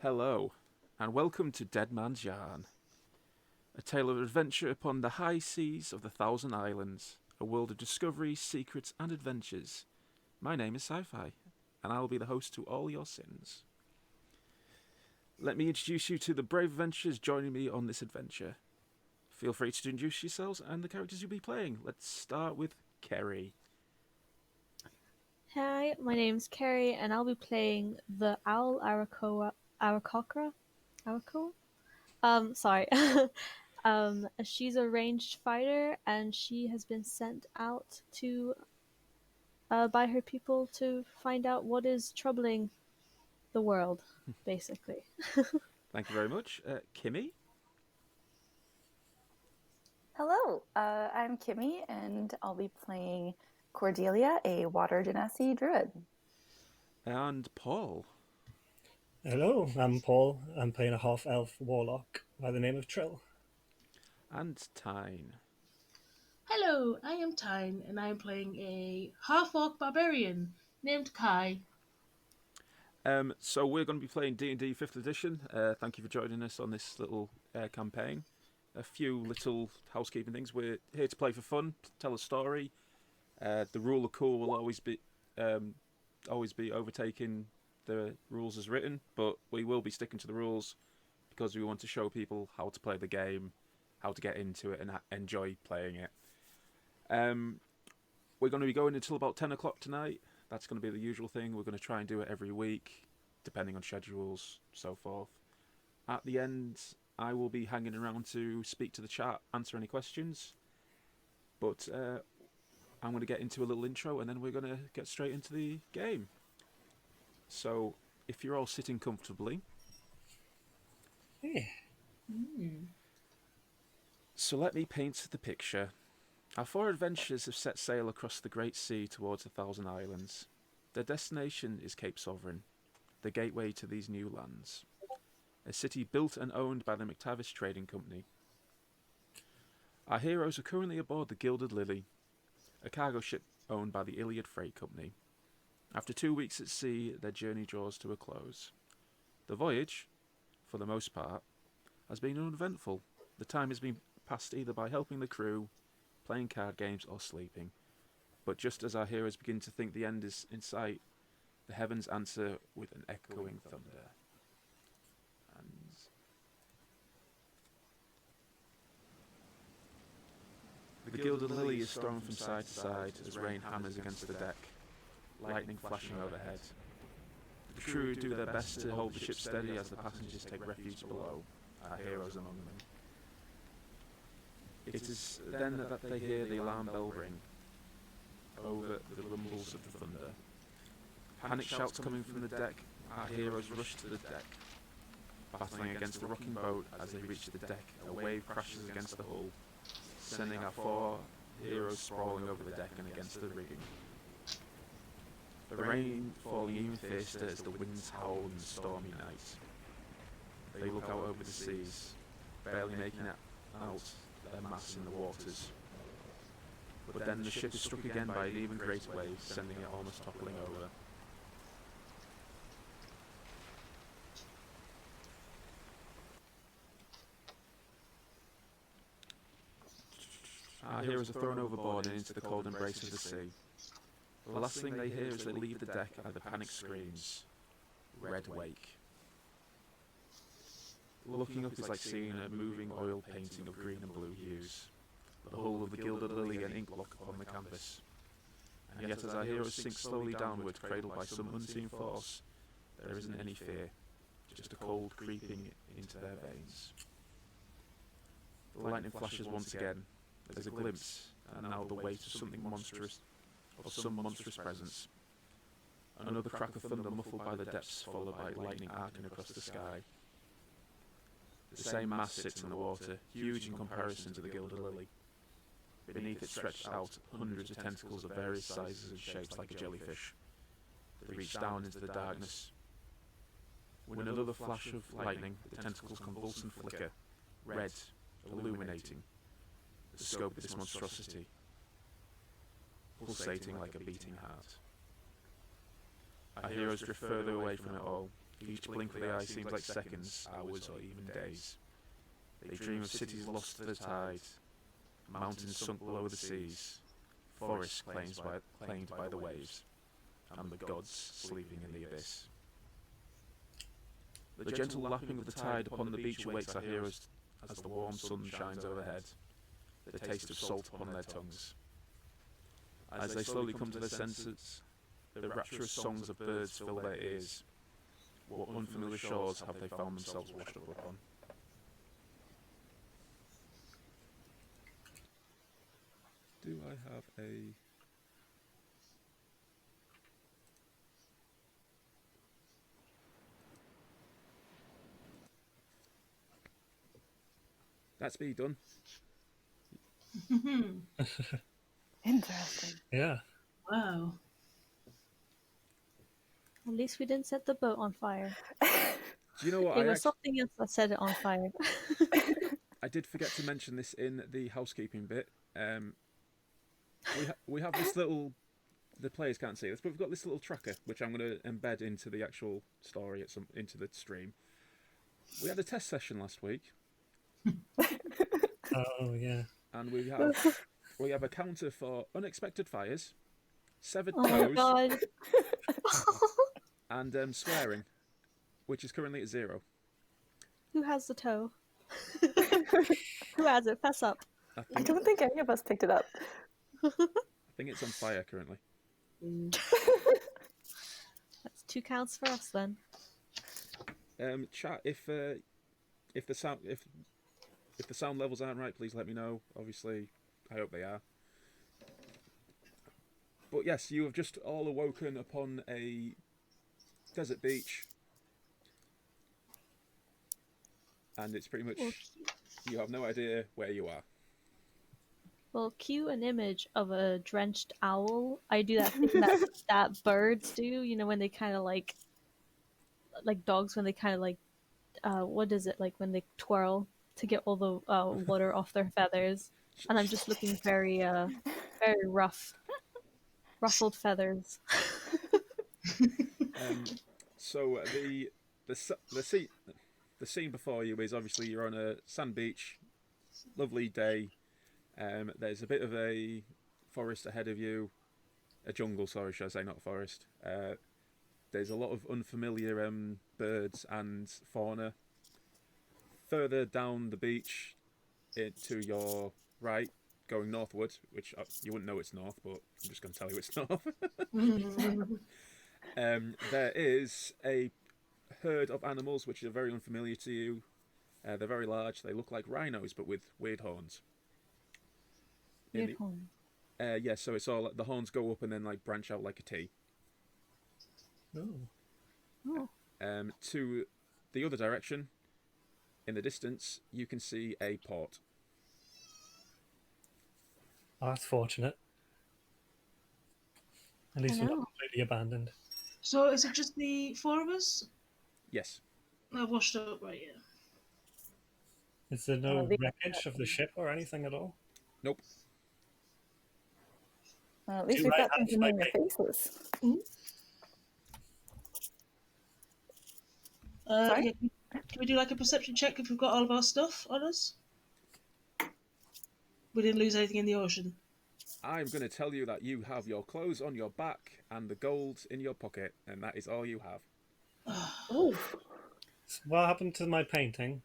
Hello, and welcome to Dead Man's Yarn, a tale of adventure upon the high seas of the Thousand Islands, a world of discovery, secrets, and adventures. My name is Sci-Fi, and I will be the host to all your sins. Let me introduce you to the brave adventurers joining me on this adventure. Feel free to introduce yourselves and the characters you'll be playing. Let's start with Kerry. Hi, my name's Kerry, and I'll be playing the Owl Arakocra. Arakoa? Sorry. She's a ranged fighter, and she has been sent out to by her people to find out what is troubling the world, basically. Thank you very much. Kimmy. Hello, I'm Kimmy, and I'll be playing Cordelia, a Water Genasi druid. And Paul. Hello, I'm Paul. I'm playing a half-elf warlock by the name of Trill. And Tyne. Hello, I am Tyne, and I am playing a half-orc barbarian named Kai. So we're going to be playing D&D 5th edition. Thank you for joining us on this little campaign. A few little housekeeping things. We're here to play for fun, tell a story. The rule of cool will always be overtaking the rules as written, but we will be sticking to the rules because we want to show people how to play the game, how to get into it and enjoy playing it. We're going to be going until about 10 o'clock tonight. That's going to be the usual thing. We're going to try and do it every week, depending on schedules, so forth. At the end, I will be hanging around to speak to the chat, answer any questions. But I'm going to get into a little intro, and then we're going to get straight into the game. So, if you're all sitting comfortably. Yeah. So let me paint the picture. Our four adventurers have set sail across the great sea towards the Thousand Islands. Their destination is Cape Sovereign, the gateway to these new lands. A city built and owned by the McTavish Trading Company. Our heroes are currently aboard the Gilded Lily, a cargo ship owned by the Iliad Freight Company. After 2 weeks at sea, their journey draws to a close. The voyage, for the most part, has been uneventful. The time has been passed either by helping the crew, playing card games, or sleeping. But just as our heroes begin to think the end is in sight, the heavens answer with an echoing thunder. And the Gilded Lily is thrown from side to side as rain hammers against the deck, lightning flashing overhead. The crew do their best to hold the ship steady as the passengers take refuge below, our heroes among them. It is then that they hear the alarm bell ring over the rumbles of the thunder. Panic shouts coming from the deck, our heroes rush to the deck. Battling against the rocking boat as they reach the deck, a wave crashes against the hull, sending our four heroes sprawling over the deck and against the rigging. The rain falling even fiercer as the winds howl in the stormy night. They look out over the seas, barely making out their mass in the waters. But then the ship is struck again by an even greater wave, sending it almost toppling over. Our heroes are thrown overboard and into the cold embrace of the sea. The last thing they hear as they leave the deck are the panic screams. Red Wake. Looking up is like seeing a moving oil painting of green and blue hues. The hull of the Gilded Lily and ink block upon the canvas. And yet as our heroes sink slowly downward, cradled by some unseen force, there isn't any fear, just a cold creeping into their veins. The lightning flashes once again. There's a glimpse, and now the weight of something monstrous, of some monstrous presence. Another crack of thunder muffled by the depths, followed by lightning arcing across the sky. The same mass sits in the water, huge in comparison to the Gilded Lily. Beneath it stretched out hundreds of tentacles of various sizes and shapes like a jellyfish. They reach down into the darkness. With another flash of lightning, the tentacles convulse and flicker, red, illuminating the scope of this monstrosity, pulsating like a beating heart. Our heroes drift further away from it all, Each blink of the eye seems like seconds, hours, or even days. They dream of cities lost to the tide, mountains sunk below the seas, forests claimed by the waves, and the gods sleeping in the abyss. The gentle lapping of the tide upon the beach awaits our heroes as the warm sun shines overhead, the taste of salt upon their tongues. As they slowly come to their senses, the rapturous songs of birds fill their ears. What unfamiliar shores have they found themselves washed up upon? Do I have a... That's me done. Interesting. Yeah. Wow. At least we didn't set the boat on fire. Do you know what? It was something else that set it on fire. I did forget to mention this in the housekeeping bit. We have this little... The players can't see this, but we've got this little tracker, which I'm going to embed into the actual story, into the stream. We had a test session last week. Oh, yeah. And we have a counter for unexpected fires, severed Oh my toes, god. and swearing, which is currently at 0. Who has the toe? Who has it? Fess up. I don't think any of us picked it up. I think it's on fire currently. That's 2 counts for us then. Chat, if the sound levels aren't right, please let me know. Obviously, I hope they are. But yes, you have just all awoken upon a desert beach, and it's pretty much you have no idea where you are. Well, cue an image of a drenched owl. I do that thing that birds do, you know, when they kind of like dogs when they kind of like, what is it, like when they twirl to get all the water off their feathers. And I'm just looking very, very ruffled feathers. So the scene before you is obviously you're on a sand beach, lovely day. There's a bit of a forest ahead of you, a jungle, sorry, should I say, not a forest. There's a lot of unfamiliar birds and fauna. Further down the beach, to your right, going northward, which you wouldn't know it's north, but I'm just going to tell you it's north. There is a herd of animals which are very unfamiliar to you. They're very large. They look like rhinos, but with weird horns. Weird horn. Yeah, so it's all the horns go up and then like branch out like a T. Oh. Oh. To the other direction, in the distance, you can see a port. Oh, that's fortunate. At least I we're not know. completely abandoned. So is it just the 4 of us? Yes. I've washed up, right? Yeah. Is there no the- wreckage of the ship or anything at all? Nope. Well, at least Two we've got right some hands, familiar right faces. Sorry? Yeah, can we do like a perception check if we've got all of our stuff on us? We didn't lose anything in the ocean. I'm going to tell you that you have your clothes on your back and the gold in your pocket, and that is all you have. Oof. So what happened to my painting?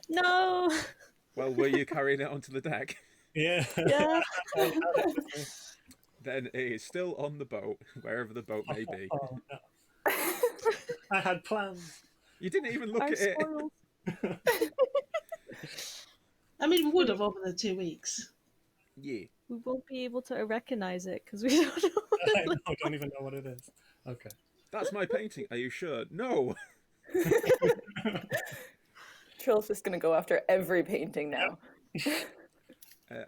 No! Well, were you carrying it onto the deck? Yeah. Yeah. Then it is still on the boat, wherever the boat may be. Oh, no. I had plans. You didn't even look Our at it. spoils. I mean, we would have over the 2 weeks. Yeah. We won't be able to recognize it because we don't know what I it know, looks don't even know what it is. Okay. That's my painting. Are you sure? No. Trill's just going to go after every painting now.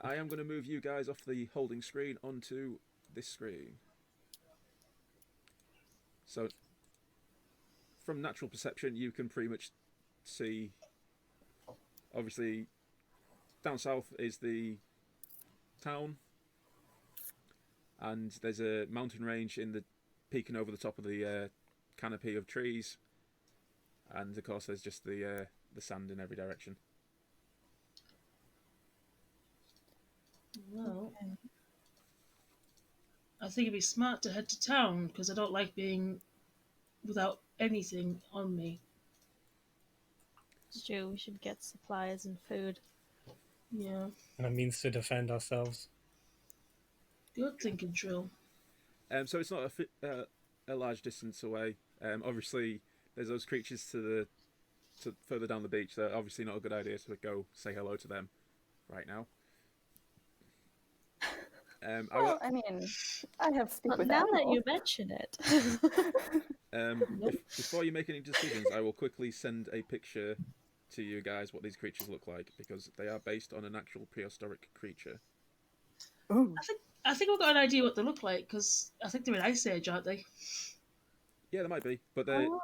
I am going to move you guys off the holding screen onto this screen. So, from natural perception, you can pretty much see, obviously, down south is the town, and there's a mountain range in the peeking over the top of the canopy of trees, and of course there's just the sand in every direction. Well, Okay. I think it'd be smart to head to town because I don't like being without anything on me. It's true. We should get supplies and food. Yeah, And a means to defend ourselves. good thinking, Trill. So it's not a large distance away. Obviously, there's those creatures to further down the beach. So obviously not a good idea to go say hello to them right now. Well, I mean, I have speak But with now that animals. you mention it, Before you make any decisions, I will quickly send a picture to you guys what these creatures look like, because they are based on an actual prehistoric creature. Ooh. I think we've got an idea what they look like because I think they're in Ice Age, aren't they? Yeah, they might be, but oh,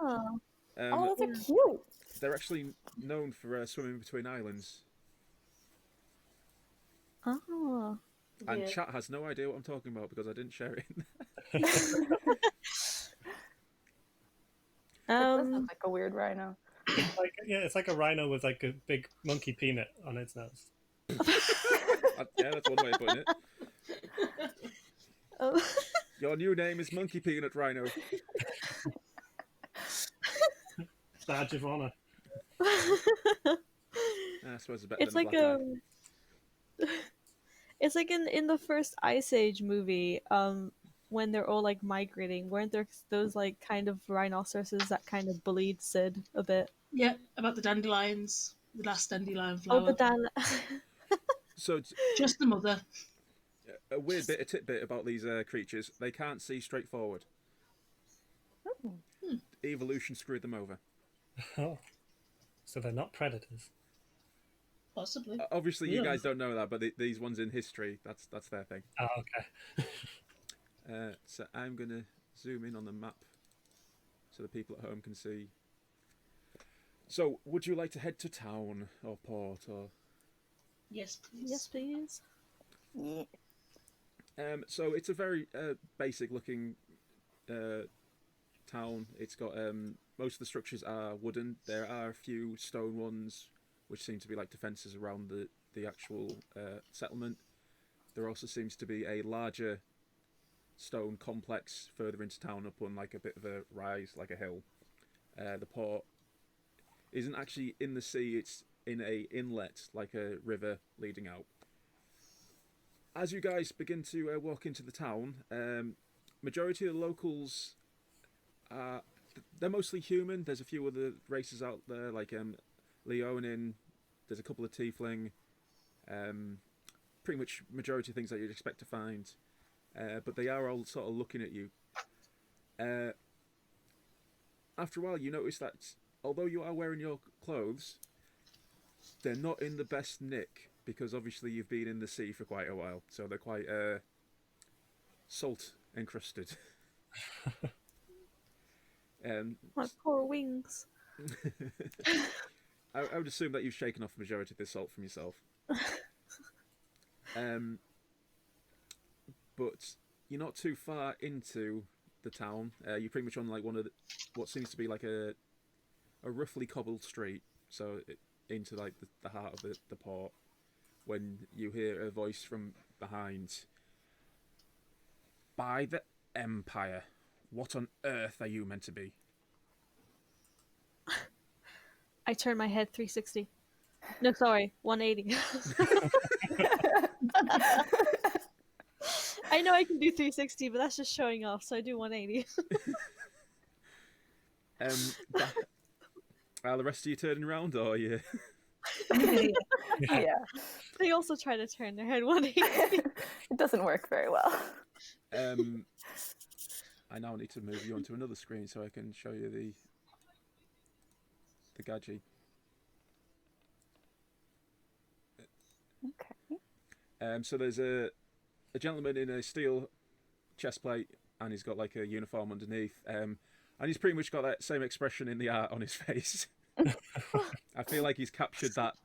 Oh, those yeah. are cute. they're actually known for swimming between islands. Oh, And Yeah. chat has no idea what I'm talking about because I didn't share it. It does um, look like a weird rhino. It's like a rhino with like a big monkey peanut on its nose. Yeah, that's one way of putting it. oh. Your new name is Monkey Peanut Rhino. Badge of honor. I suppose it's better It's than a like black eye. it's like in the first Ice Age movie, when they're all like migrating, weren't there those like kind of rhinoceroses that kind of bullied Sid a bit? Yeah, about the dandelions, the last dandelion Oh, flower. the Dan. So it's Just the mother. a weird bit of tidbit about these creatures. They can't see straight forward. Evolution screwed them over. Oh. So they're not predators. Possibly. Obviously, you Yeah. guys don't know that, but these ones in history, that's their thing. Oh, okay. So I'm going to zoom in on the map so the people at home can see. So, would you like to head to town or port or? Yes, please. Yes, please. Yeah. So it's a very basic looking town. It's got most of the structures are wooden. There are a few stone ones, which seem to be like defences around the actual settlement. There also seems to be a larger stone complex further into town, up on like a bit of a rise, like a hill. The port isn't actually in the sea; it's in a inlet, like a river leading out. As you guys begin to walk into the town, majority of the locals are they're mostly human. There's a few other races out there, like Leonin. There's a couple of tiefling. Pretty much majority of things that you'd expect to find, but they are all sort of looking at you. After a while, you notice that although you are wearing your clothes, they're not in the best nick, because obviously you've been in the sea for quite a while, so they're quite salt encrusted. My poor wings. I would assume that you've shaken off the majority of this salt from yourself. But you're not too far into the town. You're pretty much on like one of what seems to be like a roughly cobbled street, so into like the heart of the port, when you hear a voice from behind. By the Empire, what on earth are you meant to be? I turn my head 360. No, sorry, 180. I know I can do 360, but that's just showing off, so I do 180. Are the rest of you turning around, or are you? Yeah. They also try to turn their head 180. It doesn't work very well. I now need to move you onto another screen so I can show you the gadget. Okay. So there's a gentleman in a steel chest plate, and he's got like a uniform underneath, and he's pretty much got that same expression in the art on his face. I feel like he's captured that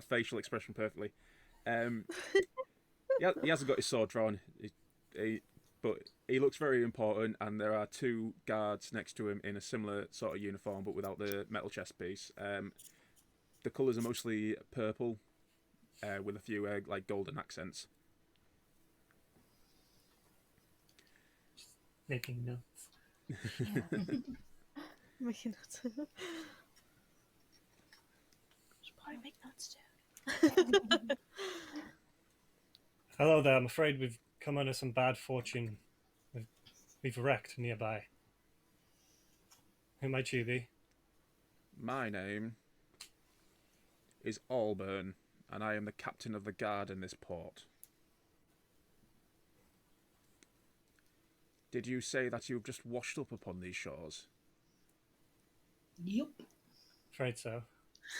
facial expression perfectly. He hasn't got his sword drawn, but he looks very important, and there are two guards next to him in a similar sort of uniform, but without the metal chest piece. The colours are mostly purple, with a few like golden accents. Making notes. Making notes. Should probably make notes too. Hello there. I'm afraid we've come under some bad fortune. We've wrecked nearby. Who might you be? My name is Allburn, and I am the captain of the guard in this port. Did you say that you've just washed up upon these shores? Yep. Afraid so.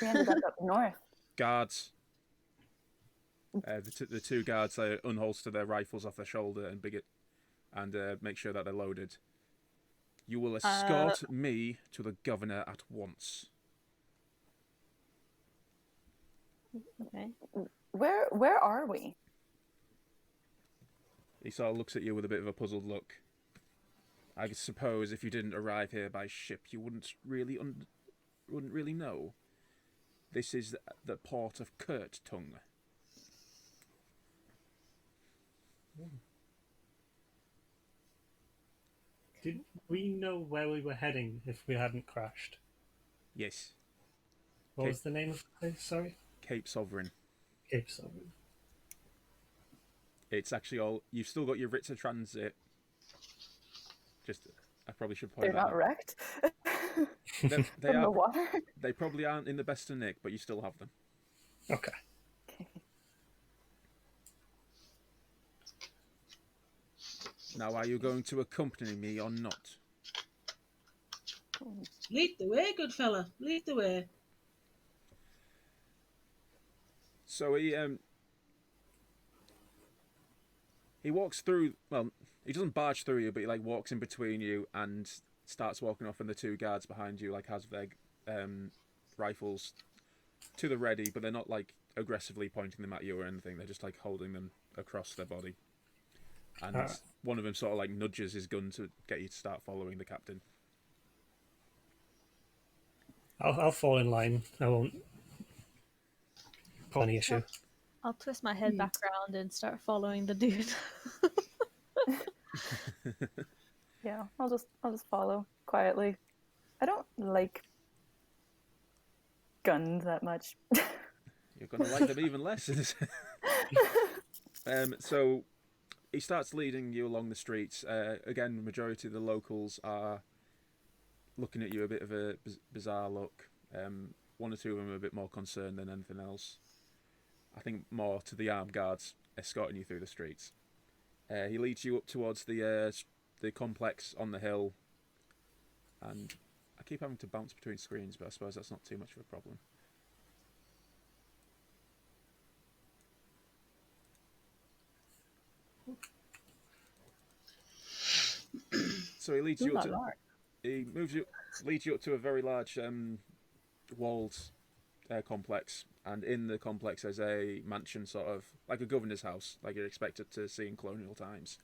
We ended up north. Guards. The two guards, they unholster their rifles off their shoulder and make sure that they're loaded. You will escort me to the governor at once. Okay. Where are we? He sort of looks at you with a bit of a puzzled look. I suppose if you didn't arrive here by ship, you wouldn't really know. This is the port of Kurttung. Did we know where we were heading if we hadn't crashed? Yes, What Cape- was the name of the place? Sorry? Cape Sovereign. Cape Sovereign. It's actually all... You've still got your writs of transit. I probably should point They're that not out. wrecked They from the are. water. They probably aren't in the best of nick, but you still have them. Okay. Now, are you going to accompany me or not? Lead the way, good fella. Lead the way. So he walks through. Well, he doesn't barge through you, but he like walks in between you and starts walking off, and the two guards behind you like has their rifles to the ready, but they're not like aggressively pointing them at you or anything. They're just like holding them across their body. And one of them sort of like nudges his gun to get you to start following the captain. I'll fall in line. I won't cause any issue. I'll twist my head back around and start following the dude. Yeah, I'll just follow quietly. I don't like guns that much. You're going to like them even less. So he starts leading you along the streets. Again, the majority of the locals are looking at you a bit of a bizarre look. One or two of them are a bit more concerned than anything else. I think more to the armed guards escorting you through the streets. He leads you up towards the complex on the hill. And I keep having to bounce between screens, but I suppose that's not too much of a problem. So he leads you up to... He leads you up to a very large walled complex, and in the complex there's a mansion, sort of like a governor's house, like you're expected to see in colonial times.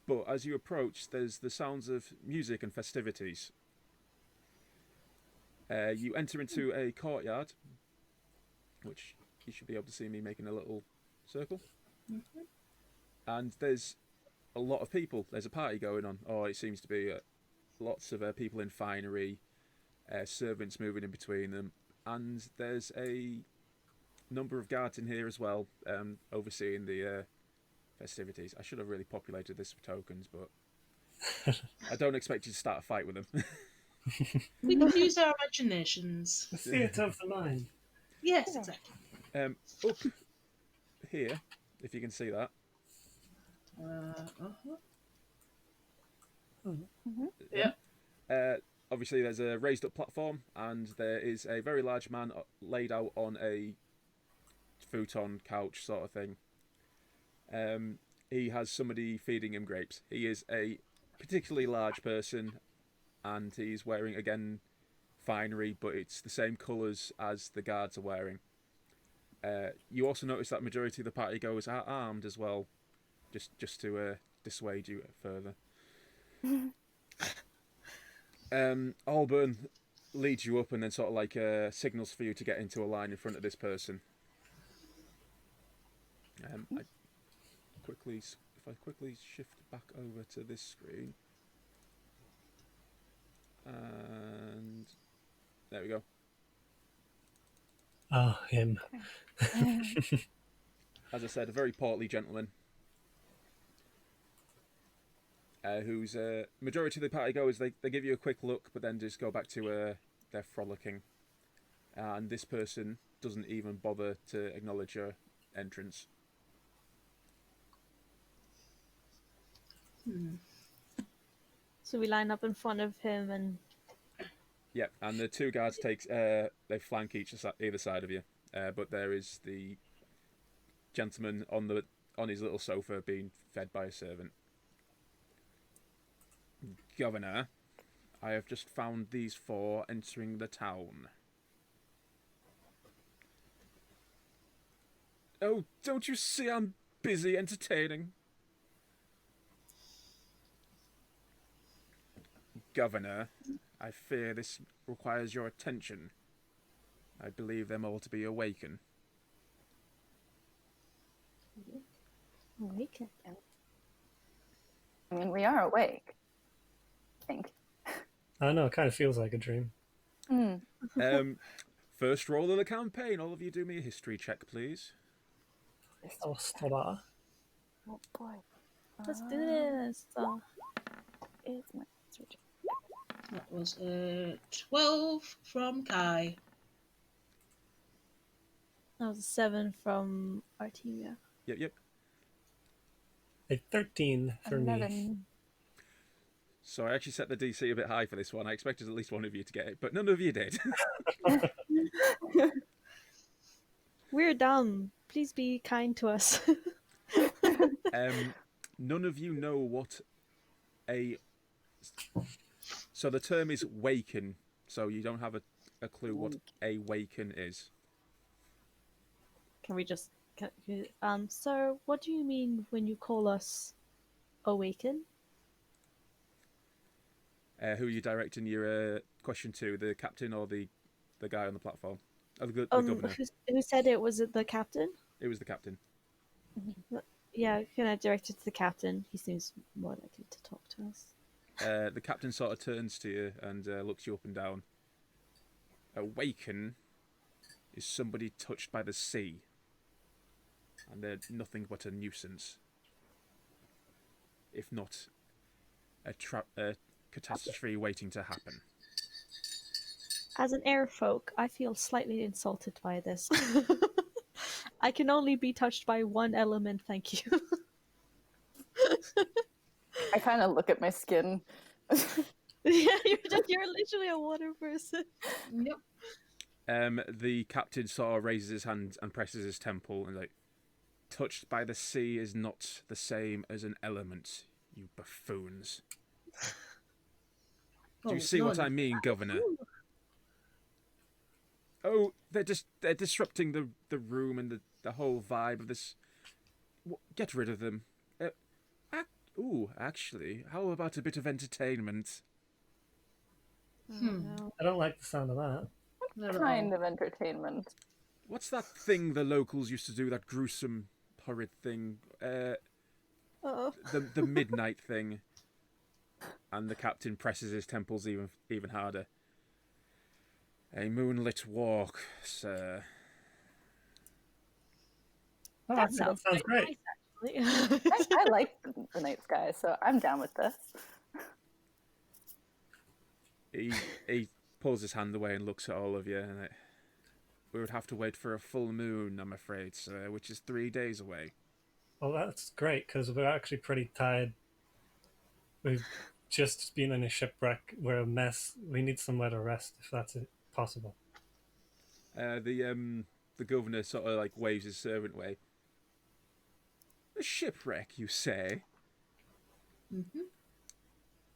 But as you approach, there's the sounds of music and festivities. You enter into a courtyard, which you should be able to see me making a little circle. Mm-hmm. And there's a lot of people. There's a party going on, or it seems to be lots of people in finery, servants moving in between them, and there's a number of guards in here as well, overseeing the festivities. I should have really populated this with tokens, but I don't expect you to start a fight with them. We can use our imaginations. The theatre of the mind. Yes, exactly. Up here, if you can see that. Yeah. Obviously, there's a raised-up platform, and there is a very large man laid out on a futon couch sort of thing. He has somebody feeding him grapes. He is a particularly large person, and he's wearing, again, finery, but it's the same colours as the guards are wearing. You also notice that majority of the partygoers are armed as well, just to dissuade you further. Alburn leads you up and then sort of like signals for you to get into a line in front of this person. If I quickly shift back over to this screen, and there we go. Ah, him. As I said, a very portly gentleman. Whose majority of the party goers, they give you a quick look, but then just go back to their frolicking. And this person doesn't even bother to acknowledge your entrance. So we line up in front of him and... Yep, and the two guards they flank either side of you. But there is the gentleman on his little sofa being fed by a servant. Governor, I have just found these four entering the town. Oh, don't you see I'm busy entertaining? Governor, I fear this requires your attention. I believe them all to be awakened. Awaken. I mean, we are awake, I think. I know, it kind of feels like a dream. First roll of the campaign. All of you do me a history check, please. Oh, stop. Oh boy. Let's do this. It's my history. That was 12 from Kai. That was a 7 from Artemia. Yep. A 13 for me. 11. So I actually set the DC a bit high for this one. I expected at least one of you to get it, but none of you did. We're dumb. Please be kind to us. None of you know what So the term is waken, so you don't have a clue what a waken is. Can we just... sir, what do you mean when you call us awaken? Who are you directing your question to? The captain or the guy on the platform? Oh, the governor. Who said it? Was it the captain? It was the captain. Yeah, can I direct it to the captain? He seems more likely to talk to us. The captain sort of turns to you and looks you up and down. Awaken is somebody touched by the sea. And they're nothing but a nuisance. If not a catastrophe waiting to happen. As an airfolk, I feel slightly insulted by this. I can only be touched by one element, thank you. I kind of look at my skin. Yeah, you're literally a water person. Yep. The captain sort of raises his hand and presses his temple and like, touched by the sea is not the same as an element, you buffoons. Do you see what I mean, Governor? Oh, they're disrupting the room and the whole vibe of this. Get rid of them. Actually, how about a bit of entertainment? No. I don't like the sound of that. Not at Kind all. of entertainment. What's that thing the locals used to do? That gruesome, horrid thing. Uh-oh. The midnight thing. And the captain presses his temples even harder. A moonlit walk, sir. Oh, That that sounds sounds great. nice, actually. I like the night sky, so I'm down with this. He pulls his hand away and looks at all of you. And we would have to wait for a full moon, I'm afraid, sir, which is 3 days away. Well, that's great, because we're actually pretty tired. We've just been in a shipwreck. We're a mess. We need somewhere to rest, if that's possible. The governor sort of like waves his servant away. A shipwreck, you say?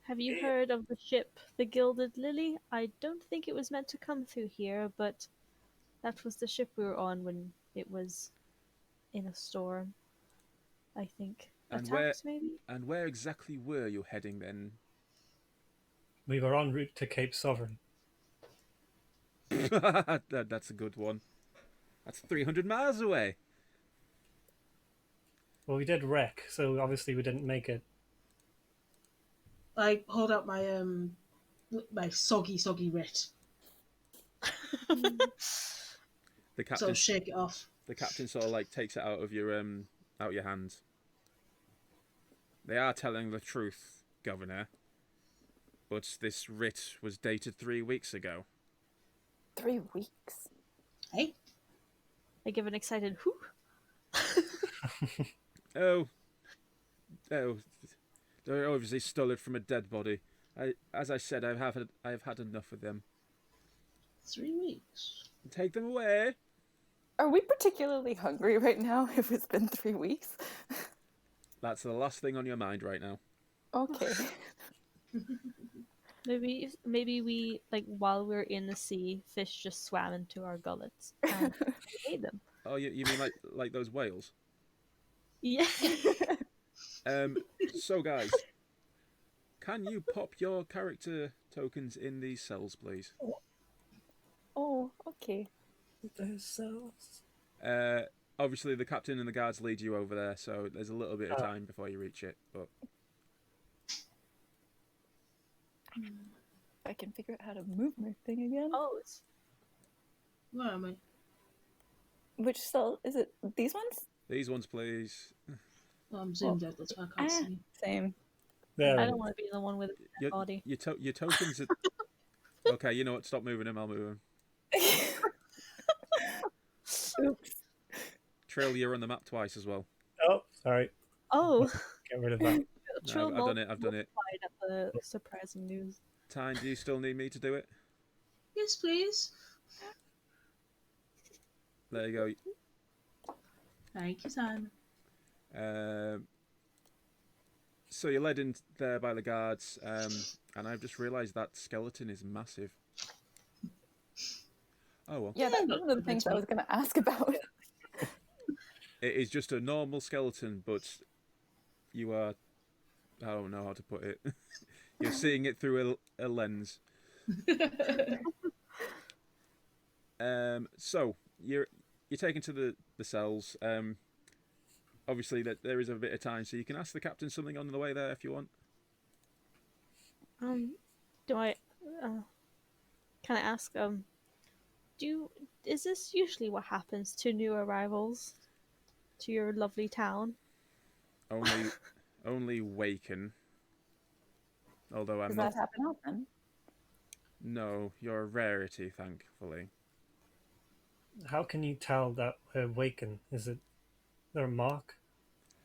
Have you heard of the ship, the Gilded Lily? I don't think it was meant to come through here, but that was the ship we were on when it was in a storm, I think. attacks, maybe? And where exactly were you heading then? We were en route to Cape Sovereign. That's a good one. That's 300 miles away. Well, we did wreck, so obviously we didn't make it. I hold out my soggy writ. The So captain shake it off. the captain sort of like takes it out of your hands. They are telling the truth, Governor. But this writ was dated 3 weeks ago. 3 weeks. Hey, I give an excited whoo. Oh, they obviously stole it from a dead body. As I said, I have had enough of them. 3 weeks. Take them away. Are we particularly hungry right now if it's been 3 weeks? That's the last thing on your mind right now. Okay. Maybe we, like, while we're in the sea, fish just swam into our gullets and we ate them. Oh, you mean like those whales? Yeah. So guys, can you pop your character tokens in these cells, please? Oh, okay. There's cells. Obviously the captain and the guards lead you over there, so there's a little bit of time before you reach it. But I can figure out how to move my thing again. Oh, it's Where am I? Which cell is it? These ones? these ones, please. Oh, I'm zoomed out. That's why I can't see. Same. There I it don't is. want to be the one with a dead body. Your tokens are... Okay, you know what? Stop moving him. I'll move him. Oops. Trill, you're on the map twice as well. Oh, sorry. Oh, Get rid of that. Trill I've done it. multiplied at the surprising news. Tyne, do you still need me to do it? Yes, please. There you Thank you, Simon. go. So you're led in there by the guards, and I've just realised that skeleton is massive. Oh well. Yeah, that's one of the things I was going to ask about. It is just a normal skeleton, but you are... I don't know how to put it. You're seeing it through a lens. So you're taken to the cells. Obviously, that there is a bit of time, so you can ask the captain something on the way there if you want. Do I, can I ask, is this usually what happens to new arrivals to your lovely town? Only Waken. Although I'm Does not. that happen often? No, you're a rarity, thankfully. How can you tell that we're Waken? Is it there a mark?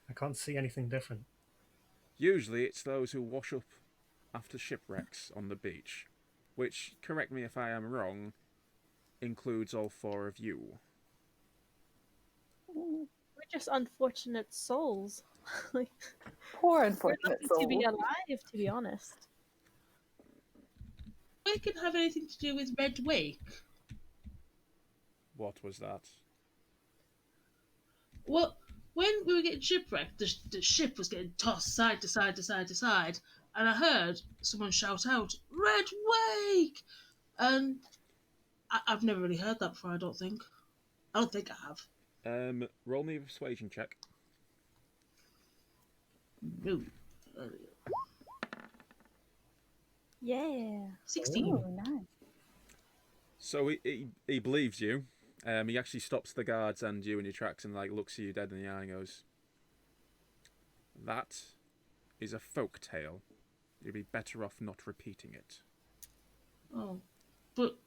I can't see anything different. Usually, it's those who wash up after shipwrecks on the beach, which, correct me if I am wrong, includes all four of you. We're just unfortunate souls. Like, Poor we're unfortunate lucky soul. to be alive, to be honest. It could have anything to do with Red Wake. What was that? Well, when we were getting shipwrecked, the ship was getting tossed side to side to side to side, and I heard someone shout out, "Red Wake!" And I've never really heard that before. I don't think I have. Roll me a persuasion check. No. Yeah. 16. Oh, nice. So he believes you. He actually stops the guards and you in your tracks and like looks at you dead in the eye and goes, "That is a folk tale. You'd be better off not repeating it." Oh, but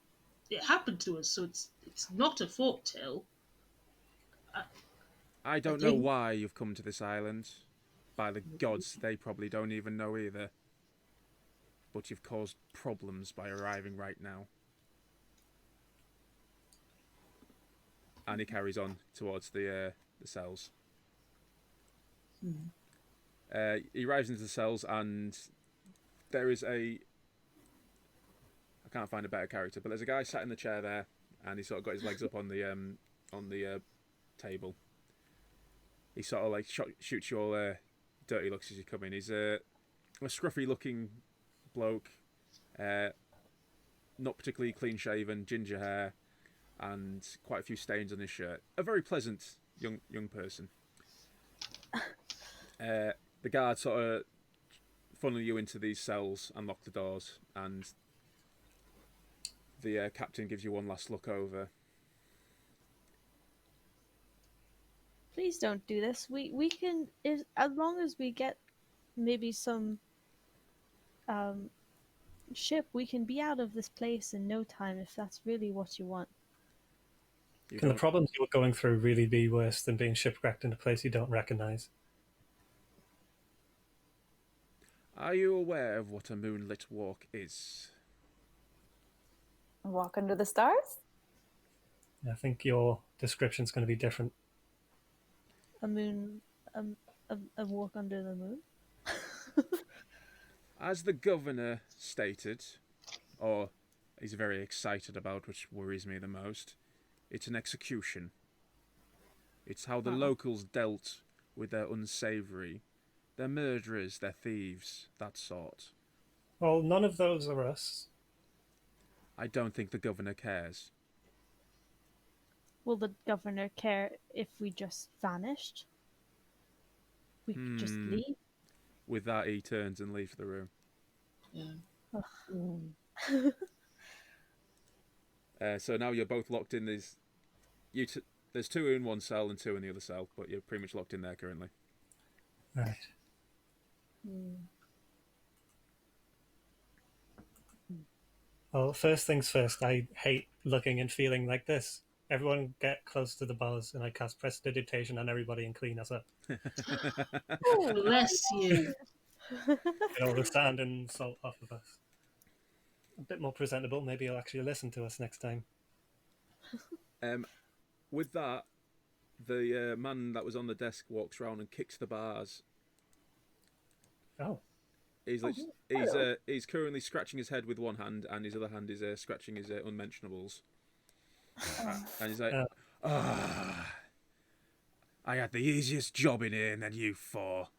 it happened to us, so it's not a folk tale. I don't know why you've come to this island. By the gods, they probably don't even know either. But you've caused problems by arriving right now. And he carries on towards the cells. He arrives into the cells, and there is I can't find a better character, but there's a guy sat in the chair there, and he's sort of got his legs up on the table. He sort of like shoots you all dirty looks as you come in. He's a scruffy-looking bloke, not particularly clean-shaven, ginger hair, and quite a few stains on his shirt. A very pleasant young person. The guard sort of funnel you into these cells and lock the doors, and the captain gives you one last look over. Please don't do this. We can, as long as we get maybe some ship, we can be out of this place in no time if that's really what you want. Can the problems you're going through really be worse than being shipwrecked in a place you don't recognize? Are you aware of what a moonlit walk is? Walk under the stars? I think your description's going to be different. A moon, a walk under the moon. As the governor stated, or he's very excited about, which worries me the most, it's an execution. It's how the locals dealt with their unsavoury. They're murderers, they're thieves, that sort. Well, none of those are us. I don't think the governor cares. Will the governor care if we just vanished? We could just leave. With that, he turns and leaves the room. Yeah. So now you're both locked in these. There's two in one cell and two in the other cell, but you're pretty much locked in there currently. Right. Well, first things first, I hate looking and feeling like this. Everyone get close to the bars, and I cast prestidigitation on everybody and clean us up. Bless you. Get all the sand and salt off of us. A bit more presentable. Maybe he'll actually listen to us next time. With that, the man that was on the desk walks around and kicks the bars. Oh. He's currently scratching his head with one hand, and his other hand is scratching his unmentionables. And he's like, I had the easiest job in here, and then you four.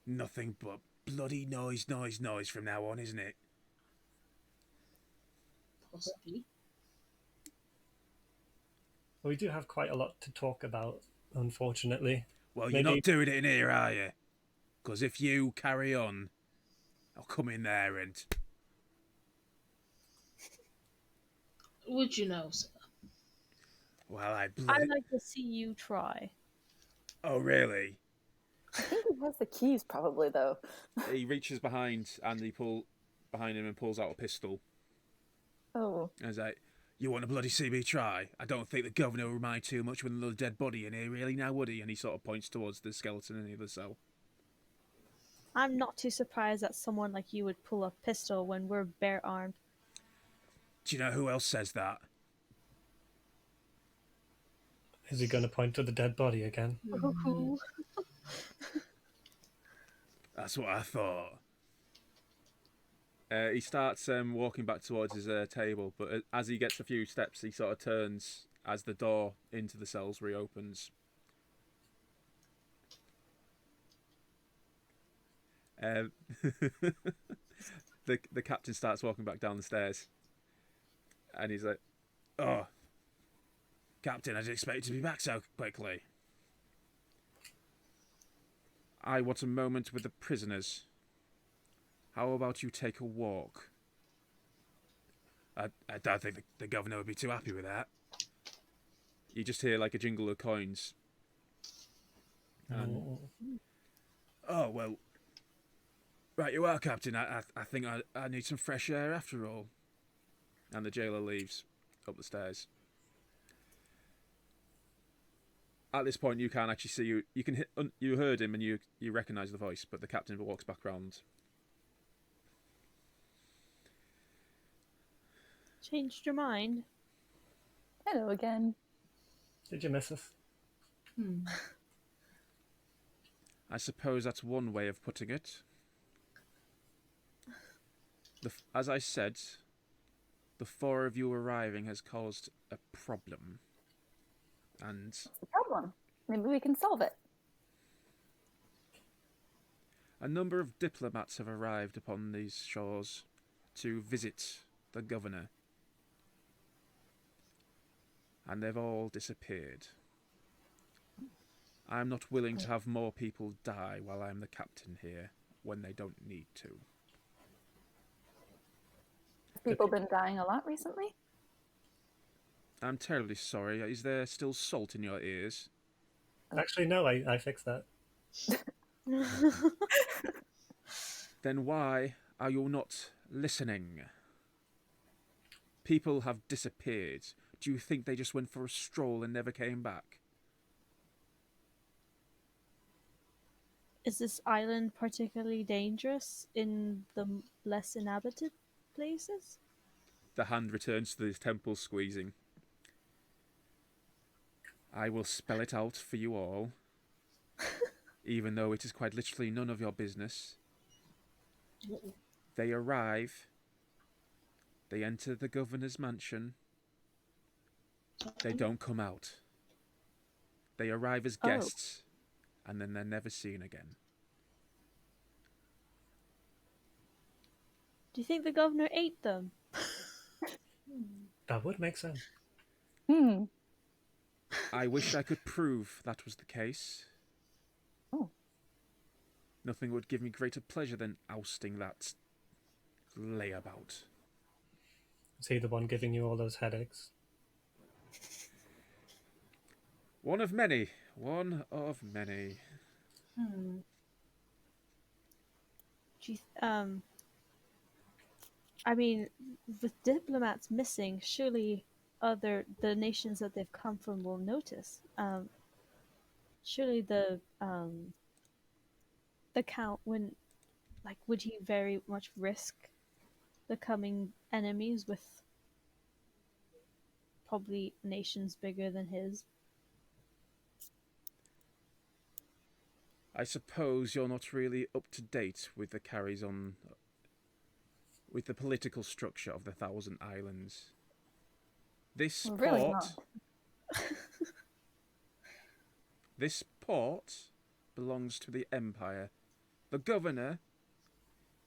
Nothing but bloody noise from now on, isn't it? Possibly. Well, we do have quite a lot to talk about, unfortunately. Well, you're not doing it in here, are you? Because if you carry on, I'll come in there and... Would you know, sir? Well, I'd like to see you try. Oh, really? I think he has the keys, probably, though. He reaches behind him and pulls out a pistol. Oh. And he's like, you want to bloody see me try? I don't think the governor will mind too much with another dead body in here, really, now would he? And he sort of points towards the skeleton in the other cell. I'm not too surprised that someone like you would pull a pistol when we're bare-armed. Do you know who else says that? Is he going to point to the dead body again? That's what I thought. He starts walking back towards his table, but as he gets a few steps, he sort of turns as the door into the cells reopens. The captain starts walking back down the stairs, and he's like, "Oh, Captain, I didn't expect you to be back so quickly. I want a moment with the prisoners. How about you take a walk?" I don't think the governor would be too happy with that. You just hear like a jingle of coins. And, oh, well, right you are, Captain. I think I need some fresh air after all. And the jailer leaves up the stairs. At this point, you can't actually see you can you heard him and you recognise the voice, but the captain walks back round. Changed your mind? Hello again. Did you miss us? I suppose that's one way of putting it. As I said, the four of you arriving has caused a problem. And What's the problem? Maybe we can solve it. A number of diplomats have arrived upon these shores to visit the governor. And they've all disappeared. I'm not willing to have more people die while I'm the captain here when they don't need to. Have people been dying a lot recently? I'm terribly sorry. Is there still salt in your ears? Actually, no, I fixed that. Then why are you not listening? People have disappeared. Do you think they just went for a stroll and never came back? Is this island particularly dangerous in the less inhabited places? The hand returns to the temple, squeezing. I will spell it out for you all, even though it is quite literally none of your business. They arrive. They enter the governor's mansion. They don't come out. They arrive as guests, and then they're never seen again. Do you think the governor ate them? That would make sense. I wish I could prove that was the case. Oh. Nothing would give me greater pleasure than ousting that layabout. Is he the one giving you all those headaches? One of many. One of many. Do you I mean, with diplomats missing, surely the nations that they've come from will notice. Surely the count wouldn't, like, would he very much risk becoming enemies with probably nations bigger than his? I suppose you're not really up to date with the carries on with the political structure of the Thousand Islands. This Well, port, really not. this port belongs to the Empire. The governor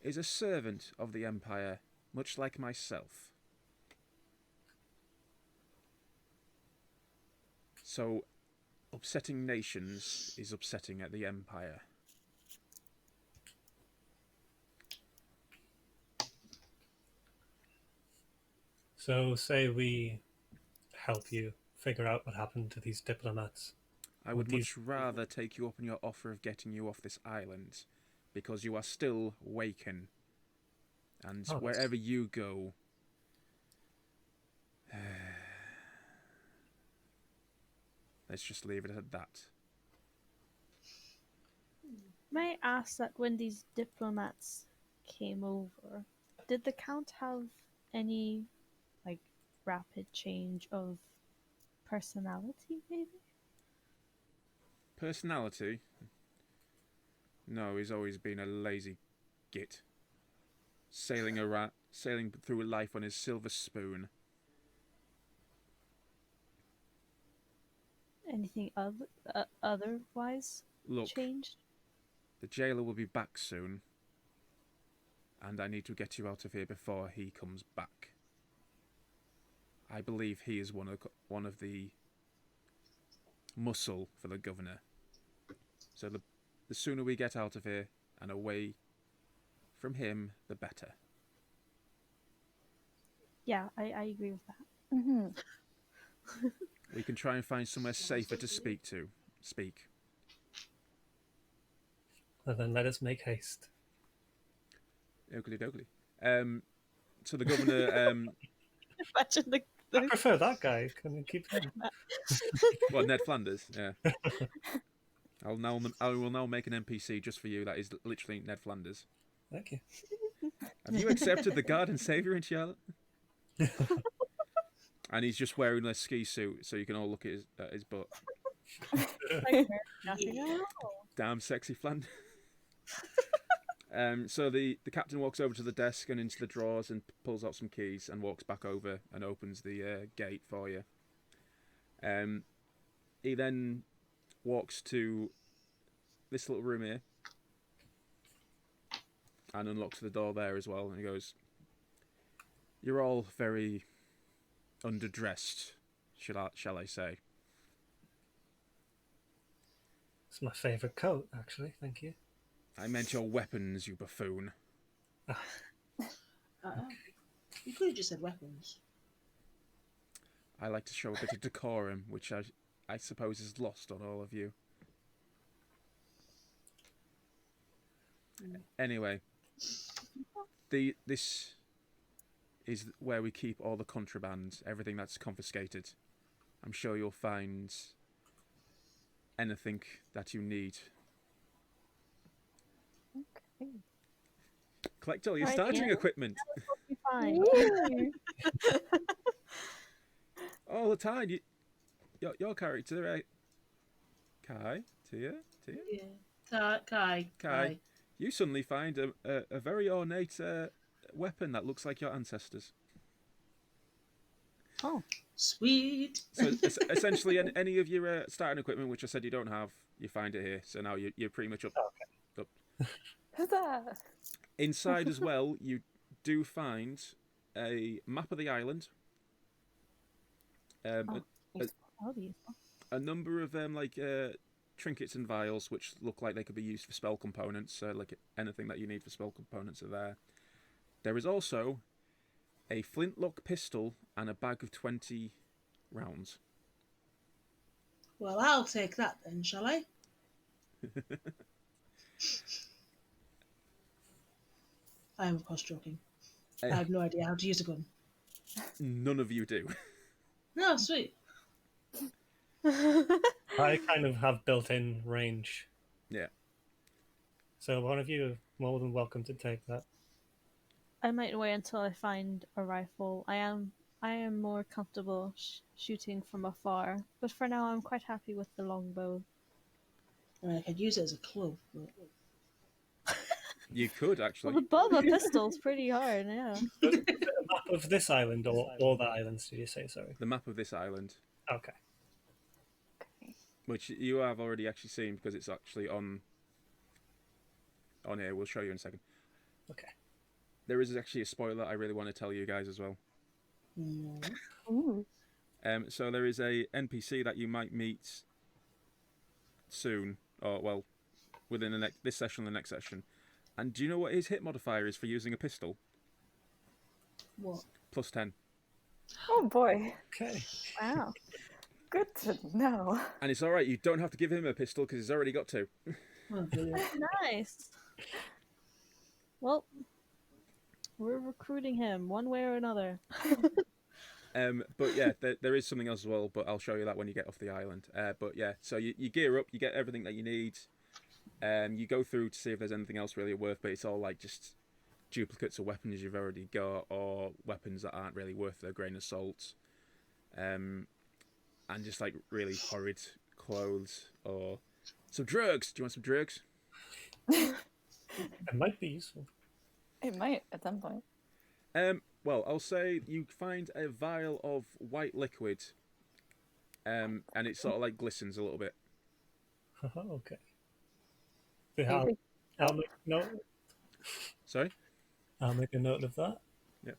is a servant of the Empire, much like myself. So, upsetting nations is upsetting at the Empire. So, say we help you figure out what happened to these diplomats. I would much rather take you up on your offer of getting you off this island, because you are still Waken. And wherever you go, let's just leave it at that. May I ask that when these diplomats came over, did the Count have any, like, rapid change of personality, maybe? Personality? No, he's always been a lazy git. Sailing through life on his silver spoon. Anything otherwise Look, changed? the jailer will be back soon, and I need to get you out of here before he comes back. I believe he is one of the muscle for the governor. So the sooner we get out of here and away from him, the better. Yeah, I agree with that. We can try and find somewhere safer to speak. Well, then let us make haste. Oakley dokley. So the governor... Imagine the I prefer that guy. Can we keep him? Well, Ned Flanders, yeah. I will now make an NPC just for you that is literally Ned Flanders. Thank you. Have you accepted the guard and saviour in Charlotte? And he's just wearing a ski suit so you can all look at his butt. Damn sexy Flanders. So the captain walks over to the desk and into the drawers and pulls out some keys and walks back over and opens the gate for you. He then walks to this little room here and unlocks the door there as well. And he goes, "You're all very underdressed, shall I say?" It's my favourite coat, actually. Thank you. "I meant your weapons, you buffoon." You could have just said weapons. "I like to show a bit of decorum, which I suppose is lost on all of you. Anyway, this is where we keep all the contraband, everything that's confiscated. I'm sure you'll find anything that you need." Okay. Collect all your Right, starting yeah. equipment. Be fine. All the time. Your character, Kai, Tia, Yeah. Kai. you suddenly find a very ornate weapon that looks like your ancestors. Oh, Sweet. So essentially, any of your starting equipment, which I said you don't have, you find it here. So now you're pretty much up. Huzzah! Inside as well, you do find a map of the island. that'll be useful. A number of trinkets and vials, which look like they could be used for spell components. So like anything that you need for spell components are there. There is also a flintlock pistol and a bag of 20 rounds. Well, I'll take that then, shall I? I am, of course, joking. I have no idea how to use a gun. None of you do. No, sweet. I kind of have built-in range. Yeah. So one of you are more than welcome to take that. I might wait until I find a rifle. I am more comfortable shooting from afar, but for now I'm quite happy with the longbow. I mean, I could use it as a club. But... You could actually. Well, the bow of a pistol's pretty hard, yeah. The map of this island, or all the islands, did you say? Sorry. The map of this island, Okay. which you have already actually seen because it's actually on here. We'll show you in a second. Okay. There is actually a spoiler I really want to tell you guys as well. No. Ooh. So there is a NPC that you might meet soon, or well, within this session or the next session. And do you know what his hit modifier is for using a pistol? What? +10. Oh boy. Okay. Wow. Good to know. And it's alright, you don't have to give him a pistol because he's already got 2. Oh, brilliant. Nice. Well, we're recruiting him one way or another. But yeah, there is something else as well, but I'll show you that when you get off the island. But yeah, so you gear up, you get everything that you need. You go through to see if there's anything else really worth, but it's all like just duplicates of weapons you've already got, or weapons that aren't really worth their grain of salt. And just like really horrid clothes, or some drugs. Do you want some drugs? It might be useful. It might at some point. Well, I'll say you find a vial of white liquid, and it sort of like glistens a little bit. Okay. I'll make a note. Sorry? I'll make a note of that. Yep.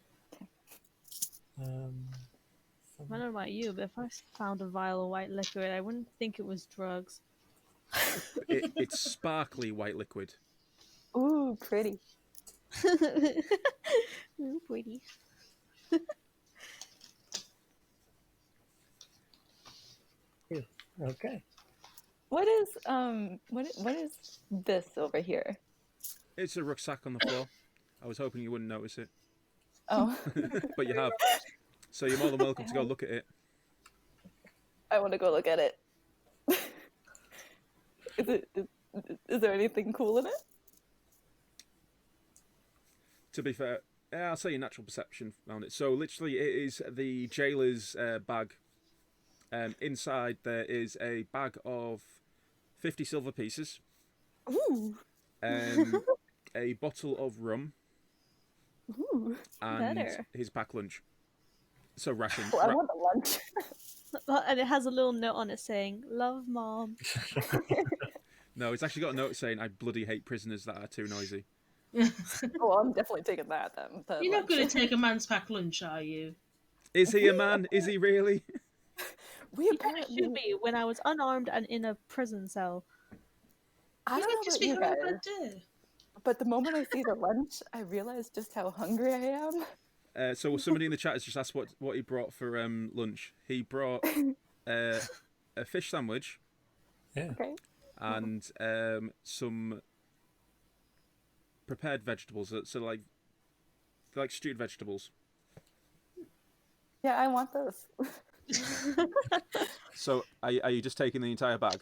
I don't know about you, but if I found a vial of white liquid, I wouldn't think it was drugs. It's sparkly white liquid. Ooh, pretty. Ooh, pretty. Okay. What is this over here? It's a rucksack on the floor. I was hoping you wouldn't notice it, Oh, but you have. So you're more than welcome to go look at it. I want to go look at it. Is there anything cool in it? To be fair, I'll say your natural perception found it. So literally, it is the jailer's bag. Inside there is a bag of 50 silver pieces, Ooh, a bottle of rum, ooh. and Better. his pack lunch. So ration. Well, I want the lunch. And it has a little note on it saying, "Love, Mom." No, it's actually got a note saying, "I bloody hate prisoners that are too noisy." Oh, I'm definitely taking that then. the You're not lunch. going to take a man's packed lunch, are you? Is he a man? Is he really? We He tried to apparently. shoot me when I was unarmed and in a prison cell. I You don't might know just about be you having a guys, bad day. but the moment I see the lunch, I realize just how hungry I am. So somebody in the chat has just asked what he brought for lunch. He brought a fish sandwich Yeah. Okay. and some prepared vegetables. So like stewed vegetables. Yeah, I want those. So are you just taking the entire bag?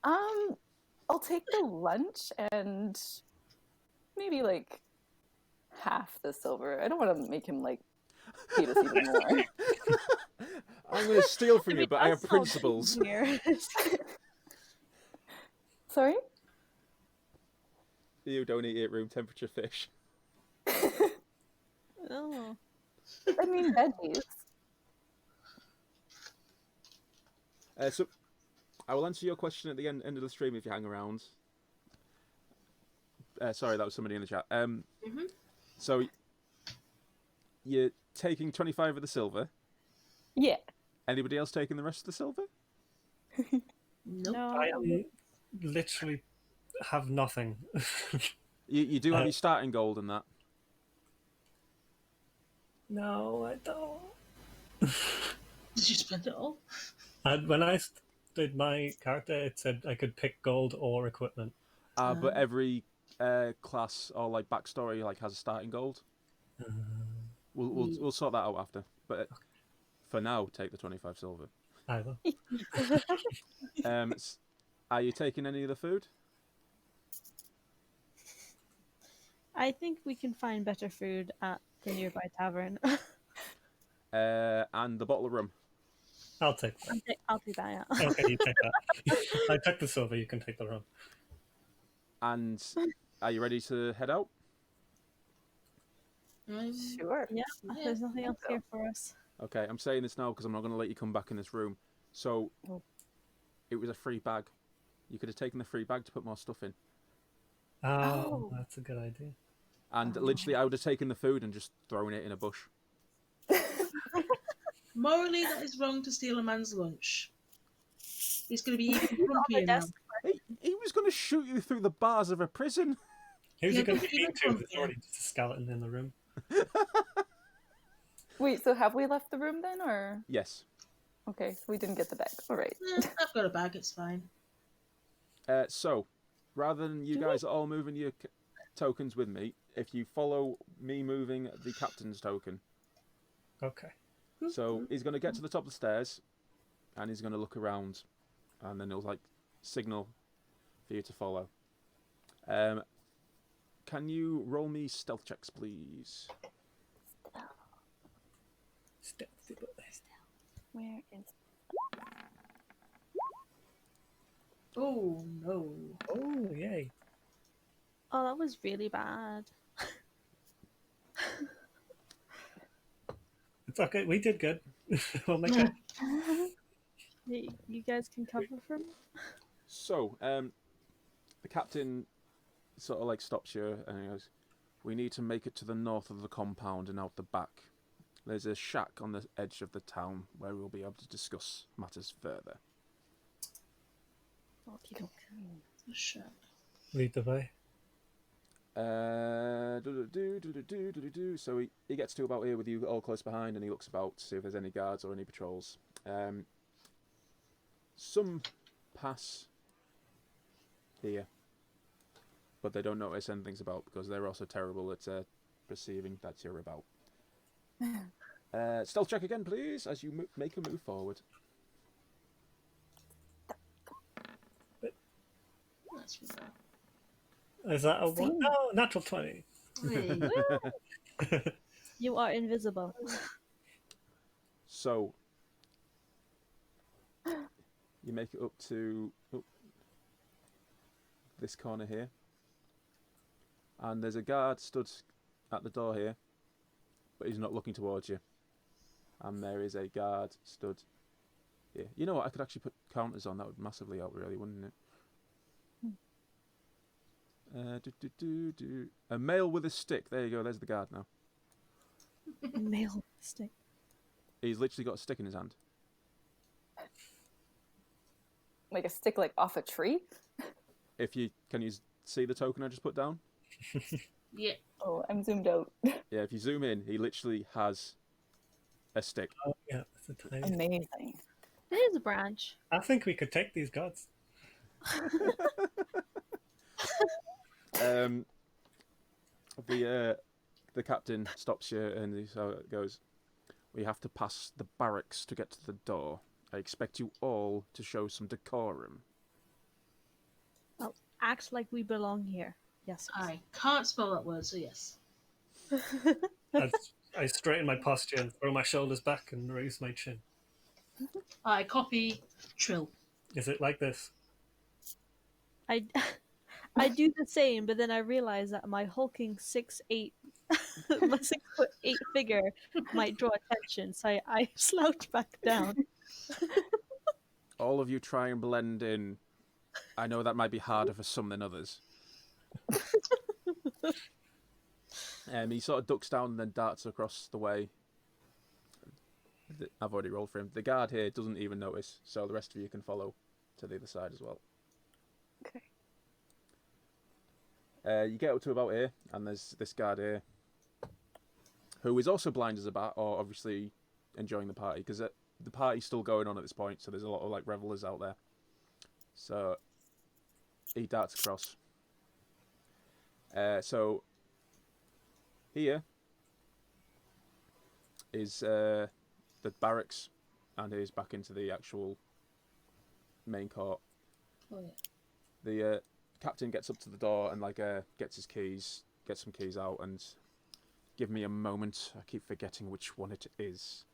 I'll take the lunch and maybe like half the silver. I don't want to make him like hate us even more. I'm going to steal from I you, mean, but I have that's all principles. here. Sorry? You don't eat at room temperature fish. Oh. I mean veggies. So I will answer your question at the end of the stream if you hang around. Sorry, that was somebody in the chat. So you're taking 25 of the silver. Yeah. Anybody else taking the rest of the silver? Nope. No, I literally have nothing. You do have your starting gold and that. No, I don't. Did you spend it all? And when I did my character, it said I could pick gold or equipment. But every class or like backstory like has a starting gold. We'll sort that out after. But for now, take the 25 silver. I will. Are you taking any of the food? I think we can find better food at the nearby tavern. And the bottle of rum. I'll take that. I'll take that, yeah. Okay, you take that. I took the silver, you can take the rum. And are you ready to head out? Sure. Yeah, there's nothing else here for us. Okay, I'm saying this now because I'm not going to let you come back in this room. So, it was a free bag. You could have taken the free bag to put more stuff in. Oh, that's a good idea. And literally, I would have taken the food and just thrown it in a bush. Morally, that is wrong to steal a man's lunch. He's going to be even grumpier now. He was going to shoot you through the bars of a prison. Who's Yeah, it going to but be even to? There's grumpier. already just a skeleton in the room. Wait, so have we left the room then, or? Yes. Okay, so we didn't get the bag. All right. I've got a bag, it's fine. So, rather than you guys all moving your tokens with me, if you follow me moving the captain's token. Okay. So he's going to get to the top of the stairs, and he's going to look around, and then he'll like signal for you to follow. Can you roll me stealth checks, please? Where is? Oh, no. Oh, yay. Oh, that was really bad. It's okay, we did good. We'll make it. You guys can cover for me? So, the captain sort of like stops you and he goes, "We need to make it to the north of the compound and out the back. There's a shack on the edge of the town where we'll be able to discuss matters further." Shit. Lead the way. So he gets to about here with you all close behind, and he looks about to see if there's any guards or any patrols. Some pass here, but they don't notice anything's about because they're also terrible at perceiving that you're about. Stealth check again, please, as you make a move forward. That's right. Is that a one? No, natural 20. You are invisible. So you make it up to this corner here, and there's a guard stood at the door here, but he's not looking towards you. And there is a guard stood here. You know what? I could actually put counters on. That would massively help, really, wouldn't it? A male with a stick. There you go. There's the guard now. Male stick. He's literally got a stick in his hand. Like a stick, like off a tree. Can you see the token I just put down? Yeah. Oh, I'm zoomed out. Yeah, if you zoom in, he literally has a stick. Oh, yeah, that's a tiny. Amazing. It is a branch. I think we could take these gods. The captain stops you and he goes, "We have to pass the barracks to get to the door. I expect you all to show some decorum." Well, act like we belong here. Yes. I can't spell that word, so yes. I straighten my posture and throw my shoulders back and raise my chin. I copy Trill. Is it like this? I do the same, but then I realize that my hulking 6'8", my 6'8" figure might draw attention, so I slouch back down. All of you try and blend in. I know that might be harder for some than others. He sort of ducks down and then darts across the way. I've already rolled for him. The guard here doesn't even notice, so the rest of you can follow to the other side as well. Okay. You get up to about here, and there's this guard here, who is also blind as a bat, or obviously enjoying the party, because the party's still going on at this point, so there's a lot of like revelers out there. So he darts across. So here is the barracks, and he's back into the actual main court. Oh yeah. The captain gets up to the door and gets his keys, gets some keys out, and give me a moment. I keep forgetting which one it is.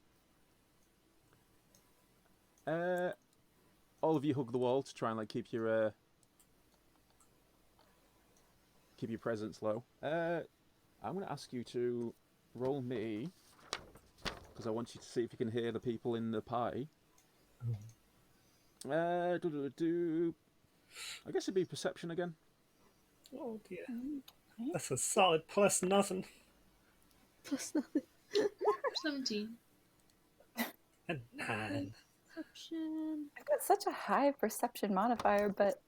All of you hug the wall to try and keep your presence low. I'm going to ask you to roll me, because I want you to see if you can hear the people in the party. I guess it'd be perception again. Oh dear. That's a solid plus nothing. Plus nothing. 17. A 9. Perception. I've got such a high perception modifier, but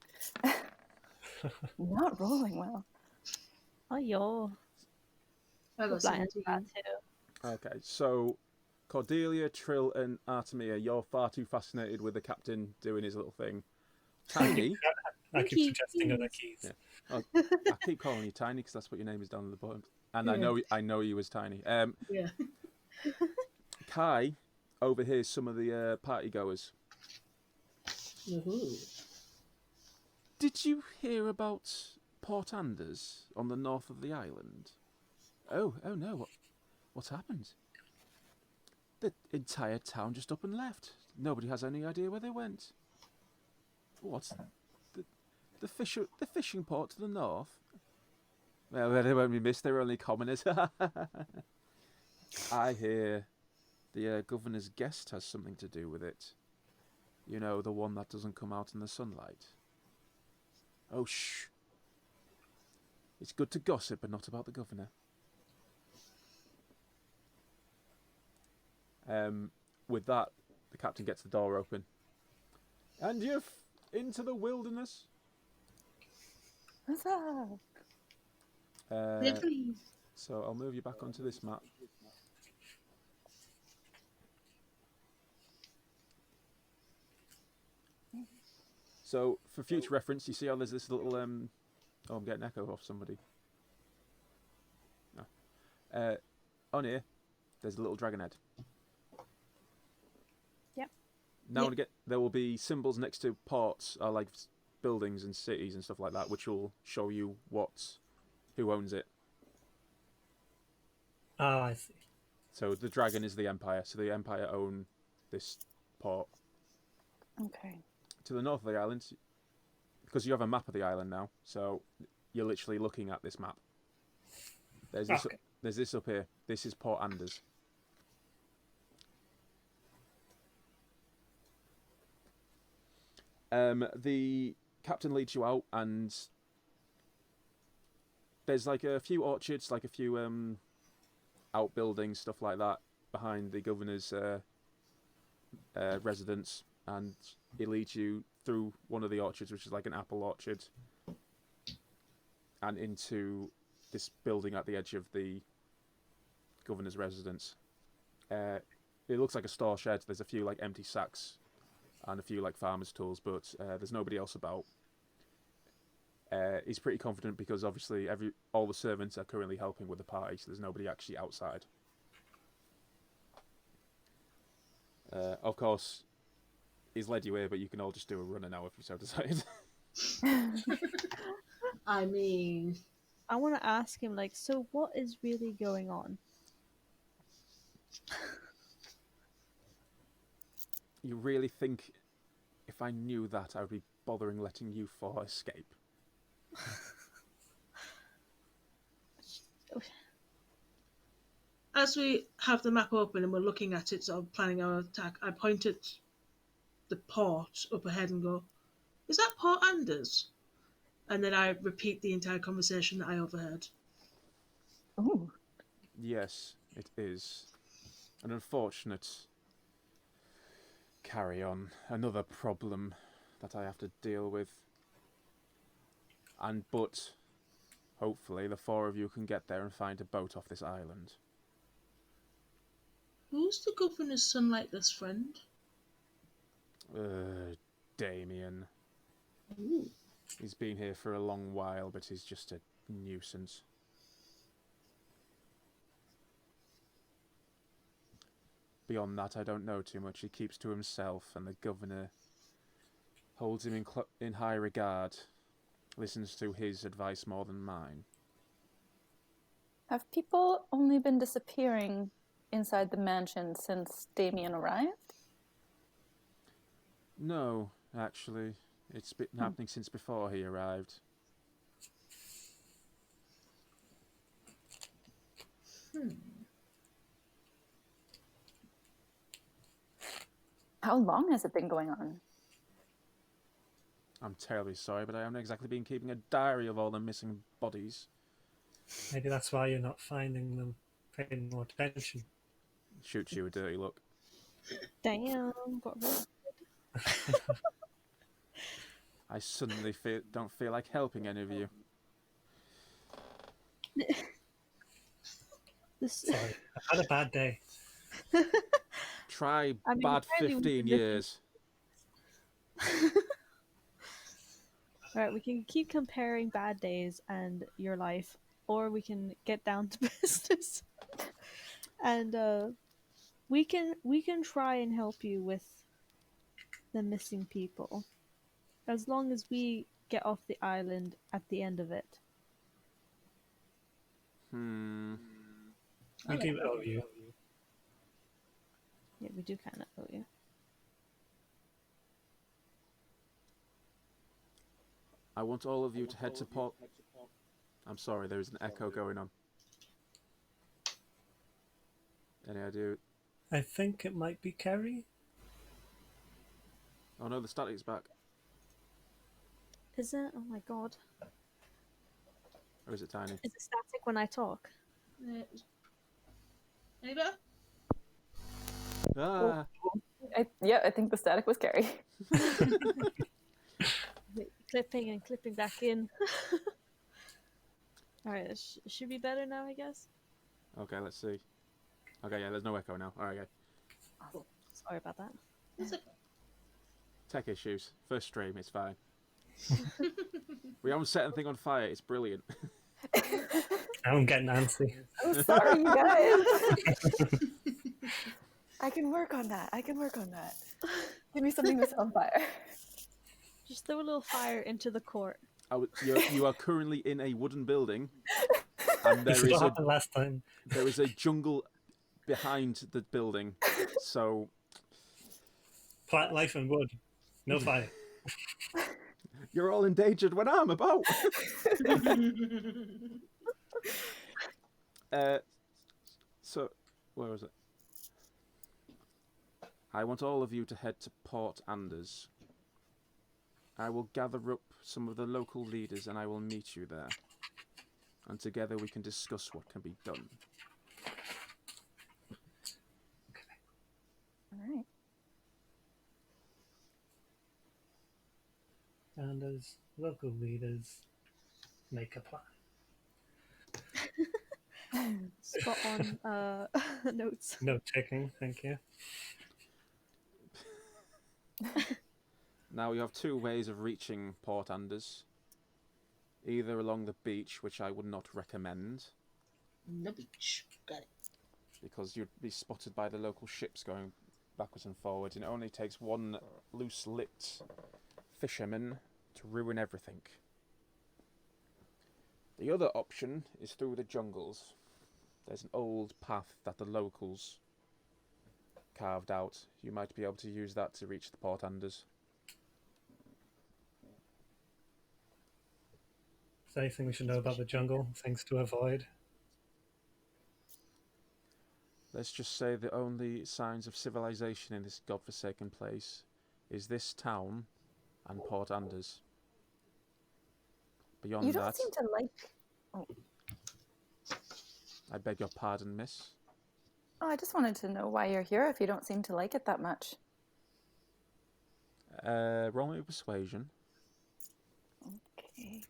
not rolling well. Oh, yo. I got Blind as a 17. bat too. Okay, so Cordelia, Trill, and Artemia, you're far too fascinated with the captain doing his little thing. Tiny, I keep Keys. suggesting other keys. Yeah. I keep calling you Tiny because that's what your name is down at the bottom, and I know you as Tiny. Yeah. Kai overhears some of the party goers. Ooh. Did you hear about Port Anders on the north of the island? Oh no, what's happened? The entire town just up and left. Nobody has any idea where they went. What? The fishing port to the north? Well, they won't be missed. They're only commoners. I hear the governor's guest has something to do with it. You know, the one that doesn't come out in the sunlight. Oh, shh. It's good to gossip, but not about the governor. With that, the captain gets the door open. And you're into the wilderness. Huzzah! Yeah, please. So I'll move you back onto this map. So for future reference, you see how there's this little oh, I'm getting an echo off somebody. No. On here, there's a little dragon head. Yep. Now and again, there will be symbols next to ports, like buildings and cities and stuff like that, which will show you who owns it. Oh, I see. So the dragon is the Empire. So the Empire own this port. Okay. To the north of the island, because you have a map of the island now, so you're literally looking at this map. There's this. Okay. There's this up here. This is Port Anders. The captain leads you out, and there's like a few orchards, like a few outbuildings, stuff like that, behind the governor's residence, and he leads you through one of the orchards, which is like an apple orchard, and into this building at the edge of the governor's residence. It looks like a store shed. There's a few like empty sacks and a few like farmer's tools, but there's nobody else about. He's pretty confident because obviously all the servants are currently helping with the party, so there's nobody actually outside. Of course, he's led you here, but you can all just do a runner now if you so decide. I mean, I want to ask him, like, so what is really going on? You really think if I knew that, I would be bothering letting you four escape? as we have the map open and we're looking at it, sort of planning our attack, I point at the port up ahead and go, "Is that Port Anders?" And then I repeat the entire conversation that I overheard. Ooh. Yes, it is. An unfortunate carry on. Another problem that I have to deal with. But hopefully the four of you can get there and find a boat off this island. Who's the governor's sunlightless friend? Damien. Ooh. He's been here for a long while, but he's just a nuisance. Beyond that, I don't know too much. He keeps to himself, and the governor holds him in high regard, listens to his advice more than mine. Have people only been disappearing inside the mansion since Damien arrived? No, actually. It's been happening since before he arrived. How long has it been going on? I'm terribly sorry, but I haven't exactly been keeping a diary of all the missing bodies. Maybe that's why you're not finding them, paying more attention. Shoots you a dirty look. Damn, what was I suddenly don't feel like helping any of you. this? Sorry, I've had a bad day. Try I mean, bad apparently we 15 can years. Alright, we can keep comparing bad days and your life, or we can get down to business. And we can try and help you with the missing people, as long as we get off the island at the end of it. We do owe you. Yeah, we do kind of owe you. I want all of you to head to Port... I'm sorry, there is an echo going on. Any idea? I think it might be Kerry. Oh no, the static's back. Is it? Oh my god. Or is it tiny? Is it static when I talk? Any better? Ah! I think the static was Carrie. Clipping and clipping back in. Alright, it should be better now, I guess. Okay, let's see. Okay, yeah, there's no echo now. Alright, okay. Sorry about that. It's okay. Tech issues. First stream, it's fine. We haven't set anything on fire, it's brilliant. I'm getting antsy. I'm sorry, you guys. I can work on that. Give me something to set on fire. Just throw a little fire into the court. You are currently in a wooden building, and This is what happened last time. there is a jungle behind the building, so... Plant life and wood. No fire. You're all endangered when I'm about! So, where was it? I want all of you to head to Port Anders. I will gather up some of the local leaders and I will meet you there. and together we can discuss what can be done. All right. And as local leaders, make a plan. Spot on notes. Note taking, thank you. Now, you have two ways of reaching Port Anders. Either along the beach, which I would not recommend, The beach. Got it. because you'd be spotted by the local ships going backwards and forwards, and it only takes one loose-lipped fisherman to ruin everything. The other option is through the jungles. There's an old path that the locals carved out. You might be able to use that to reach the Port Anders. Is there anything we should know about the jungle? Things to avoid? Let's just say the only signs of civilization in this godforsaken place is this town and Port Anders. Beyond You don't that, seem to like. Oh. I beg your pardon, miss. Oh, I just wanted to know why you're here if you don't seem to like it that much. Roll me persuasion. Okay.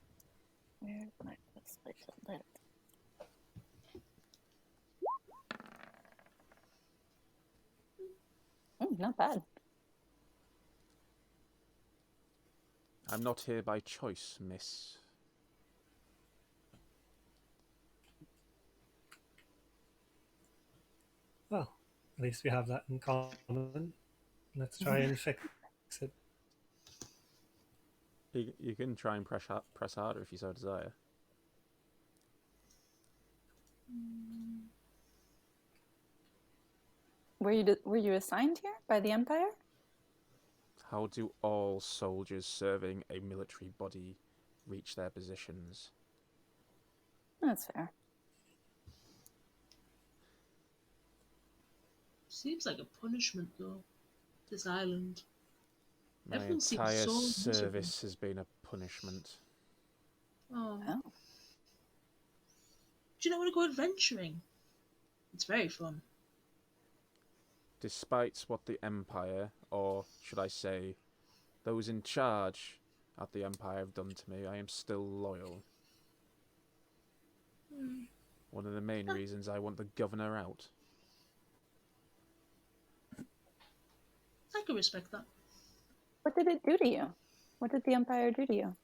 Where's my persuasion list? Not bad. I'm not here by choice, miss. Well, at least we have that in common. Let's try and fix it. You can try and press harder if you so desire. Were you assigned here by the Empire? How do all soldiers serving a military body reach their positions? That's fair. Seems like a punishment, though. This island. My Everyone seems entire so miserable. service has been a punishment. Oh. Oh. Do you not want to go adventuring? It's very fun. Despite what the Empire, or should I say, those in charge at the Empire have done to me, I am still loyal. One of the main reasons I want the governor out. I can respect that. What did it do to you? What did the Empire do to you?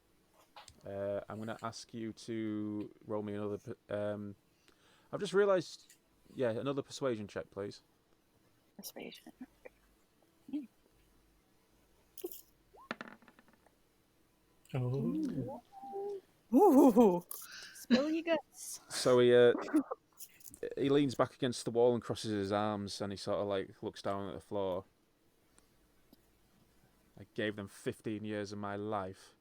I'm going to ask you to roll me another... I've just realised... Yeah, another persuasion check, please. Persuasion. Oh, Ooh. Spill your guts. So he leans back against the wall and crosses his arms, and he sort of like looks down at the floor. I gave them 15 years of my life,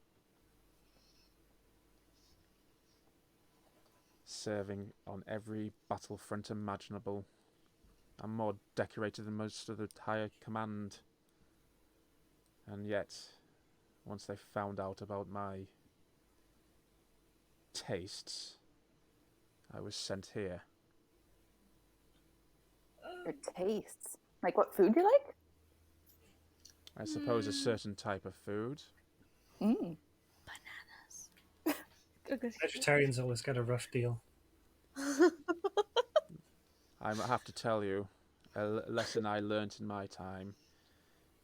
serving on every battlefront imaginable. I'm more decorated than most of the higher command. And yet, once they found out about my tastes, I was sent here. Your tastes. Like what food you like? I suppose a certain type of food. Mm. Bananas. vegetarians always get a rough deal. I have to tell you, a lesson I learnt in my time.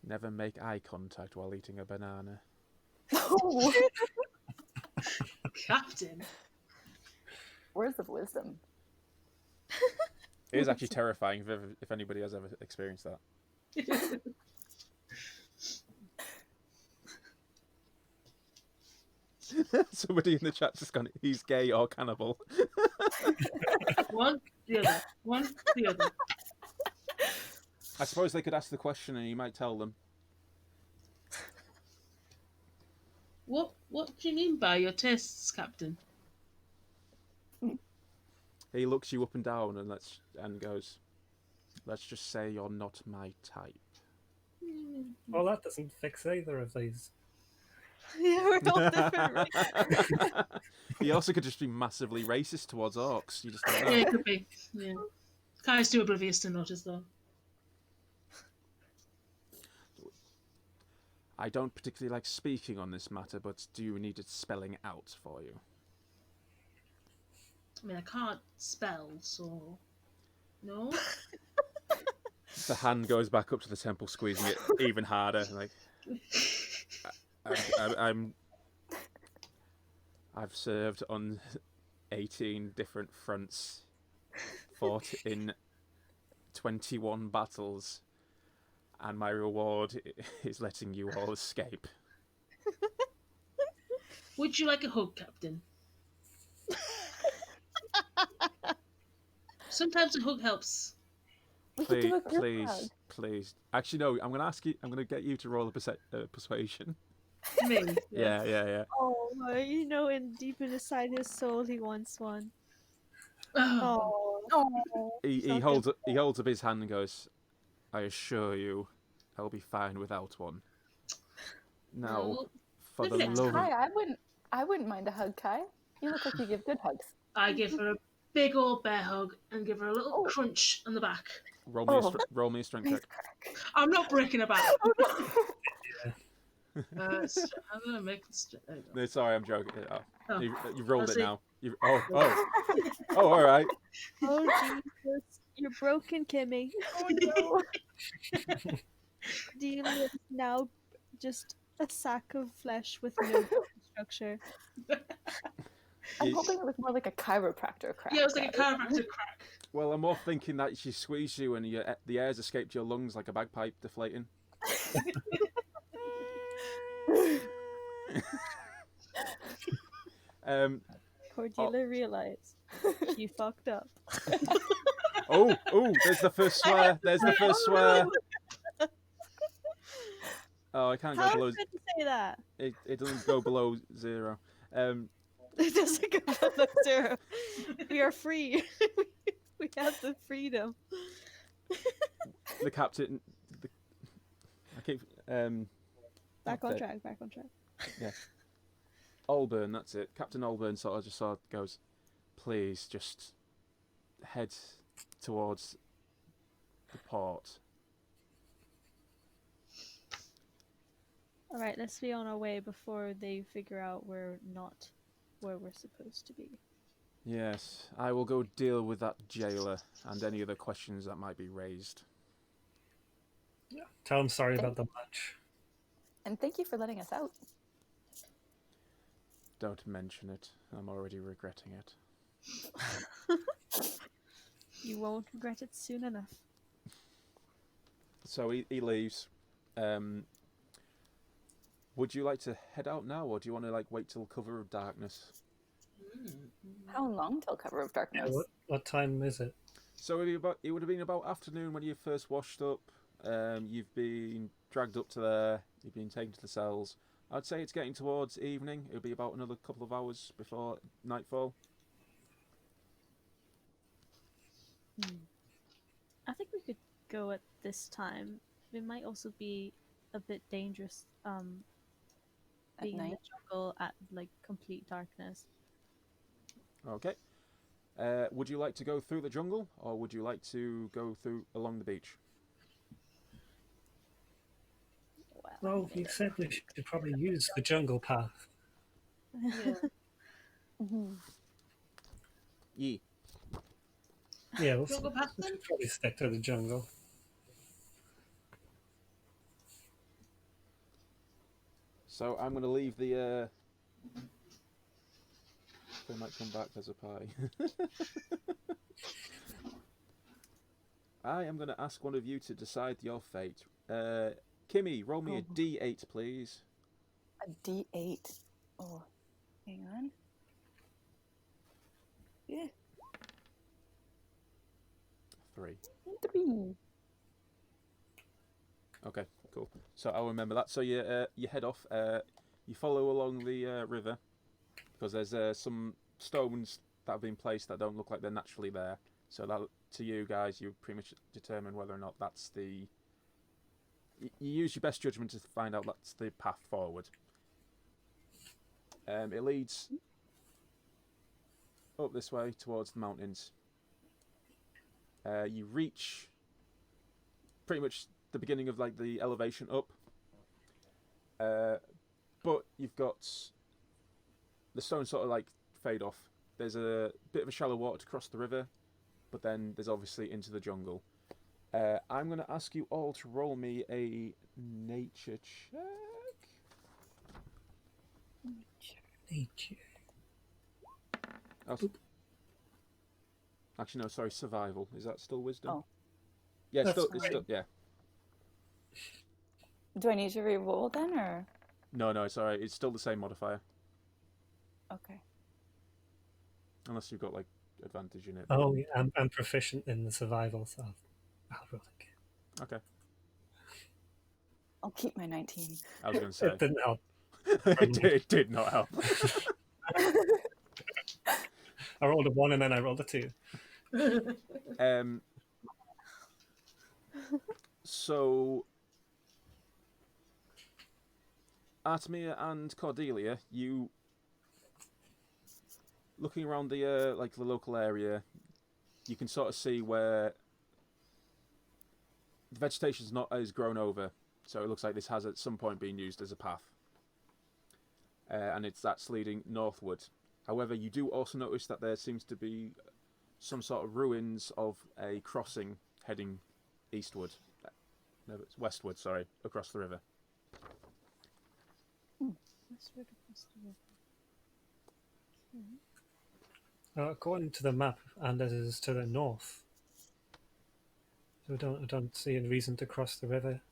Never make eye contact while eating a banana. Oh. Captain. Words of wisdom. It is actually terrifying if anybody has ever experienced that. Somebody in the chat just gone, he's gay or cannibal. One, the other. One, the other. I suppose they could ask the question and you might tell them. What do you mean by your tastes, Captain? He looks you up and down and goes, let's just say you're not my type. Well, that doesn't fix either of these. Yeah, we're all different races. He also could just be massively racist towards orcs. You just don't know. Yeah, it could be. Yeah. Kai's too oblivious to notice, though. I don't particularly like speaking on this matter, but do you need it spelling out for you? I mean, I can't spell, so no. The hand goes back up to the temple, squeezing it even harder. Like, I've served on 18 different fronts, fought in 21 battles, and my reward is letting you all escape. Would you like a hug, Captain? Sometimes a hug helps. We could Please, do a group please, hug. please. Actually, no. I'm going to ask you. I'm going to get you to roll a persuasion. Me. Yeah. Oh, you know, deep inside his soul, he wants one. Oh. Oh. He holds up his hand and goes, "I assure you, I'll be fine without one." Now, Well, for the maybe next love of... Kai, I wouldn't mind a hug, Kai. You look like you give good hugs. I give her a big old bear hug and give her a little crunch on the back. Roll me a strength check. I'm not breaking about. Oh, no. I'm gonna make this. No, sorry, I'm joking. Oh, Oh. you've rolled I'll it see. now. All right. Oh, Jesus. You're broken, Kimmy. Oh, no. Delia is now just a sack of flesh with no structure. I'm hoping it was more like a chiropractor crack. Yeah, it was like a right? chiropractor crack. Well, I'm more thinking that she squeezed you and the air's escaped your lungs like a bagpipe deflating. Cordelia realized she fucked up. Oh, there's the first swear. There's the first swear. Oh, I can't go How below. could you say that? It doesn't go below 0. It doesn't go below 0. We are free. We have the freedom. The captain. I keep. Back on okay. track. Yeah. Olburn, that's it. Captain Olburn sort of goes, please just head towards the port. Alright, let's be on our way before they figure out we're not where we're supposed to be. Yes, I will go deal with that jailer and any other questions that might be raised. Tell him sorry about the match. And thank you for letting us out. Don't mention it. I'm already regretting it. You won't regret it soon enough. So he leaves. Would you like to head out now, or do you want to wait till cover of darkness? How long till cover of darkness? Yeah, what time is it? So it would have been about afternoon when you first washed up. You've been dragged up to there. You've been taken to the cells. I'd say it's getting towards evening. It would be about another couple of hours before nightfall. I think we could go at this time. It might also be a bit dangerous being in the night? jungle at complete darkness. Okay. Would you like to go through the jungle, or would you like to go through along the beach? Well, you said we should probably use the jungle path. Yeah. Yee. Yeah, we'll Jungle path then? should probably stick to the jungle. So I'm going to leave the... They might come back as a pie. I am going to ask one of you to decide your fate. Kimmy, roll me a D8, please. A D8. Oh, hang on. Yeah. 3. 3. Okay, cool. So I'll remember that. So you head off. You follow along the river because there's some stones that have been placed that don't look like they're naturally there. So that, to you guys, you pretty much determine whether or not that's the... You use your best judgment to find out that's the path forward. It leads up this way towards the mountains. You reach pretty much the beginning of like the elevation up, but you've got the stones sort of like fade off. There's a bit of a shallow water to cross the river, but then there's obviously into the jungle. I'm going to ask you all to roll me a nature check. Nature. Oh, actually, no, sorry, survival. Is that still wisdom? Oh. Yeah, That's it's still, yeah. Do I need to re-roll then, or? No, it's alright. It's still the same modifier. Okay. Unless you've got, like, advantage in it. Oh, yeah, I'm proficient in the survival, so I'll roll again. Okay. I'll keep my 19. I was going to say. It didn't help. It did not help. I rolled a 1 and then I rolled a 2. So, Artemia and Cordelia, you looking around the like the local area, you can sort of see where the vegetation's not as grown over, so it looks like this has at some point been used as a path, and that's leading northward. However, you do also notice that there seems to be some sort of ruins of a crossing heading eastward. No, it's westward, sorry, across the river. Westward across the river. According to the map, Anders is to the north. So I don't see a reason to cross the river.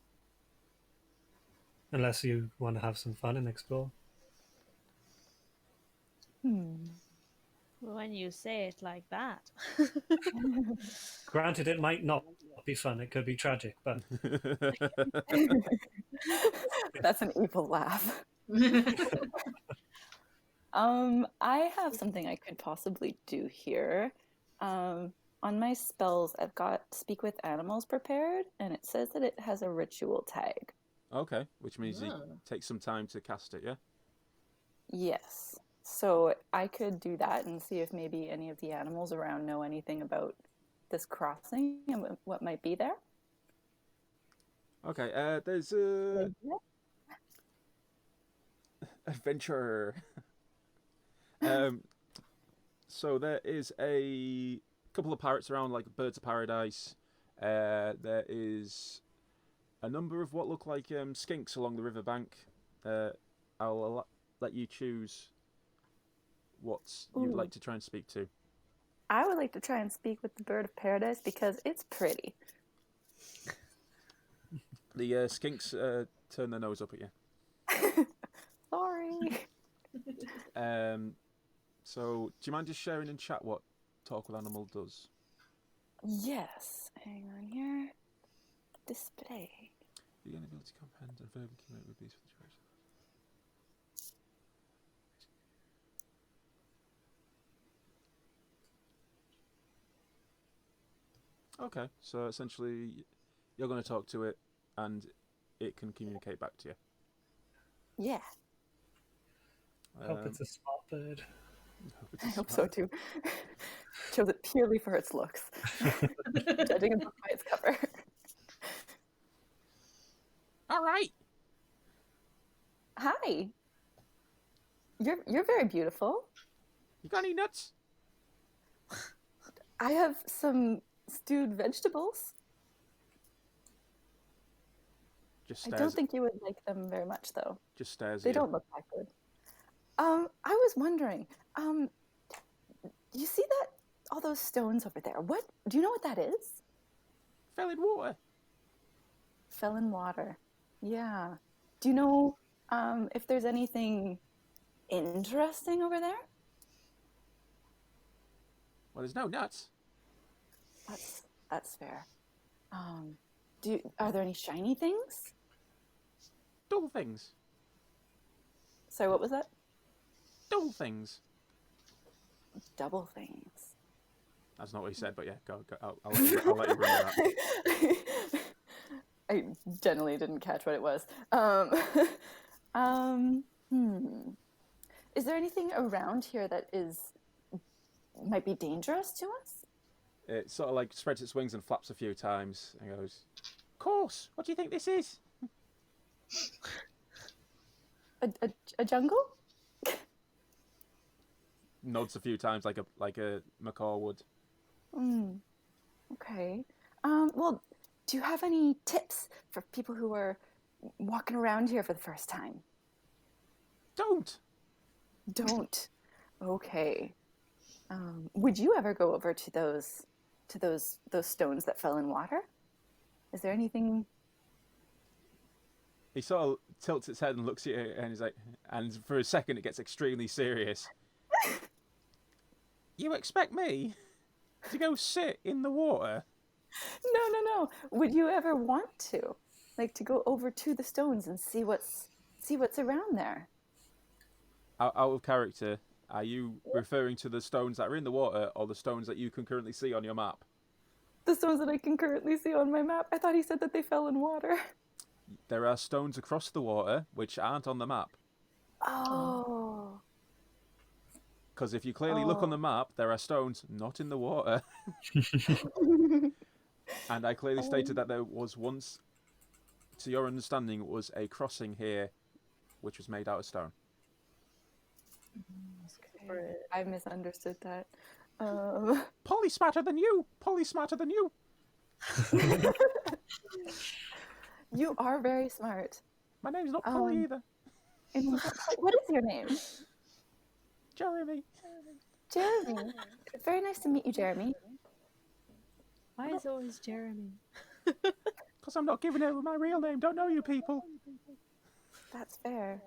Unless you want to have some fun and explore. When you say it like that. Granted, it might not be fun. It could be tragic, but That's an evil laugh. I have something I could possibly do here. On my spells, I've got Speak with Animals prepared, and it says that it has a ritual tag. Okay, which means Oh. it takes some time to cast it, yeah? Yes. So I could do that and see if maybe any of the animals around know anything about this crossing and what might be there. Okay, there's a adventurer. So there is a couple of pirates around, like birds of paradise. There is a number of what look like skinks along the riverbank. I'll let you choose what you'd like to try and speak to. I would like to try and speak with the bird of paradise because it's pretty. The skinks turn their nose up at you. Sorry. So, do you mind just sharing in chat what Talk with Animal does? Yes. Hang on here. Display. You gain the ability to comprehend and verbally communicate with beasts for the duration. Okay, so essentially you're going to talk to it and it can communicate back to you. Yeah. I hope it's a smart bird. I hope so too. Chose it purely for its looks. Judging a book by its cover. All right. Hi. You're very beautiful. You got any nuts? I have some stewed vegetables. Just I stares. don't think you would like them very much, though. Just stares. They at you. don't look that good. I was wondering, you see that all those stones over there? What do you know what that is? Fell in water. Fell in water. Yeah. Do you know if there's anything interesting over there? Well, there's no nuts. That's fair. Are there any shiny things? Dull things. Sorry, what was that? Dull things. Double things. That's not what he said, but yeah, go. I'll let you run with that. I generally didn't catch what it was. Is there anything around here that might be dangerous to us? It sort of like spreads its wings and flaps a few times and goes, "Of course. What do you think this is?" A jungle? Nods a few times like a macaw would. Okay. Well, do you have any tips for people who are walking around here for the first time? Don't. Okay. Would you ever go over to those stones that fell in water? Is there anything? He sort of tilts its head and looks at you, and he's like, and for a second it gets extremely serious. You expect me to go sit in the water? No. Would you ever want to, like, to go over to the stones and see what's around there? Out of character, are you referring to the stones that are in the water or the stones that you can currently see on your map? The stones that I can currently see on my map. I thought he said that they fell in water. There are stones across the water which aren't on the map. Oh. Because if you clearly look on the map, there are stones not in the water. And I clearly stated that there was once, to your understanding, was a crossing here which was made out of stone. Okay. I misunderstood that. Polly's smarter than you! Polly's smarter than you! You are very smart. My name's not Polly either. And what is your name? Jeremy. Jeremy. Very nice to meet you, Jeremy. Why is it always Jeremy? Because I'm not giving out my real name. Don't know you people. That's fair.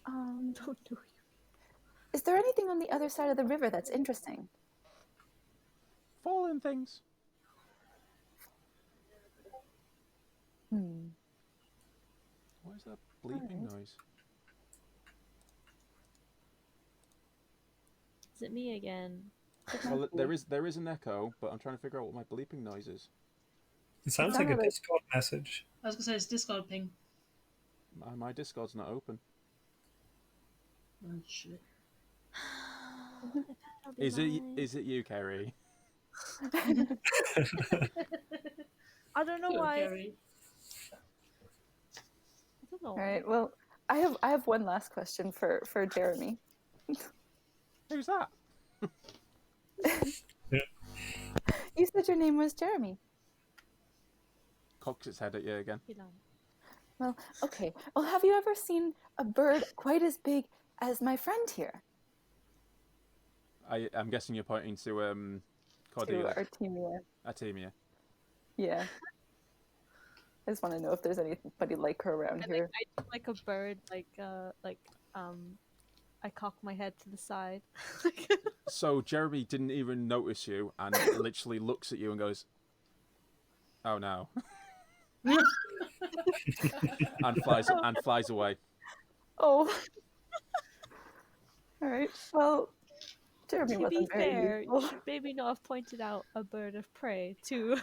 Don't know you. Is there anything on the other side of the river that's interesting? Fallen things. What is that bleeping noise? Is it me again? Well, there is an echo, but I'm trying to figure out what my bleeping noise is. It sounds like a Discord message. I was gonna say it's Discord ping. My Discord's not open. Oh shit. Is it you, Kerry? I don't know Poor why. Gary. I don't know. All right. Well, I have one last question for Jeremy. Who's that? You said your name was Jeremy. Cocks its head at you again. Well, okay. Well, have you ever seen a bird quite as big as my friend here? I'm guessing you're pointing to To Cordelia. Artemia. Artemia. Yeah. I just want to know if there's anybody like her around here. I do like a bird, I cock my head to the side. So Jeremy didn't even notice you and literally looks at you and goes, "Oh no," and flies away. Oh. All right. Well, Jeremy To be wasn't very fair, useful. you should maybe not have pointed out a bird of prey too.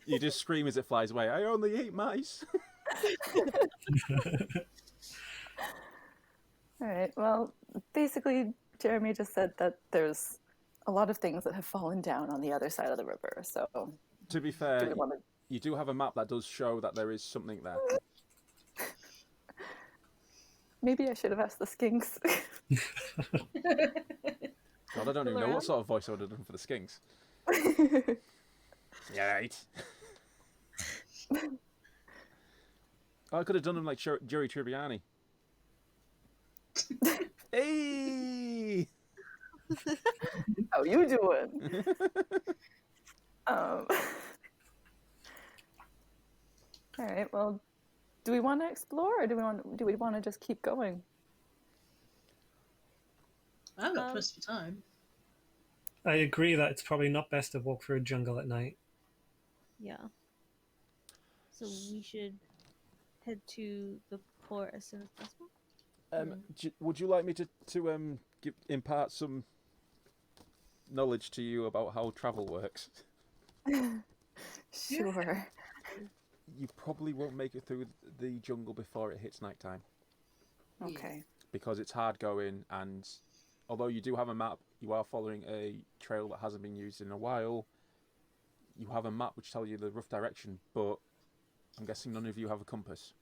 You just scream as it flies away. I only eat mice. All right. Well, basically, Jeremy just said that there's a lot of things that have fallen down on the other side of the river. So, To be do fair, we want to? you do have a map that does show that there is something there. Maybe I should have asked the skinks. God, I don't even know what sort of voice I would have done for the skinks. Yeah, right. I could have done them like Jerry Tribbiani. Hey! How you doing? All right. Well, do we want to explore, or do we want to just keep going? I've got pressed for time. I agree that it's probably not best to walk through a jungle at night. Yeah. So we should head to the port as soon as possible. Would you like me to impart some knowledge to you about how travel works? Sure. You probably won't make it through the jungle before it hits nighttime. Okay. because it's hard going, and although you do have a map, you are following a trail that hasn't been used in a while. You have a map which tells you the rough direction, but I'm guessing none of you have a compass.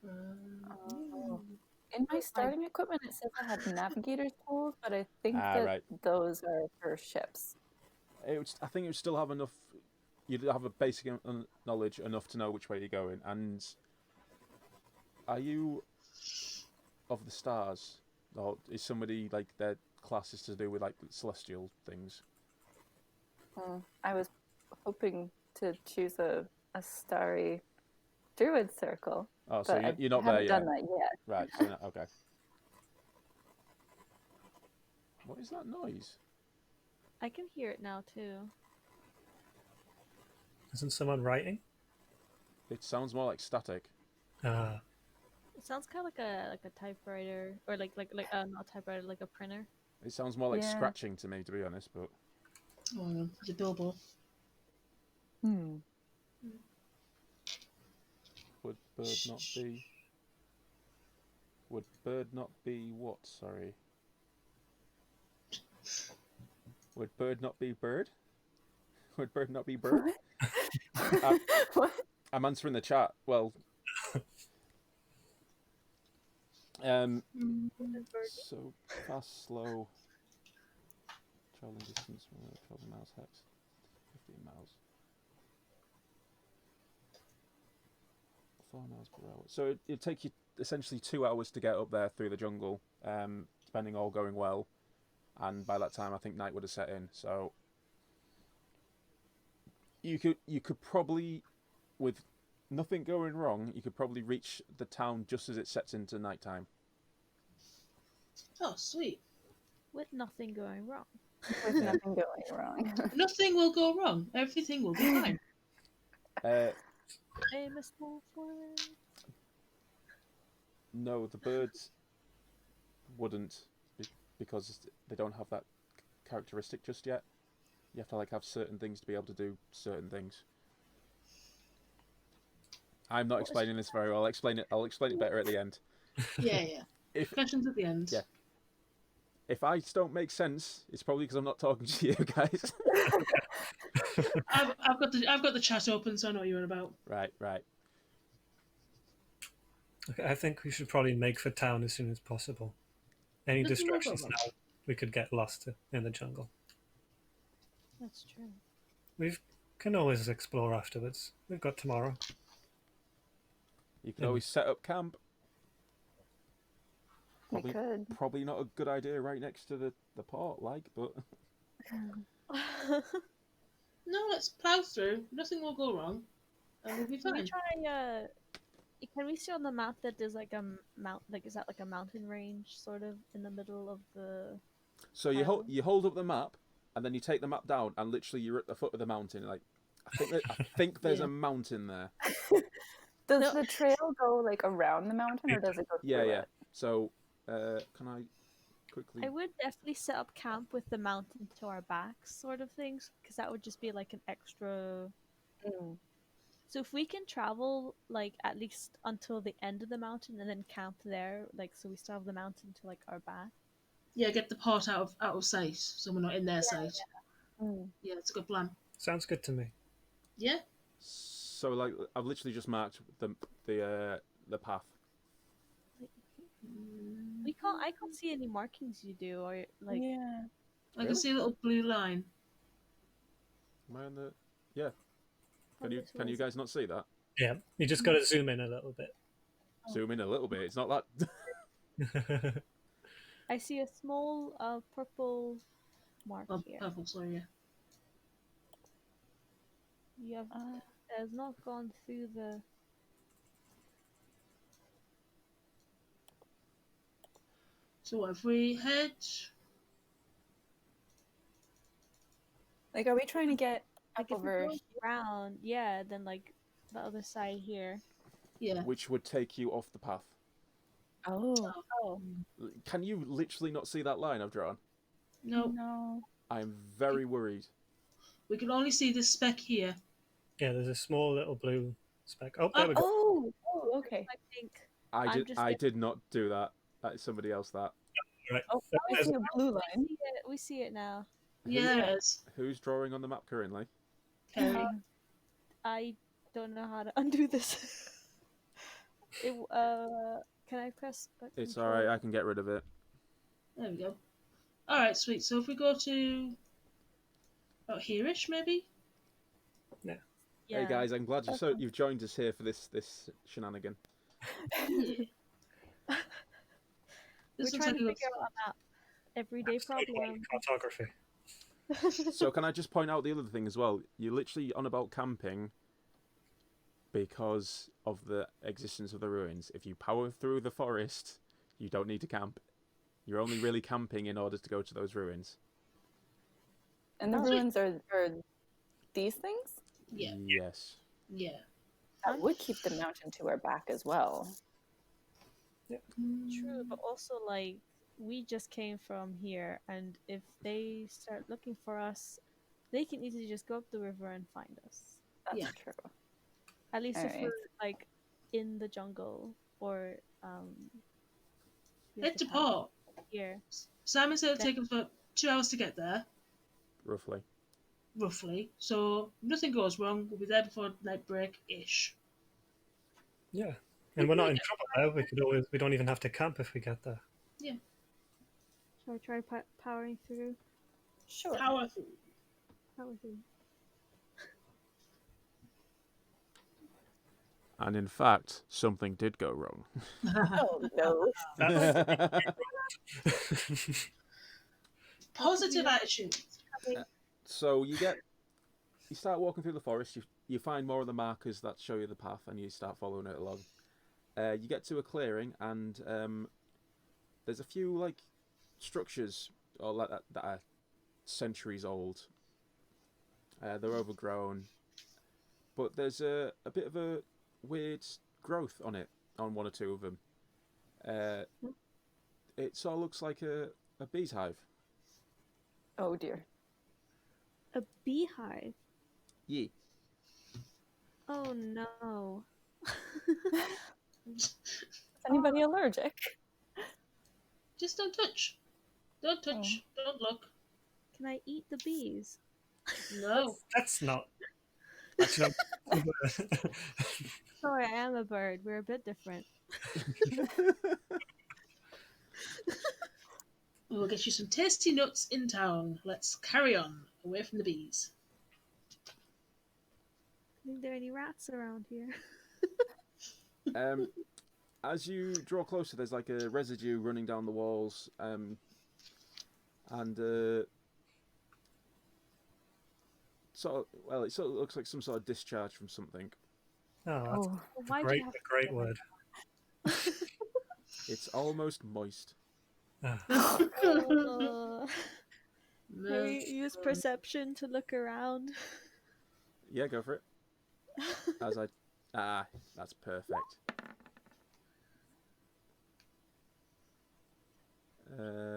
Oh. In my starting equipment, it says I have navigator's tools, but I think that Right. those are for ships. I think it would still have enough. You'd have a basic knowledge enough to know which way you're going. And are you of the stars, or is somebody like their class is to do with like celestial things? I was hoping to choose a starry druid circle, Oh, so but you're I not there haven't yet. done that yet. Right. So you're not, okay. What is that noise? I can hear it now too. Isn't someone writing? It sounds more like static. It sounds kind of like a typewriter, or like not a typewriter, like a printer. It sounds more like Yeah. scratching to me, to be honest. But Oh, the billboard. would bird not be? Would bird not be what? Sorry. Would bird not be bird? Would bird not be bird? What? I'm answering the chat. Well, so fast, slow, traveling distance, 12 miles hex, 15 miles, 4 miles per hour. So it'd take you essentially 2 hours to get up there through the jungle, depending all going well. And by that time, I think night would have set in. So you could probably, with nothing going wrong, you could probably reach the town just as it sets into nighttime. Oh, sweet. With nothing going wrong. With nothing going wrong. Nothing will go wrong. Everything will be fine. Famous last word. No, the birds wouldn't, because they don't have that characteristic just yet. You have to like have certain things to be able to do certain things. I'm not explaining this very well. I'll explain it better at the end. Yeah. If Questions at the end. Yeah. If I don't make sense, it's probably because I'm not talking to you guys. I've got the chat open, so I know what you're on about. Right. Okay, I think we should probably make for town as soon as possible. Any Nothing will go distractions wrong. now, we could get lost in the jungle. That's true. We can always explore afterwards. We've got tomorrow. You can always set up camp. We could. Probably not a good idea right next to the port, but No, let's plow through. Nothing will go wrong, and we'll be Can we fine. try? Can we see on the map that there's like a is that like a mountain range sort of in the middle of the? so you hold up the map, and then you take the map down, and literally you're at the foot of the mountain. Like I think there's a mountain there. Does the trail go like around the mountain, or does it go through it? So can I quickly? I would definitely set up camp with the mountain to our backs, sort of things, because that would just be like an extra. So if we can travel like at least until the end of the mountain and then camp there, like so we still have the mountain to like our back. Yeah, get the part out of sight, so we're not in their sight. Yeah, it's a good plan. Sounds good to me. Yeah. So like I've literally just marked the path. I can't see any markings you do, or like. Yeah. I can see a little blue line. Am I on the? Yeah. Can you guys not see that? Yeah, you just got to zoom in a little bit. Zoom in a little bit. It's not that. I see a small purple mark here. Purple, sorry, yeah. You have has not gone through the. So if we head, Like, are we trying to get Like up if we over? go around, yeah, then like the other side here. yeah. Which would take you off the path. Oh. Can you literally not see that line I've drawn? No, No. I'm very worried. we can only see this speck here. Yeah, there's a small little blue speck. Oh, there we go. Oh. Okay. I think. I did not do that. That is somebody else. That. Right. Oh, I see a blue line. We see it now. Yeah, there it is. Who's drawing on the map currently? Kerry. I don't know how to undo this. Can I press? It's control? alright. I can get rid of it. There we go. All right, sweet. So if we go to about here-ish, maybe. Yeah. Hey guys, I'm glad you've joined us here for this shenanigan. We're trying to figure out a map. Everyday problem. Cartography. So can I just point out the other thing as well? You're literally on about camping because of the existence of the ruins. If you power through the forest, you don't need to camp. You're only really camping in order to go to those ruins. And the ruins are these things? Yeah. Yes. Yeah. That would keep the mountain to our back as well. True, but also like we just came from here, and if they start looking for us, they can easily just go up the river and find us. That's true. At least if Alright. we're like in the jungle or Head to port. here. Simon said it'll take us about 2 hours to get there, Roughly. So if nothing goes wrong, we'll be there before night break-ish. Yeah. And we're not in trouble there. We don't even have to camp if we get there. Yeah. Shall I try powering through? Sure. Power through. Power through. And in fact, something did go wrong. Oh no. Positive attitude. So you start walking through the forest. You find more of the markers that show you the path, and you start following it along. You get to a clearing, and there's a few like structures or like that are centuries old. They're overgrown, but there's a bit of a weird growth on one or two of them. It sort of looks like a bee's hive. Oh dear. A beehive? Yeah. Oh no. Is anybody allergic? Just don't touch. Don't touch. Don't look. Can I eat the bees? No. That's not. Actually, Sorry, I am a bird. We're a bit different. We'll get you some tasty nuts in town. Let's carry on, away from the bees. I think there are any rats around here. As you draw closer, there's like a residue running down the walls, and it sort of looks like some sort of discharge from something. oh, that's Why a do you have great to word. It's almost moist. No. No. Can we use perception to look around? Yeah, go for it. That's perfect.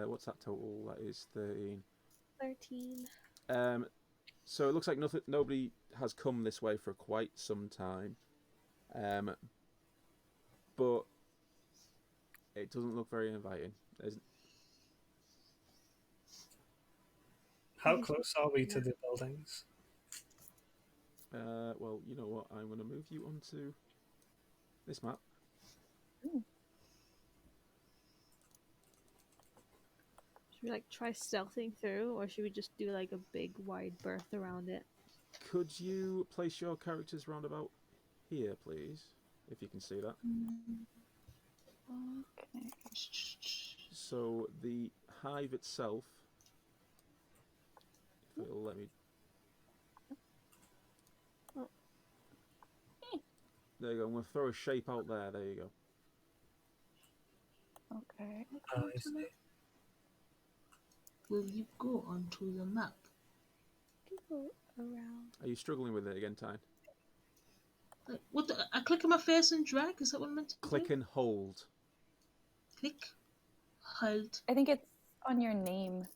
What's that total? That is 13. 13. So it looks like nobody has come this way for quite some time. But it doesn't look very inviting. How close are we to the buildings? Well, you know what? I'm going to move you onto this map. Should we like try stealthing through, or should we just do like a big wide berth around it? Could you place your characters round about here, please? If you can see that. Okay. So the hive itself, if it'll let me. Oh. There you go. I'm going to throw a shape out there. There you go. Okay. I see. Will you go onto the map? Go around. Are you struggling with it again, Tyne? What? I click on my face and drag? Is that what I meant to Click do? and hold. Click. Hold. I think it's on your name.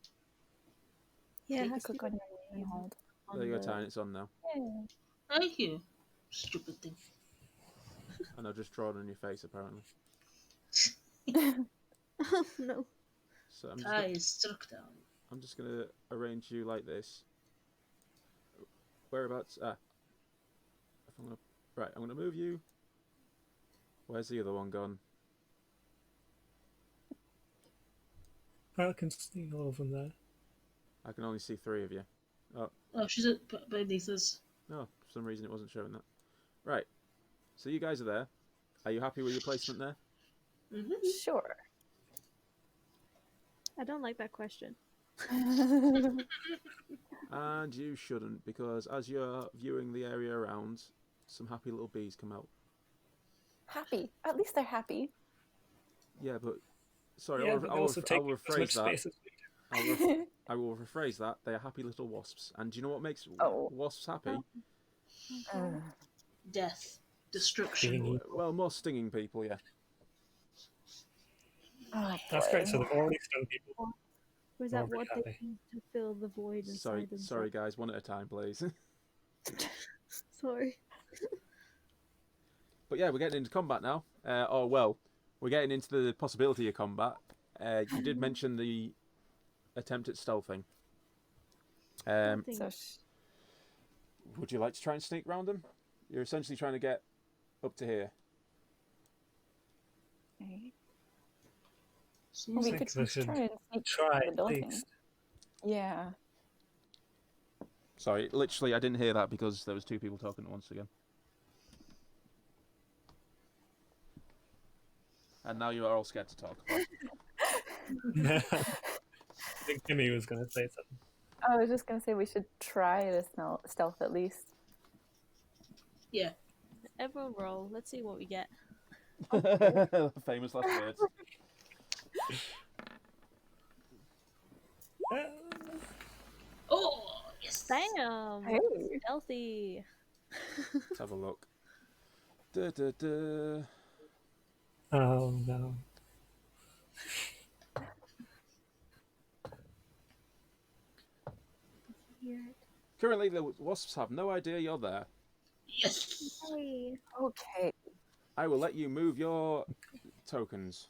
Yeah, You it has to click be on your name and hold. There you go, the- Tyne. It's on now. Yeah. Thank you. Stupid thing. And I've just drawn on your face, apparently. No. So I'm just Tie gonna, is stuck down. I'm just gonna arrange you like this. Whereabouts? If I'm gonna, right, I'm gonna move you. Where's the other one gone? I can see all of them there. I can only see 3 of you. Oh, she's beneath us. No, for some reason it wasn't showing that. Right. So you guys are there. Are you happy with your placement there? Mm-hmm. Sure. I don't like that question. And you shouldn't, because as you're viewing the area around, some happy little bees come out. Happy. At least they're happy. Yeah, but sorry, Yeah, I'll, but I'll, they also I'll take as rephrase much that. space as we do. I will rephrase that. They are happy little wasps. And do you know what makes Oh. wasps happy? Death. Destruction. Being evil. Well, more stinging people, yeah. Oh, That's boy. great. So they've already stung people. Was that Already what they happy. need to fill the void inside themselves? Sorry, guys. One at a time, please. Sorry. But yeah, we're getting into combat now. We're getting into the possibility of combat. You did mention the attempt at stealthing. So Would you like to try and sneak round them? You're essentially trying to get up to here. okay. Seems We like could think we should try and sneak Try the at building. least. Yeah. Sorry, literally, I didn't hear that because there was 2 people talking at once again. And now you are all scared to talk. I think Kimmy was going to say something. I was just gonna say we should try to stealth at least. yeah. Everyone roll. Let's see what we get. Famous last words. Oh yes. Damn! Hey. Stealthy. Let's have a look. Da, da, da. Oh no. Hear it. Currently, the wasps have no idea you're there. Yes. Hey. Okay. I will let you move your tokens.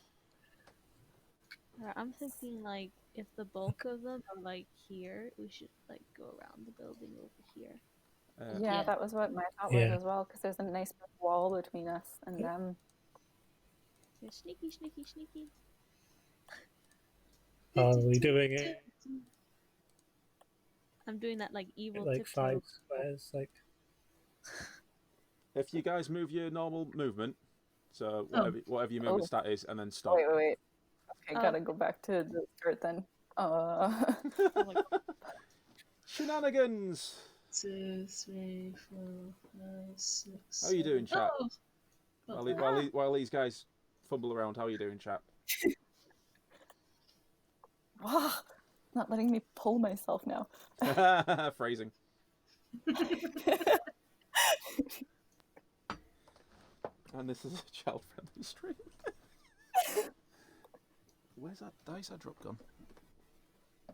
I'm thinking like if the bulk of them are like here, we should like go around the building over here. Yeah, Yeah. that was what my thought Yeah. was as well, because there's a nice big wall between us and them. Yeah, sneaky, sneaky, sneaky. Are we doing it I'm doing that like evil like tiptoe. 5 squares? Like, If you guys move your normal movement, so whatever your movement stat is, and then stop. Wait. Okay, Oh. gotta go back to the start then. Shenanigans! 2, 3, 4, 5, 6. How are you doing, chat? Oh, While these guys fumble around, how are you doing, chat? Wow, not letting me pull myself now. Phrasing. And this is a child-friendly stream. Where's that dice I dropped gone?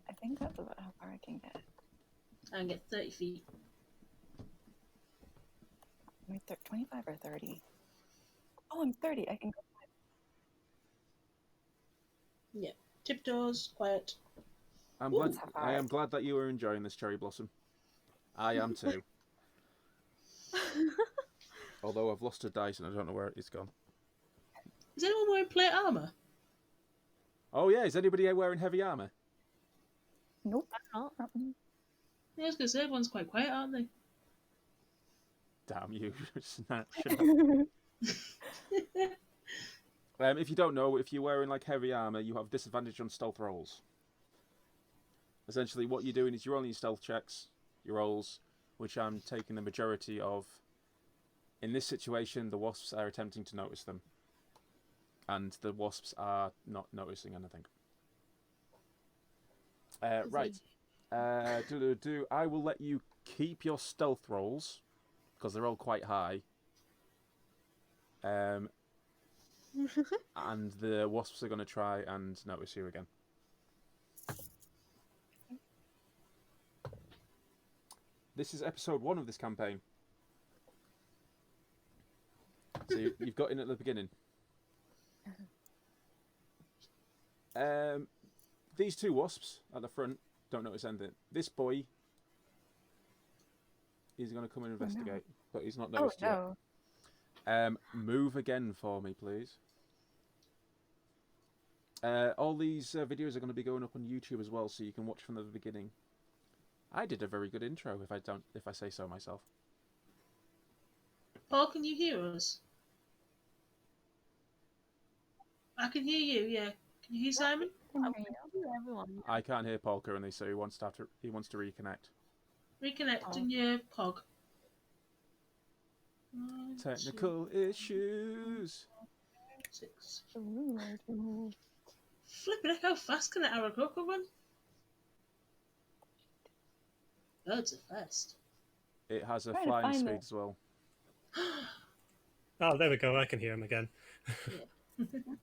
I think that's about how far I can get. I can get 30 feet. Wait, 25 or 30? Oh, I'm 30. I can go. Yeah. Tiptoes, quiet. I Ooh, am glad that you are enjoying this cherry blossom. I am too. Although I've lost a dice and I don't know where it's gone. Is anyone wearing plate armor? Oh yeah, is anybody wearing heavy armor? Nope. Oh. Yeah, I was gonna say everyone's quite quiet, aren't they? Damn you, snatch. If you don't know, if you're wearing like heavy armor, you have disadvantage on stealth rolls. Essentially, what you're doing is you're rolling your stealth checks, your rolls, which I'm taking the majority of. In this situation, the wasps are attempting to notice them, and the wasps are not noticing anything. Right. I will let you keep your stealth rolls because they're all quite high. And the wasps are going to try and notice you again. This is episode 1 of this campaign. So you've got in at the beginning. These two wasps at the front don't notice anything. This boy is going to come and investigate, but he's not noticed yet. Move again for me, please. All these videos are going to be going up on YouTube as well, so you can watch from the beginning. I did a very good intro, if I say so myself. Paul, can you hear us? I can hear you. Yeah. Can you hear Simon? I can hear everyone. I can't hear Paul currently, so he wants to reconnect. Reconnecting your pog. Technical issues. 6. Flipping heck, how fast can an Aarakocra run? Birds are fast. It has a Trying to flying find speed it. as well. Oh, there we go. I can hear him again. Can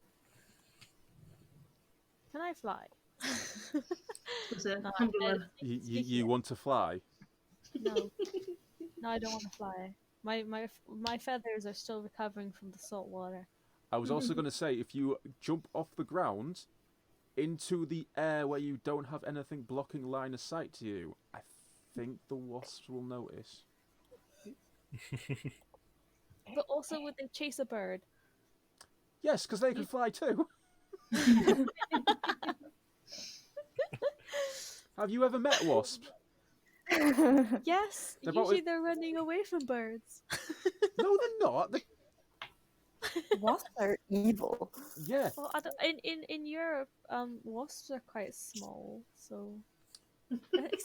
I fly? No, Alhamdulillah. You want to fly? No, I don't want to fly. My feathers are still recovering from the salt water. I was also going to say, if you jump off the ground into the air where you don't have anything blocking line of sight to you, I think the wasps will notice. But also, would they chase a bird? Yes, because they can fly too. Have you ever met a wasp? Yes, They're usually they're running away from birds. No, they're not. Wasps are evil. Yeah. Well, in Europe, wasps are quite small, so.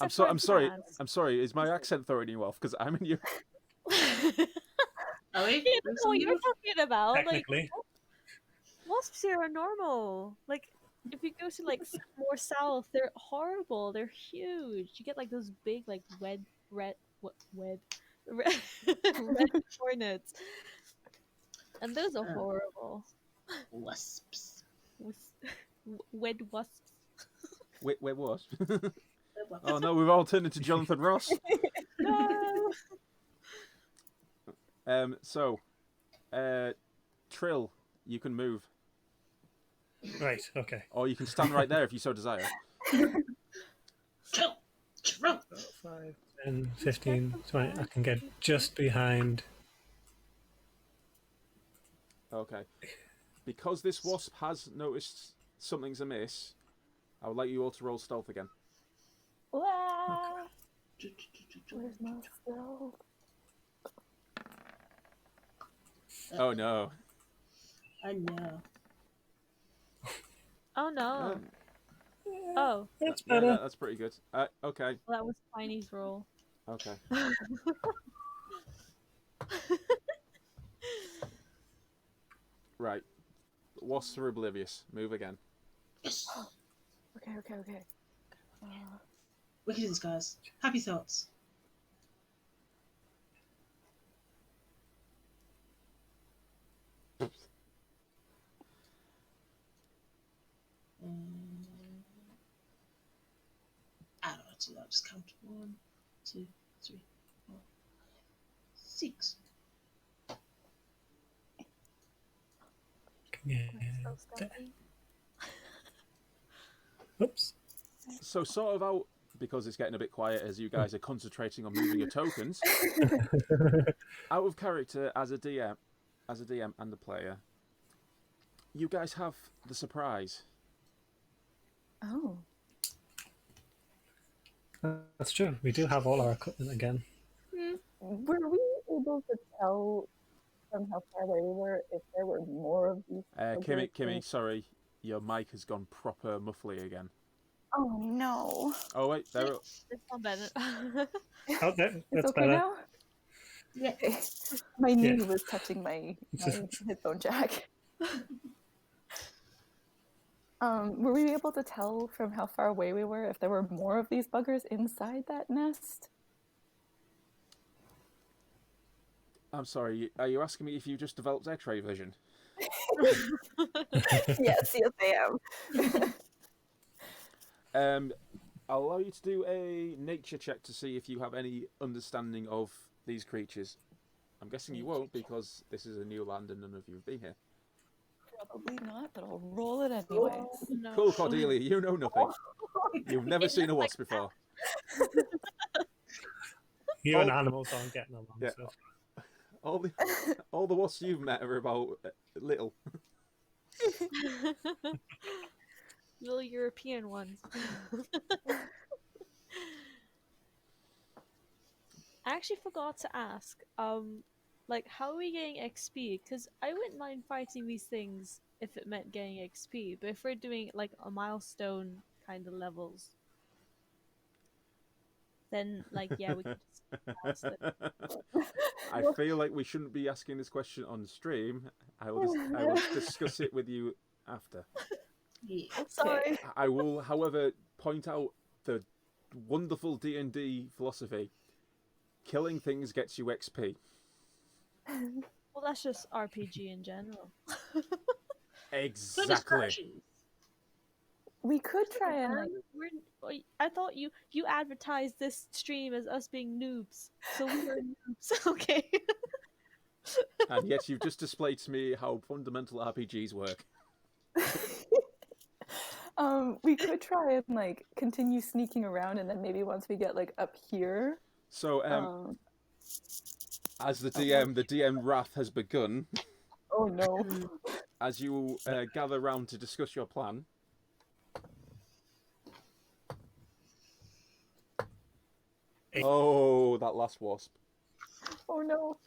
I'm sorry. I'm sorry. Is my accent throwing you off? Because I'm in Europe. Are we? I don't know what you're talking about. Technically. Like, wasps here are normal. Like, if you go to like more south, they're horrible. They're huge. You get like those big like red hornets, and those are horrible. Wasps. Wed wasps. Wait, wasp? Oh no, we've all turned into Jonathan Ross. No. Trill, you can move. Right, okay. Or you can stand right there if you so desire. Trill. 5, 10, 15, 20. I can get just behind. Okay. Because this wasp has noticed something's amiss, I would like you all to roll stealth again. Wow. Where's my stealth? Oh no. I know. Oh no. Oh, That's Yeah, better. that's pretty good. Okay. well, that was Tiny's roll. Okay. Right. Wasps are oblivious. Move again. Yes. Okay. Wicked in skies. Happy thoughts. I don't know what to do. I'll just count 1, 2, 3, 4, 6. Yeah. So stealthy. Oops. So sort of out, because it's getting a bit quiet as you guys are concentrating on moving your tokens, out of character as a DM and the player, you guys have the surprise. Oh. That's true. We do have all our equipment again. Were we able to tell from how far away we were if there were more of these? Kimmy, sorry, your mic has gone proper muffly again. Oh no. Oh wait, there. It's not better. Oh, there, It's that's okay better. now? Yeah. My knee Yeah. was touching my headphone jack. Were we able to tell from how far away we were if there were more of these buggers inside that nest? I'm sorry. Are you asking me if you just developed X-ray vision? Yes, I am. I'll allow you to do a nature check to see if you have any understanding of these creatures. I'm guessing you won't because this is a new land and none of you have been here. Probably not, but I'll roll it anyways. No. Cool, Cordelia, you know nothing. You've never It seen a looks wasp before. You and Oh. animals aren't getting along. Yeah. So. All the wasps you've met are about little. Little European ones. I actually forgot to ask, like, how are we getting XP? Because I wouldn't mind fighting these things if it meant getting XP, but if we're doing, like, a milestone kind of levels, then, like, yeah, we could just past it. I feel like we shouldn't be asking this question on stream. I will discuss it with you after. Yeah. Sorry. I will, however, point out the wonderful D&D philosophy. Killing things gets you XP. Well, that's just RPG in general. Exactly. We could try and like. I thought you advertised this stream as us being noobs, so we were noobs. Okay. And yet you've just displayed to me how fundamental RPGs work. We could try and like continue sneaking around, and then maybe once we get like up here. So, as the DM wrath has begun. Oh no! As you gather round to discuss your plan. Oh, that last wasp. Oh no!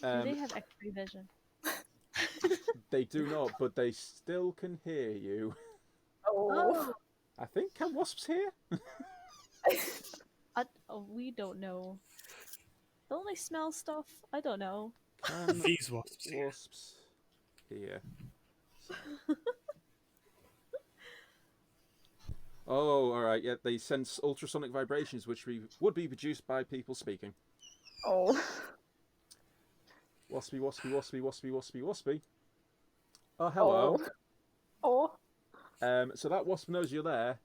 Do they have X-ray vision? They do not, but they still can hear you. Oh. I think, can wasps hear? We don't know. Don't they smell stuff? I don't know. These wasps. Wasps here. Oh, all right. Yeah, they sense ultrasonic vibrations, which would be produced by people speaking. Oh. Waspy, waspy, waspy, waspy, waspy, waspy. Oh, hello. Oh. So that wasp knows you're there.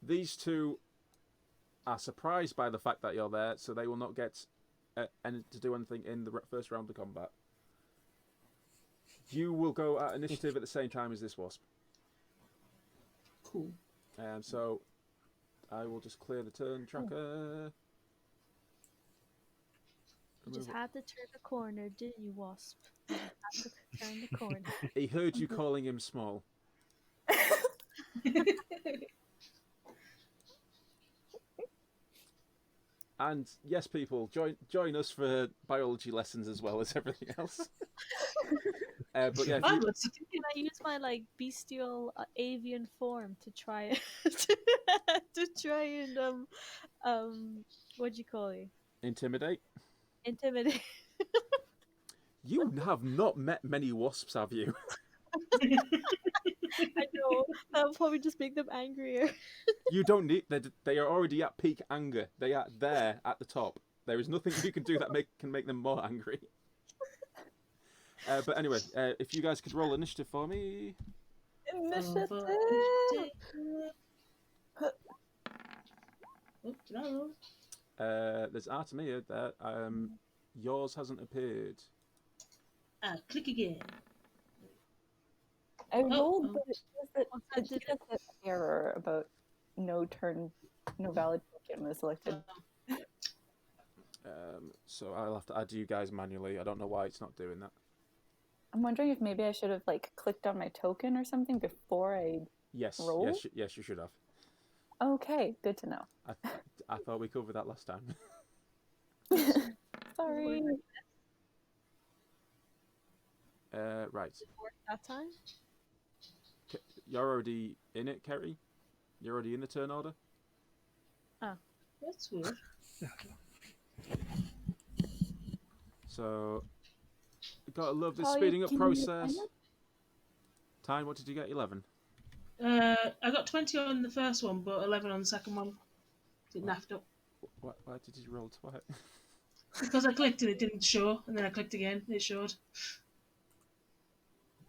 These two are surprised by the fact that you're there, so they will not get to do anything in the first round of combat. You will go at initiative at the same time as this wasp. Cool. So I will just clear the turn tracker. You just had to turn the corner, didn't you, wasp? You just had to turn the corner. He heard you calling him small. And yes, people, join us for biology lessons as well as everything else. But yeah, Can I use my like bestial avian form to try to try and what do you call it? Intimidate. Intimidate. You have not met many wasps, have you? I know. That'll probably just make them angrier. You don't need. They are already at peak anger. They are there at the top. There is nothing you can do that can make them more angry. But anyway, if you guys could roll initiative for me. Initiative. Oh, did I roll? There's Artemia there. Yours hasn't appeared. Click again. I rolled, but it did gave us an error about no valid token was selected. So I'll have to add you guys manually. I don't know why it's not doing that. I'm wondering if maybe I should have like clicked on my token or something before I rolled. Yes, you should have. Okay, good to know. I thought we covered that last time. Sorry. Right. That time? You're already in it, Kerry? You're already in the turn order? Oh. That's weird. So, you gotta love this Talia, speeding up can you process. find it? Time, what did you get? 11? I got 20 on the first one, but 11 on the second one. It naffed up. Why did you roll twice? Because I clicked and it didn't show, and then I clicked again, and it showed.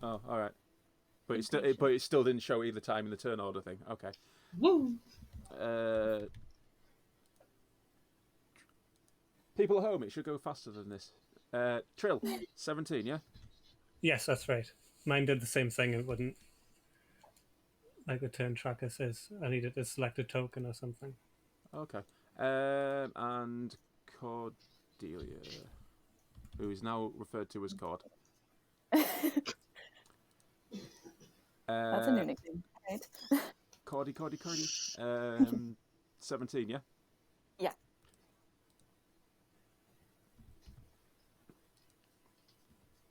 Oh, alright. But it still didn't show either time in the turn order thing. Okay. Woo! People at home, it should go faster than this. Trill, 17, yeah? Yes, that's right. Mine did the same thing. It wouldn't, like the turn tracker says, I needed to select a token or something. Okay. And Cordelia, who is now referred to as Cord. That's a new nickname, right? Cordy. 17, yeah? Yeah.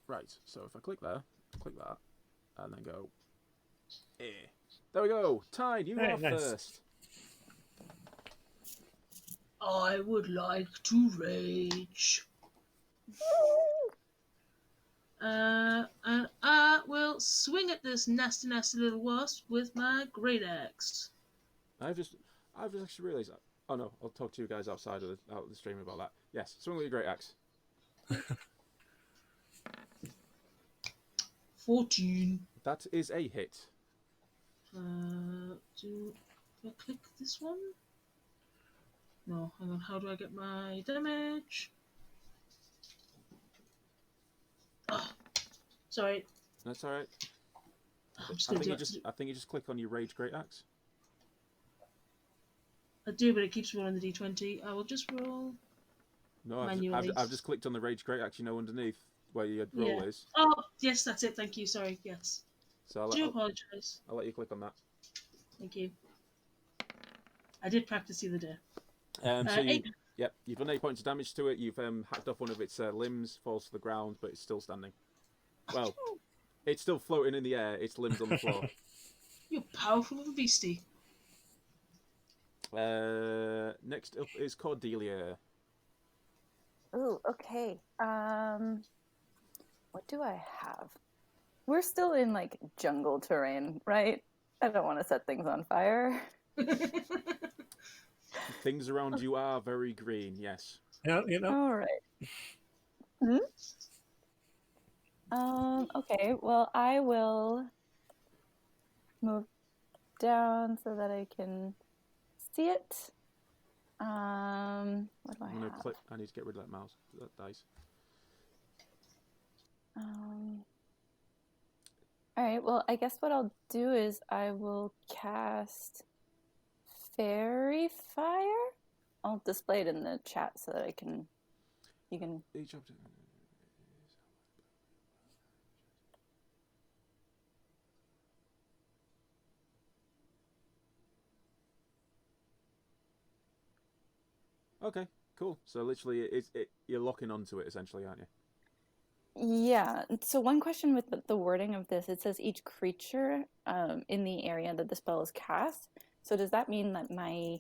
Right, so if I click there, click that, and then go, there we go. Tide, you Hey, are nice. first. I would like to rage. And I will swing at this nasty little wasp with my great axe. I've just actually realised that. Oh no, I'll talk to you guys outside of the stream about that. Yes, swing with your great axe. 14. That is a hit. Do I click this one? No, hang on. How do I get my damage? Oh, sorry. That's all right. I'm just I gonna think do I think you just click on your rage great axe. I do, but it keeps rolling the d20. I will just roll. No, Manually. I've just clicked on the rage great axe. You know, underneath where your roll is. Oh, yes, that's it. Thank you. Sorry. Yes. So I do apologise. I'll let you click on that. Thank you. I did practice the other day. So you, 8. yep, you've done 8 points of damage to it. You've hacked off one of its limbs, falls to the ground, but it's still standing. Well, it's still floating in the air. Its limbs on the floor. You're powerful little beastie. Next up is Cordelia. Ooh, okay. What do I have? We're still in like jungle terrain, right? I don't want to set things on fire. Things around you are very green. Yes. Yeah, All right. Okay. Well, I will move down so that I can see it. What do I I'm gonna have? click. I need to get rid of that mouse. That dice. All right. Well, I guess what I'll do is I will cast Fairy Fire. I'll display it in the chat so that you can. Each object. Okay, cool. So literally, you're locking onto it essentially, aren't you? Yeah. So one question with the wording of this, it says each creature in the area that the spell is cast. So does that mean that my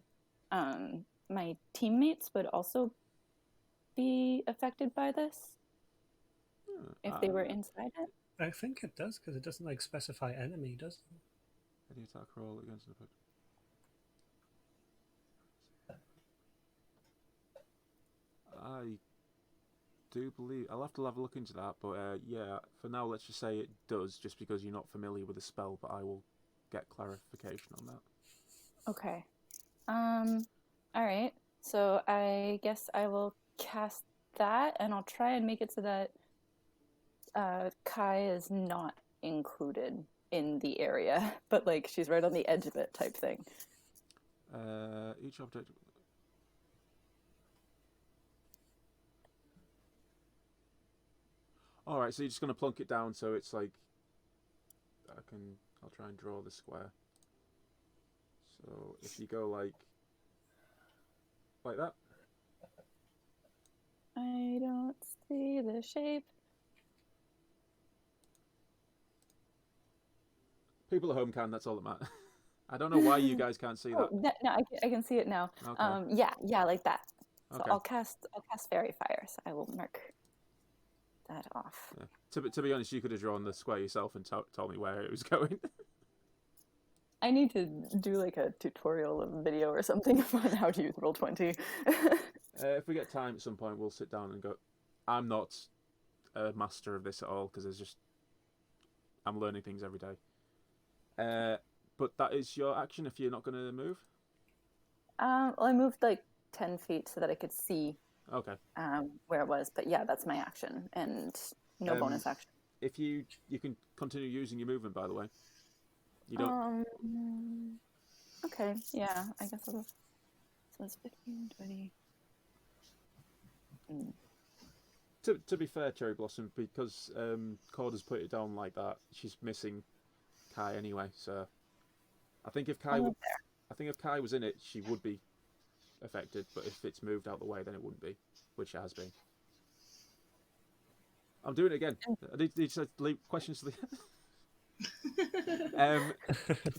teammates would also be affected by this if they were inside it? I think it does because it doesn't like specify enemy, does it? Any attack roll against the I do believe I'll have to have a look into that, but yeah, for now let's just say it does, just because you're not familiar with the spell. But I will get clarification on that. Okay. All right. So I guess I will cast that, and I'll try and make it so that Kai is not included in the area, but like she's right on the edge of it, type thing. Each object. All right, so you're just gonna plunk it down, so it's like I'll try and draw the square. So if you go like that. I don't see the shape. People at home can. That's all that matters. I don't know why you guys can't see that. No, I can see it now. Okay. Yeah, like that. So Okay. I'll cast Fairy Fire. So I will mark that off. Yeah. To be honest, you could have drawn the square yourself and told me where it was going. I need to do like a tutorial of video or something on how to use Roll20. If we get time at some point, we'll sit down and go. I'm not a master of this at all because I'm learning things every day. But that is your action if you're not going to move. Well, I moved like 10 feet so that I could see Okay. where it was. But yeah, that's my action and no bonus action. if you can continue using your movement, by the way. You don't. Okay, yeah, I guess I'll. So it's 15, 20. To be fair, Cherry Blossom, because Corda's put it down like that, she's missing Kai anyway. So I think if Kai, was in it, she would be affected. But if it's moved out the way, then it wouldn't be, which it has been. I'm doing it again. I need to leave questions to the.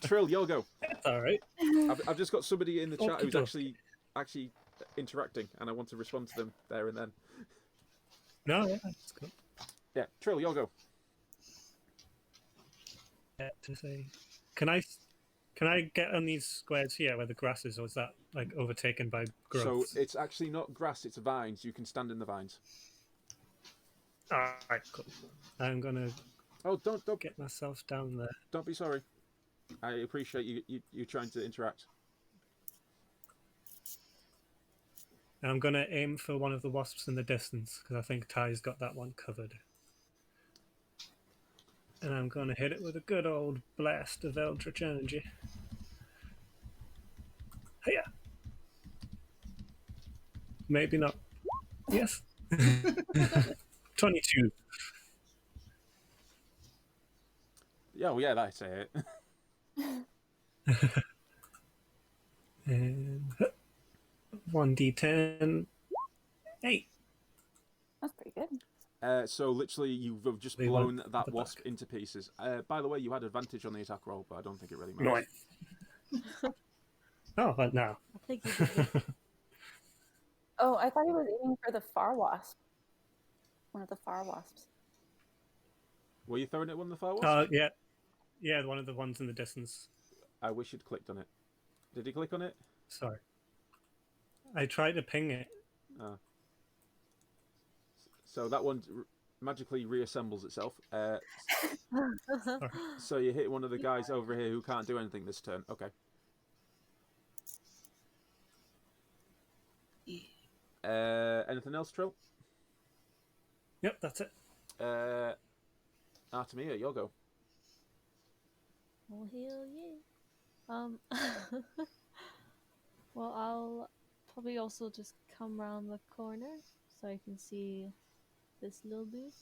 Trill, you'll go. It's all right. I've just got somebody in the chat who's Okey-doke. actually interacting, and I want to respond to them there and then. No, yeah, that's good. Yeah, Trill, you'll go. Yeah, to say, can I get on these squares here where the grass is, or is that like overtaken by growth? So it's actually not grass; it's vines. You can stand in the vines. All right, cool. I'm gonna. Oh, don't get myself down there. Don't be sorry. I appreciate you trying to interact. And I'm gonna aim for one of the wasps in the distance because I think Ty's got that one covered. And I'm gonna hit it with a good old blast of Eldritch Energy. Hiya! Maybe not. Yes. 22. Yeah, well, yeah, that's it. And 1d10. 8. That's pretty good. So literally, you've just They blown went that at the wasp back. into pieces. By the way, you had advantage on the attack roll, but I don't think it really matters. Nice. Oh, but no. I think you did it. Oh, I thought he was aiming for the far wasp. One of the far wasps. Were you throwing it one of the far wasps? Oh, yeah. Yeah, one of the ones in the distance. I wish you'd clicked on it. Did he click on it? Sorry. I tried to ping it. Oh. So that one magically reassembles itself. So you hit one of the guys over here who can't do anything this turn. Okay. Anything else, Trill? Yep, that's it. Artemia, you'll go. Oh, hell yeah. Well, I'll probably also just come around the corner so I can see this little dude.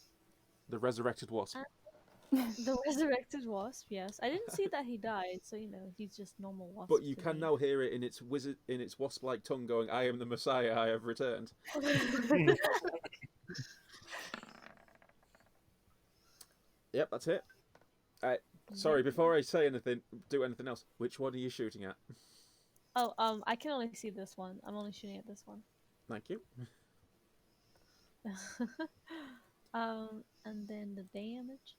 The resurrected wasp. The resurrected wasp, yes. I didn't see that he died, so he's just normal wasp. But you to can me. now hear it in its wasp-like tongue going, "I am the Messiah, I have returned." Yep, that's it. Sorry, before I say anything, do anything else. Which one are you shooting at? Oh, I can only see this one. I'm only shooting at this one. Thank you. And then the damage.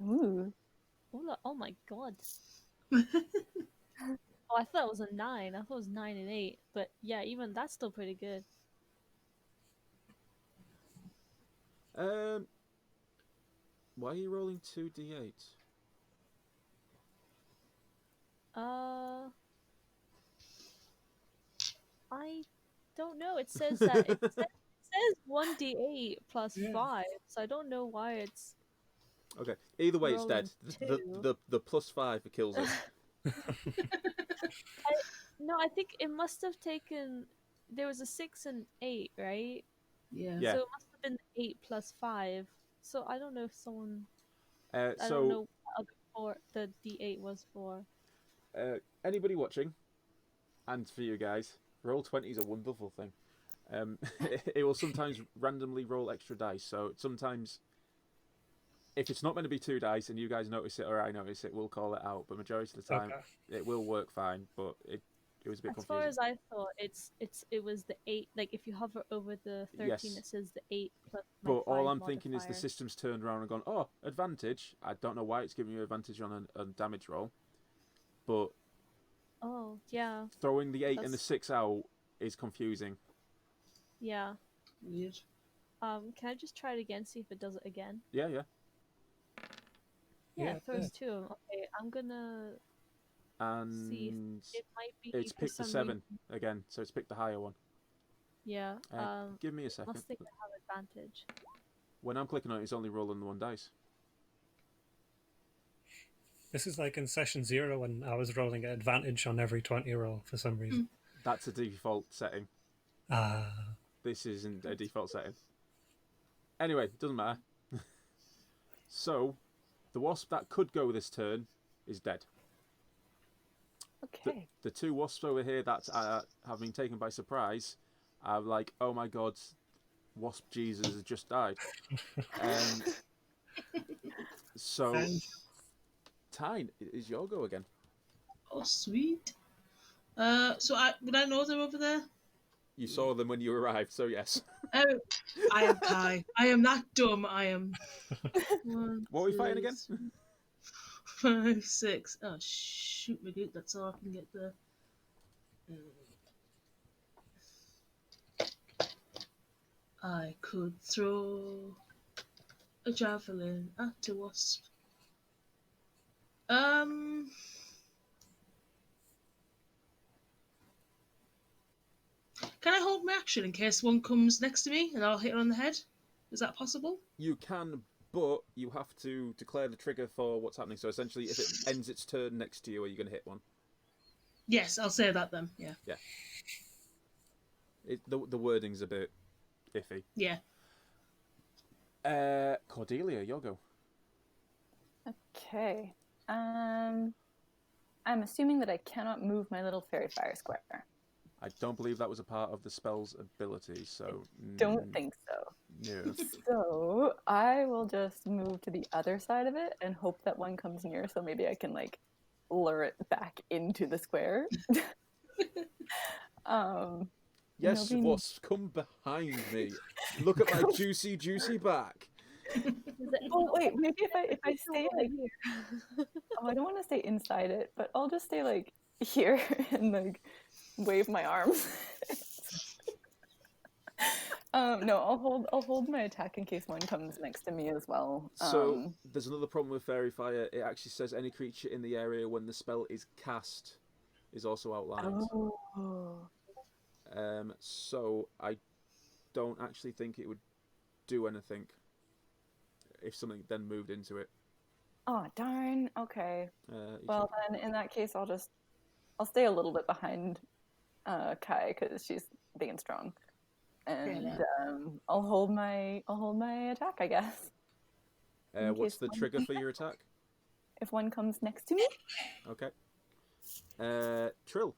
Ooh. Oh my god. Oh, I thought it was a 9. I thought it was 9 and 8. But yeah, even that's still pretty good. Why are you rolling 2d8? I don't know. It says that it says 1d8 plus 5, so I don't know why it's. Okay. Either way, it's dead. Rolling The plus 5 kills it. No, I think it must have taken. There was a 6 and 8, right? Yeah. Yeah. So it must have been 8 plus 5. So I don't know if someone. I So don't know what other the d8 was for. anybody watching, and for you guys, Roll20 is a wonderful thing. It will sometimes randomly roll extra dice. So sometimes, if it's not meant to be 2 dice and you guys notice it or I notice it, we'll call it out. But majority of the time, it will work fine. But it was a bit confusing. As far as I thought, it was the 8. Like if you hover over the 13, Yes. it says the 8 plus. But all 5 I'm thinking is the modifier. system's turned around and gone, oh, advantage. I don't know why it's giving you advantage on a damage roll. But Oh yeah, throwing the 8 and the 6 out is confusing. yeah. Weird. Can I just try it again? See if it does it again. Yeah. Yeah, Yeah, it throws 2 of them. Okay, I'm gonna see And if it might be. it's for picked the some 7 reason. again, so it's picked the higher one. Yeah. Give me a second. Must think I have advantage. When I'm clicking on it, it's only rolling the 1 dice. This is like in session 0 when I was rolling at advantage on every 20 roll for some reason. That's a default setting. Ah. This isn't a default setting. Anyway, doesn't matter. So, the wasp that could go this turn is dead. Okay. The 2 wasps over here that have been taken by surprise are like, oh my god, Wasp Jesus has just died. So, Tyne, it is your go again. Oh, sweet. Would I know they're over there? You saw them when you arrived, so yes. Oh, I am Kai. I am not dumb. I am. 1, What are we fighting 2, again? 5, 6. Oh, shoot me, dude. That's all I can get there. I could throw a javelin at a wasp. Can I hold my action in case one comes next to me and I'll hit it on the head? Is that possible? You can, but you have to declare the trigger for what's happening. So essentially, if it ends its turn next to you, are you going to hit one? Yes, I'll say that then. Yeah. Yeah. The wording's a bit iffy. Yeah. Cordelia, your go. Okay. I'm assuming that I cannot move my little fairy fire square. I don't believe that was a part of the spell's ability, so... Don't think so. No. So I will just move to the other side of it and hope that one comes near, so maybe I can like lure it back into the square. Yes, wasps, come behind me. Look at my juicy, juicy back. Oh wait, maybe if I stay like here. Oh, I don't want to stay inside it, but I'll just stay like here and like wave my arms. No, I'll hold my attack in case one comes next to me as well. So there's another problem with fairy fire. It actually says any creature in the area when the spell is cast is also outlined. Oh. So I don't actually think it would do anything if something then moved into it. Oh darn. Okay. Well should... then, in that case, I'll stay a little bit behind Kai because she's big and strong, and I'll hold my attack, I guess. What's the trigger for your attack? If one comes next to me. Okay. Trill.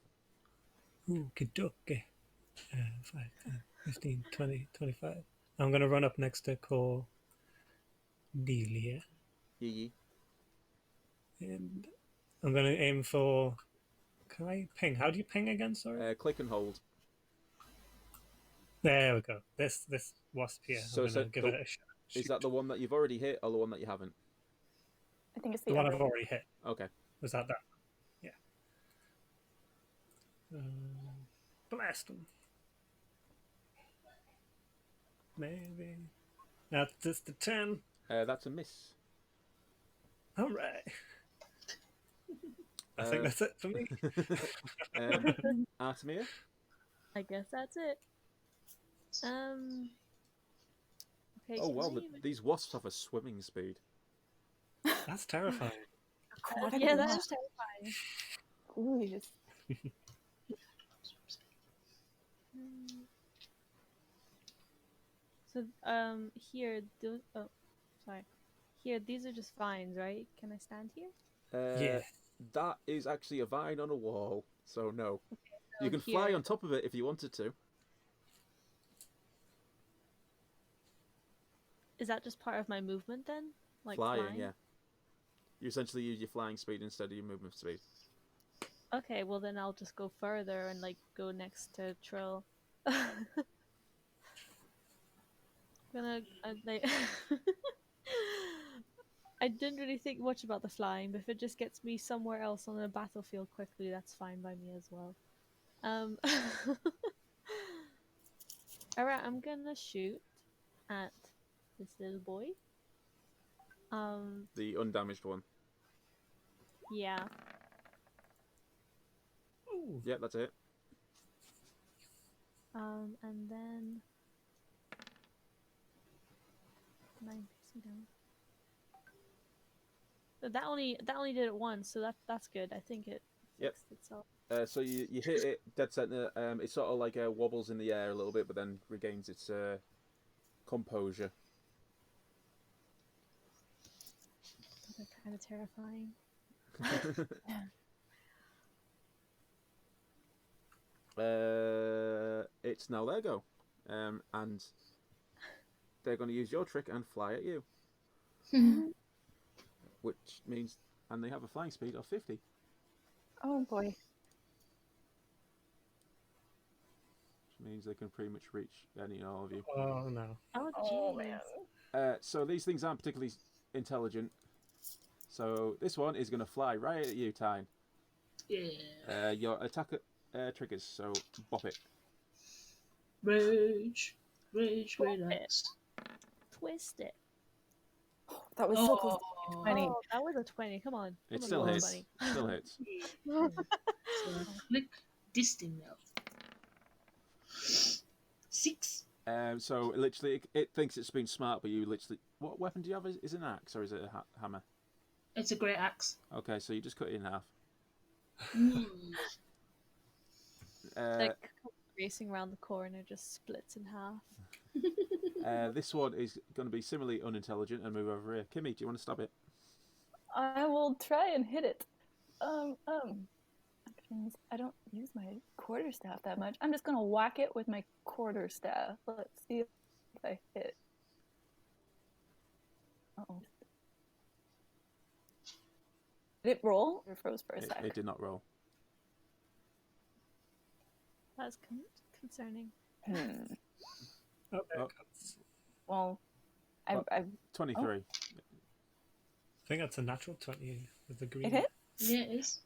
Okie-dokie. 5, 10, 15, 20, 25. I'm going to run up next to Cordelia. Yee. And I'm going to aim for... Can I ping? How do you ping again, sorry? Click and hold. There we go. This wasp here. So I'm going to give it a shot. Is that the one that you've already hit or the one that you haven't? I think it's the one I've already hit. Okay. Was that? Yeah. Blast him. Maybe. That's just a 10. That's a miss. All right. I think that's it for me. Artemia? I guess that's it. Okay. Oh wow, these wasps have a swimming speed. That's terrifying. Yeah, that is terrifying. Ooh, So, here, here, these are just vines, right? Can I stand here? Yeah. That is actually a vine on a wall, so no. Okay, so you can fly on top of it if you wanted to. Is that just part of my movement then? Like flying, yeah. You essentially use your flying speed instead of your movement speed. Okay, well then I'll just go further and like go next to Trill. I didn't really think much about the flying, but if it just gets me somewhere else on the battlefield quickly, that's fine by me as well. Alright, I'm gonna shoot at this little boy. The undamaged one. Yeah. Ooh. Yeah, that's it. And then 9 piercing damage. But that only did it once, so that's good. I think it Yep. fixed itself. So you hit it dead center. It sort of like wobbles in the air a little bit, but then regains its composure. Those are kind of terrifying. It's now their go, and they're going to use your trick and fly at you, which means, and they have a flying speed of 50. Oh boy. Which means they can pretty much reach any and all of you. Oh no. Oh, Oh jeez. man. So these things aren't particularly intelligent. So this one is going to fly right at you, Tyne. Yeah. Your attack triggers, so bop it. Rage. Rage, Bop great it. axe. Twist it. That was so close to Oh. 20. Oh, that was a 20. Come on. It Come still on, hits. 20. Still hits. So click this thing now. 6. So literally, it thinks it's been smart, but you literally. What weapon do you have? Is it an axe or is it a hammer? It's a great axe. Okay, so you just cut it in half. Like racing around the corner just splits in half. This one is going to be similarly unintelligent and move over here. Kimmy, do you want to stab it? I will try and hit it. Actions. I don't use my quarterstaff that much. I'm just gonna whack it with my quarterstaff. Let's see if I hit. Uh-oh. Did it roll or froze for a sec? It did not roll. That's concerning. Oh, there Oh. it comes. Well, Well, I've 23. I think that's a natural 20 with the green. it hit. Yeah, it is.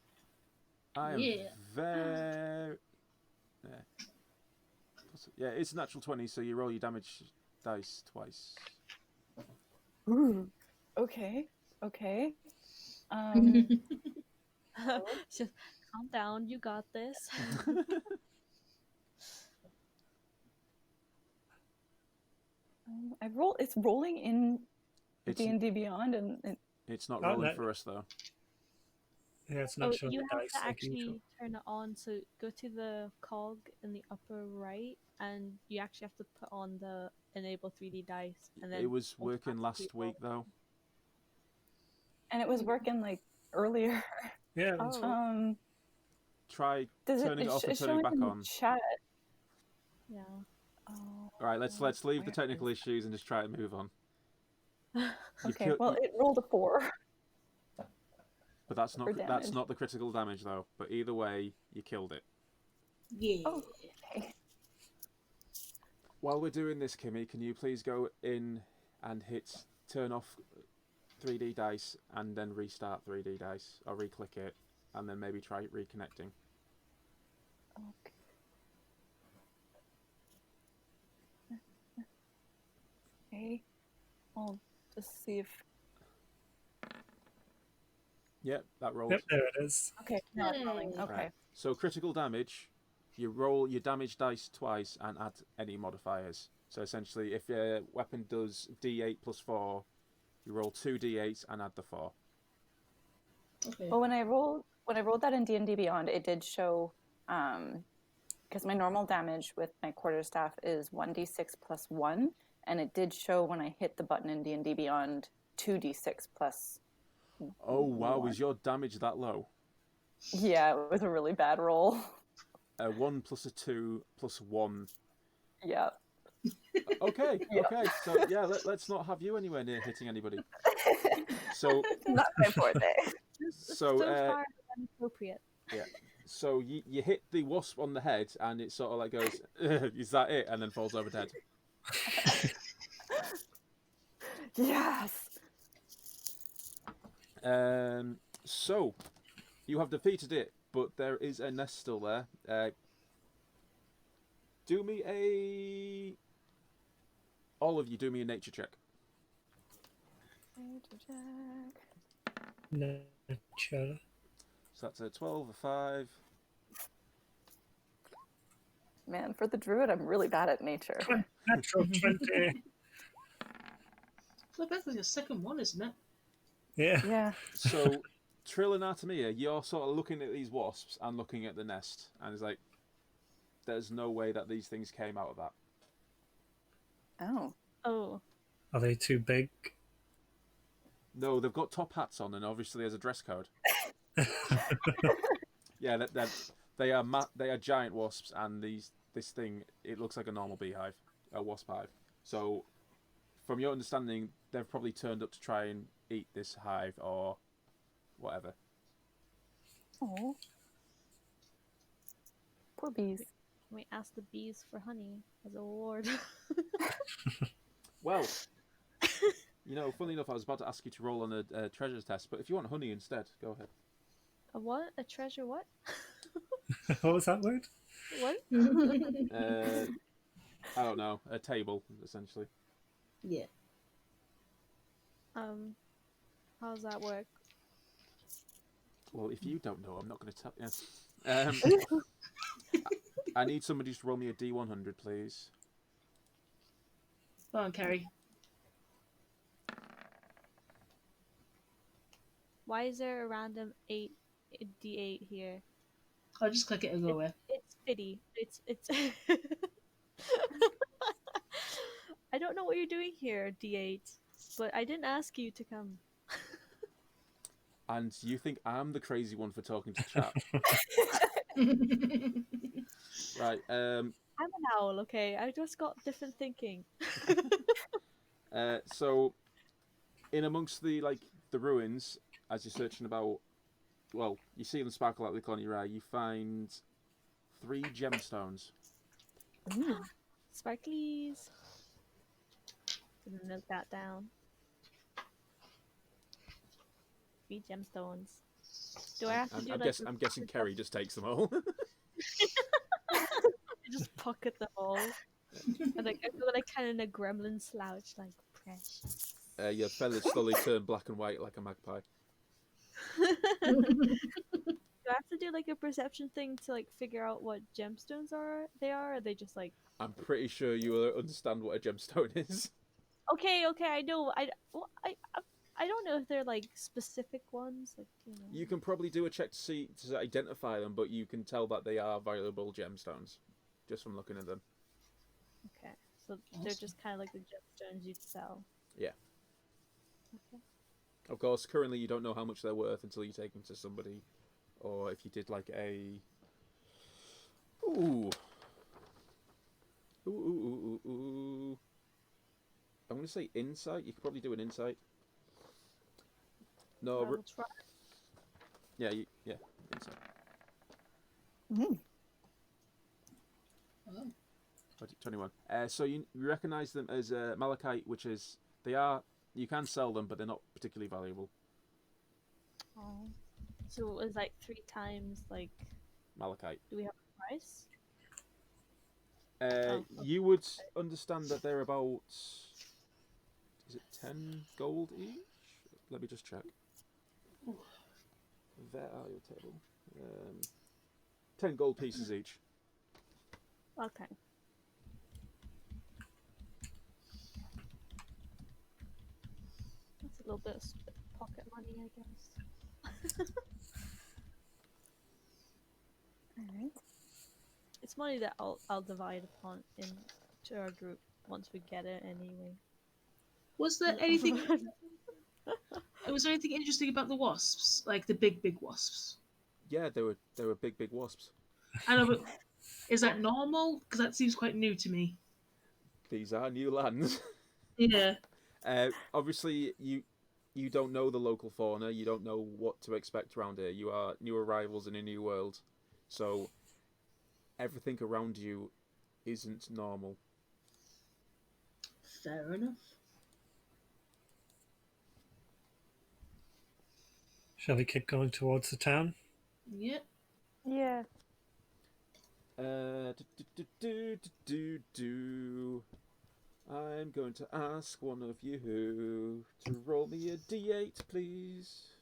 I am Yeah. very. Yeah, it's a natural 20, so you roll your damage dice twice. Ooh. Okay. Okay. Just calm down. You got this. I roll. It's rolling in It's, D&D Beyond, and it's not Oh, rolling no. for us, though. Yeah, it's Oh, not showing you the have dice to like usual. actually turn it on. So go to the cog in the upper right, and you actually have to put on the enable 3D dice. And then It was working automatically last week, though. it was working like earlier. Yeah, that's Oh, Try Does turning it off and it's turning it showing back in the on. chat. yeah. Oh, Alright, let's leave the where technical is- issues and just try to move on. You've Okay, killed- well, it rolled a 4. But that's not for that's damage. not the critical damage, though. But either way, you killed it. Yeah. Oh, okay. While we're doing this, Kimmy, can you please go in and turn off 3D dice and then restart 3D dice, or re-click it, and then maybe try reconnecting. Okay. I'll just see if. Yep, that rolled. Yep, there it is. Okay, no, it's rolling. Yay. Okay. Right. So critical damage, you roll your damage dice twice and add any modifiers. So essentially, if your weapon does D8 plus 4, you roll 2 D8s and add the 4. Okay. Well, when I rolled that in D&D Beyond, it did show, because my normal damage with my quarterstaff is 1d6 plus 1, and it did show when I hit the button in D&D Beyond 2d6 plus. Oh wow, 1. was your damage that low? Yeah, it was a really bad roll. 1 plus a 2 plus 1. Yeah. Okay, Yeah. okay. So yeah, let's not have you anywhere near hitting anybody. So Not my forte. so far inappropriate. yeah. So you hit the wasp on the head, and it sort of like goes, "Is that it?" and then falls over dead. Yes. So you have defeated it, but there is a nest still there. Do me a. All of you, do me a nature check. Nature. So that's a 12, a 5. Man, for the druid, I'm really bad at nature. Natural 20. Look, that's like a second one, isn't it? Yeah. Yeah. So, Trill and Artemia, you're sort of looking at these wasps and looking at the nest, and it's like, there's no way that these things came out of that. Oh. Oh, Are they too big? No, they've got top hats on, and obviously there's a dress code. Yeah, they are giant wasps, and this thing, it looks like a normal beehive, a wasp hive. So, from your understanding, they've probably turned up to try and eat this hive or whatever. Oh. Poor bees. can we ask the bees for honey as a reward? Well, funny enough, I was about to ask you to roll on a treasures test, but if you want honey instead, go ahead. A what? A treasure? What? What was that word? What? I don't know, a table essentially. Yeah. How does that work? Well, if you don't know, I'm not going to tell you. I need somebody to roll me a D100, please. Go on, Kerry. Why is there a random D8 here? I'll just click it and go away. It's pity. It's. I don't know what you're doing here, D8, but I didn't ask you to come. And you think I'm the crazy one for talking to chat? Right. I'm an owl, okay? I just got different thinking. So, in amongst the ruins, as you're searching about, well, you see them sparkle out the corner of your eye. You find 3 gemstones. Ooh. Sparklies. Gonna note that down. 3 gemstones. Do I have to do I'm guessing Kerry just takes them all. just pocket them all? And I feel like kind of in a gremlin slouch, like precious. Your feathers slowly turn black and white like a magpie. Do I have to do a perception thing to figure out what gemstones are? Or are they just I'm pretty sure you will understand what a gemstone is. Okay, I know. I don't know if they're specific ones. You can probably do a check to identify them, but you can tell that they are valuable gemstones just from looking at them. Okay, so they're just kind of the gemstones you'd sell. Yeah. Okay. Of course, currently you don't know how much they're worth until you take them to somebody, or if you did a. Ooh. I'm going to say insight. You could probably do an insight. No. I will try. Yeah, insight. Mm. Oh. 21. So you recognise them as malachite, which is you can sell them, but they're not particularly valuable. Oh. So it was 3 times Malachite. Do we have a price? Okay. You would understand that they're about. Is it 10 gold each? Let me just check. Ooh. There are your table. 10 gold pieces each. Okay. That's a little bit of pocket money, I guess. Alright. It's money that I'll divide upon into our group once we get it anyway. Was there anything? Was there anything interesting about the wasps? Like the big wasps? Yeah, they were big wasps. I know, but is that normal? Because that seems quite new to me. These are new lands. Yeah. Obviously, you don't know the local fauna. You don't know what to expect around here. You are new arrivals in a new world, so everything around you isn't normal. Fair enough. Shall we keep going towards the town? Yeah. Yeah. I'm going to ask one of you to roll me a D8, please.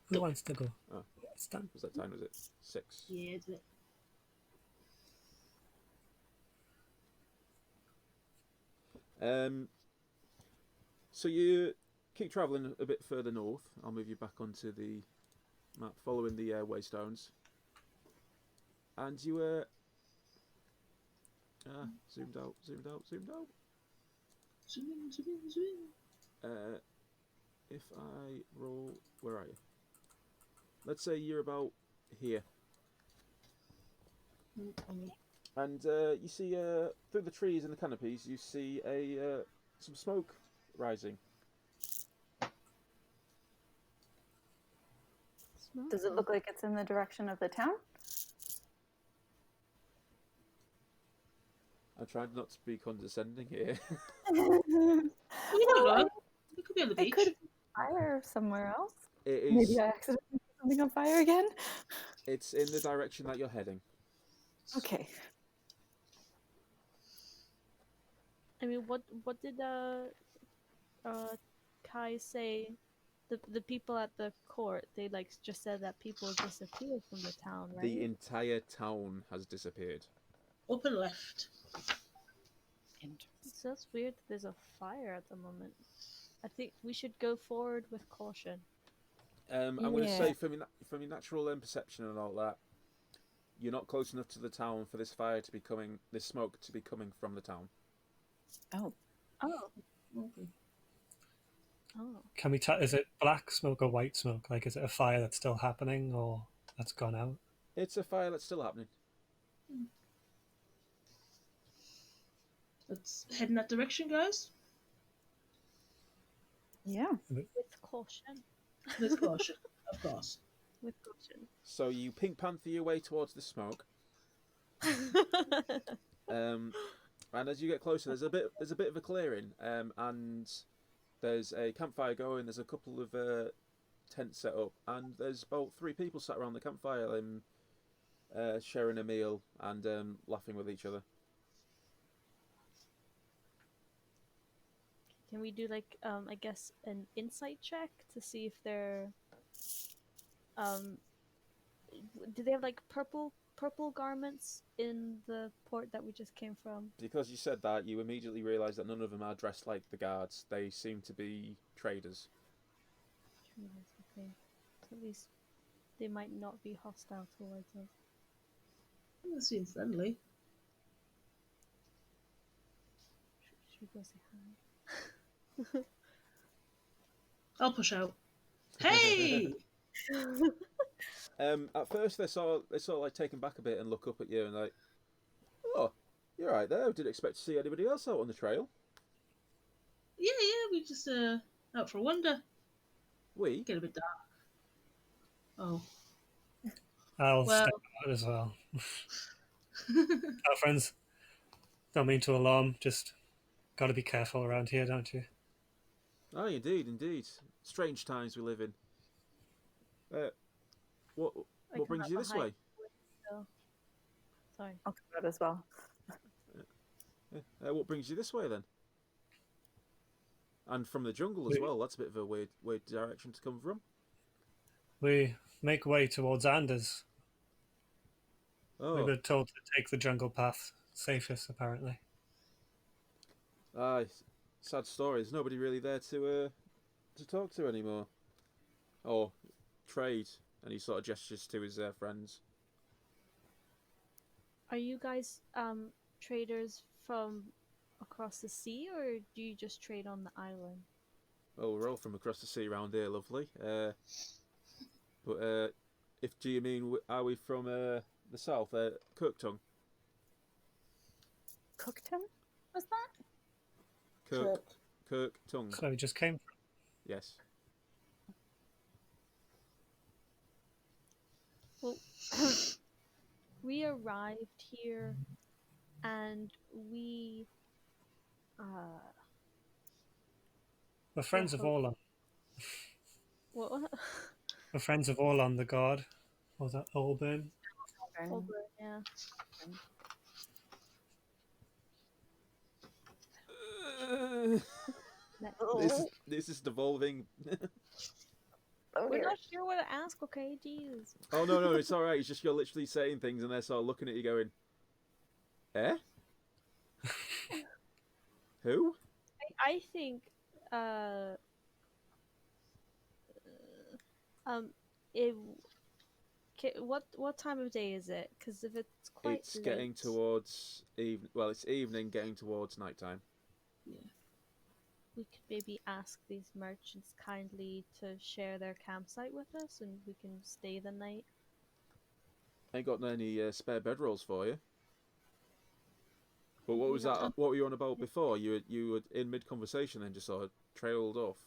Who wants to go? Oh, It's done. was that time? Was it 6? Yeah, isn't it? So you keep travelling a bit further north. I'll move you back onto the map, following the waystones. And you zoomed out. Zoom in, zoom in, zoom in. If I roll, where are you? Let's say you're about here. And you see through the trees and the canopies, you see some smoke rising. Does it look like it's in the direction of the town? I'm trying not to be condescending here. You don't know. It could be on the It beach. could be fire somewhere else. It is. Maybe I accidentally put something on fire again. It's in the direction that you're heading. Okay. I mean, what did Kai say? The people at the court, they like just said that people disappeared from the town, right? The entire town has disappeared. Up and left. So that's weird that there's a fire at the moment. I think we should go forward with caution. I'm going to Yeah. say from your natural perception and all that, you're not close enough to the town for this smoke to be coming from the town. Oh. Oh, Okay. oh. Can we is it black smoke or white smoke? Like, is it a fire that's still happening or that's gone out? It's a fire that's still happening. Let's head in that direction, guys. Yeah. With caution. With caution, of course. With caution. So you Pink Panther your way towards the smoke. And as you get closer, there's a bit of a clearing, and there's a campfire going. There's a couple of tents set up, and there's about 3 people sat around the campfire, sharing a meal and laughing with each other. Can we do like I guess an insight check to see if they're do they have like purple garments in the port that we just came from? Because you said that, you immediately realise that none of them are dressed like the guards. They seem to be traders. Okay. So at least they might not be hostile towards us. They seem friendly. Should we go say hi? I'll push out. Hey! At first, they're sort of like taken back a bit and look up at you and like, "Oh, you're right there. I didn't expect to see anybody else out on the trail." Yeah, we just out for a wander. We? Get a bit dark. Oh. I'll Well- step out as well. Our friends, don't mean to alarm, just got to be careful around here, don't you? Oh, indeed. Strange times we live in. What I brings cannot you this hide way? still. Sorry. I'll come out as well. What brings you this way then? And from the jungle as well. That's a bit of a weird direction to come from. We make way towards Anders. We Oh, were told to take the jungle path, safest apparently. sad story. There's nobody really there to talk to anymore, or trade. And he sort of gestures to his friends. Are you guys traders from across the sea, or do you just trade on the island? Oh, we're all from across the sea around here, lovely. But do you mean are we from the south, Kirktongue? Cookton? Was that? Kirktongue. So we just came from. Yes. Well, we arrived here, and we We're friends of Orlon. what? We're friends of Orlon the god. Was that Olburn? Over, yeah. This is devolving. We're not sure what to ask, okay? Jeez. Oh no, it's all right. It's just you're literally saying things, and they're sort of looking at you, going, "Eh? Who?" I think um it what time of day is it? Because if it's quite It's late, getting towards even. Well, it's evening, getting towards nighttime. Yeah. we could maybe ask these merchants kindly to share their campsite with us, and we can stay the night. Ain't got any spare bedrolls for you. But what was No. that? What were you on about before? You were in mid conversation and just sort of trailed off.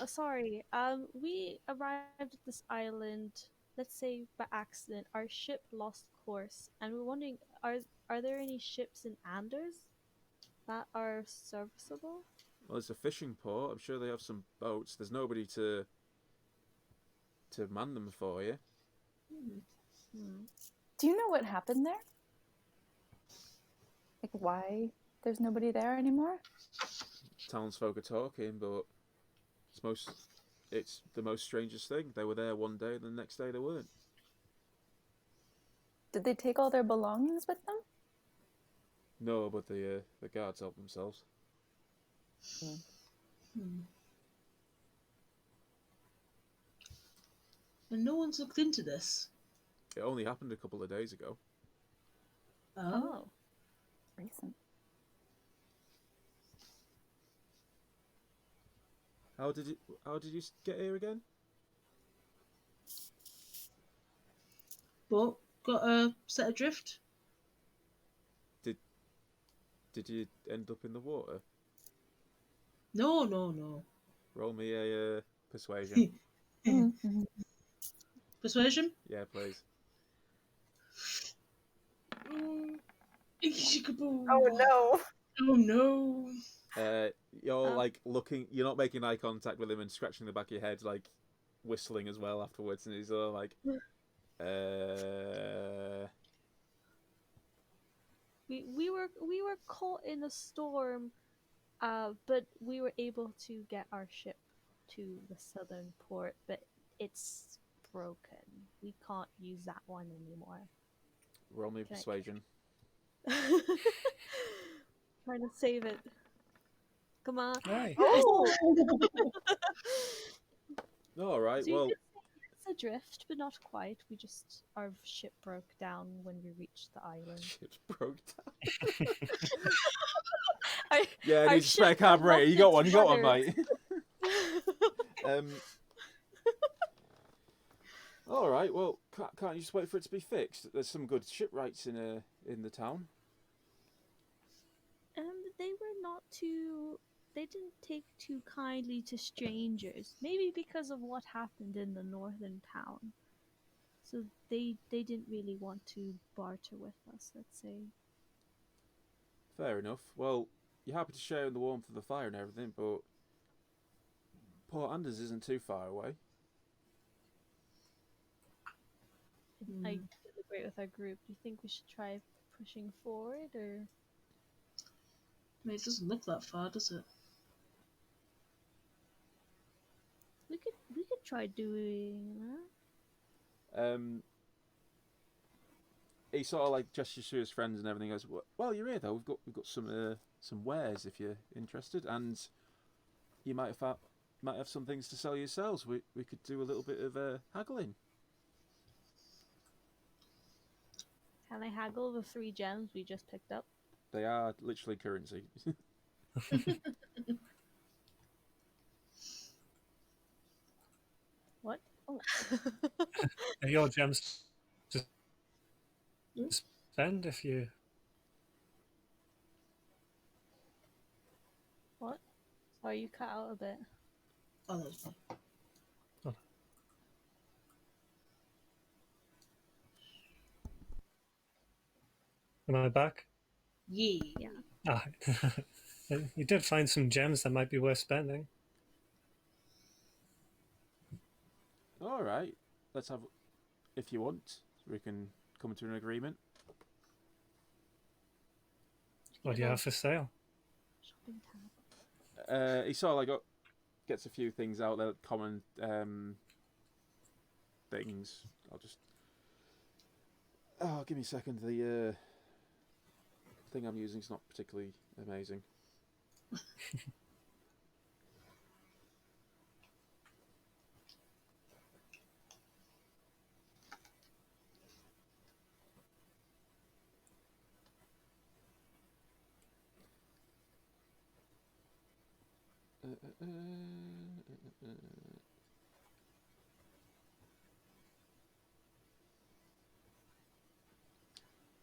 Sorry. We arrived at this island, let's say by accident. Our ship lost course, and we're wondering, are there any ships in Anders that are serviceable? Well, it's a fishing port. I'm sure they have some boats. There's nobody to man them for you. Hmm. Do you know what happened there? Like why there's nobody there anymore? Townsfolk are talking, but it's the most strangest thing. They were there one day, and the next day they weren't. Did they take all their belongings with them? No, but the guards helped themselves. Hmm. And no one's looked into this. It only happened a couple of days ago. Oh. Recent. How did you get here again? But got set adrift. Did you end up in the water? No, no, no. Roll me a persuasion. Mm-hmm. Persuasion? Yeah, please. Oh no. Oh no. You're like looking. You're not making eye contact with him and scratching the back of your head, like whistling as well afterwards, and he's all like, We were caught in a storm, but we were able to get our ship to the southern port, but it's broken. We can't use that one anymore. Roll me Can I- persuasion. Trying to save it. Come on. Aye. Oh. All right. So you Well, could say it's adrift, but not quite. Our ship broke down when we reached the island. shit broke down. Our- Yeah, I our need a spare ship carburetor. You got one. You got one, lost mate. All right. Well, can't you just wait for it to be fixed? There's some good shipwrights in the town. They were not too. They didn't take too kindly to strangers. Maybe because of what happened in the northern town. So they didn't really want to barter with us, let's say. Fair enough. Well, you're happy to share in the warmth of the fire and everything, but Port Anders isn't too far away. I agree with our group. Do you think we should try pushing forward, or I mean, it doesn't look that far, does it? we could try doing that? He sort of like gestures to his friends and everything. Goes, well, you're here though. We've got some wares if you're interested, and you might have some things to sell yourselves. We could do a little bit of haggling. Can I haggle the 3 gems we just picked up? They are literally currency. What? Oh. Are your gems to spend if you... What? Sorry, you cut out a bit. Oh, that's fine. Am I back? Yeah. Yeah. Ah, you did find some gems that might be worth spending. All right, let's have. If you want, we can come to an agreement. What do you have for sale? Shopping tab. He sort of like gets a few things out there, common things. I'll just. Oh, give me a second. The thing I'm using is not particularly amazing.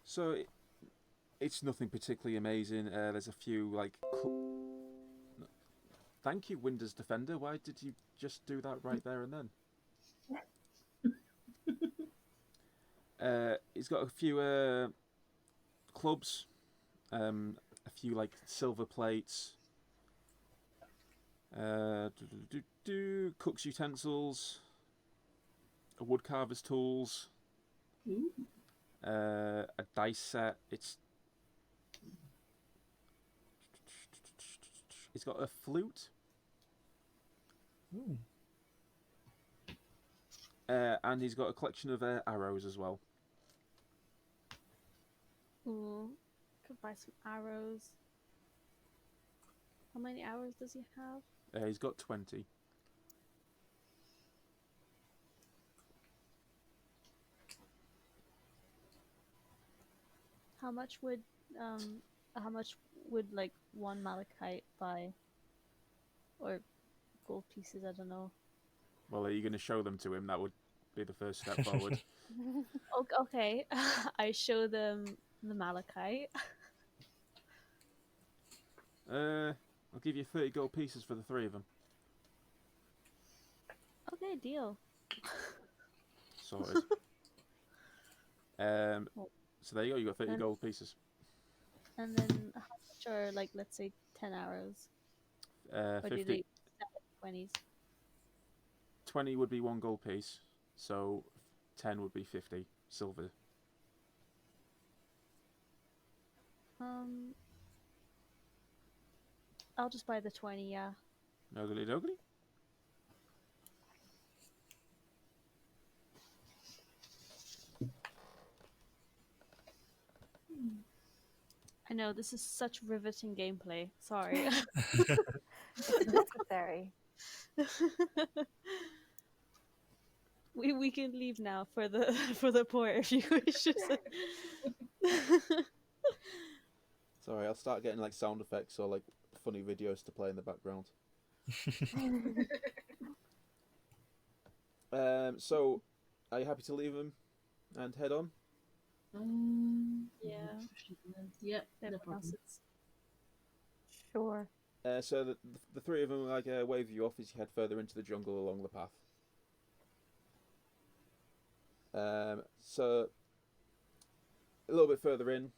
So it's nothing particularly amazing. There's a few like. Thank you, Windows Defender. Why did you just do that right there and then? He's got a few clubs, a few like silver plates, cook's utensils, a woodcarver's tools, Ooh. a dice set. It's got a flute. Ooh. And he's got a collection of arrows as well. Ooh, could buy some arrows. How many arrows does he have? He's got 20. How much would like one malachite buy? Or gold pieces, I don't know. Well, are you going to show them to him? That would be the first step forward. Okay, I show them the malachite. I'll give you 30 gold pieces for the 3 of them. Okay, deal. Sorted. So there you go. You got 30 And- gold pieces. And then how much are, like, let's say 10 arrows? Or do 50. they sell at 20s? 20 would be 1 gold piece. So 10 would be 50 silver. I'll just buy the 20, yeah. Nogly dogly. I know, this is such riveting gameplay. Sorry. It's necessary. we can leave now for the for the port if you wish. Sorry, I'll start getting like sound effects or like funny videos to play in the background. So, are you happy to leave him and head on? Yeah. Yeah, no Everyone problem. else is- Sure. So the 3 of them like wave you off as you head further into the jungle along the path. So a little bit further in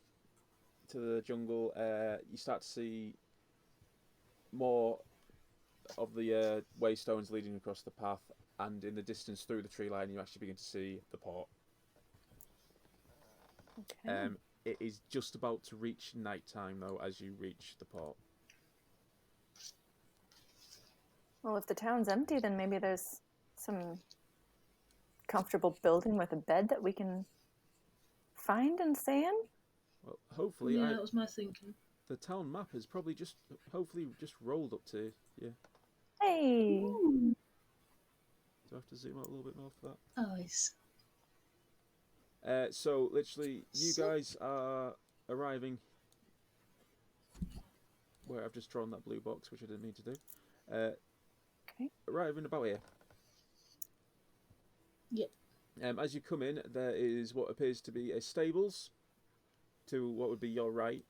to the jungle, you start to see more of the waystones leading across the path, and in the distance through the tree line, you actually begin to see the port. Okay. It is just about to reach night time though as you reach the port. Well, if the town's empty, then maybe there's some comfortable building with a bed that we can find and stay in. Well, hopefully, Yeah, that was my thinking. the town map has probably hopefully just rolled up to you. Hey. Ooh. Do I have to zoom out a little bit more for that? Nice. So literally, you guys are arriving. Where I've just drawn that blue box, which I didn't mean to do. Okay. Arriving about here. Yep. As you come in, there is what appears to be a stables to what would be your right,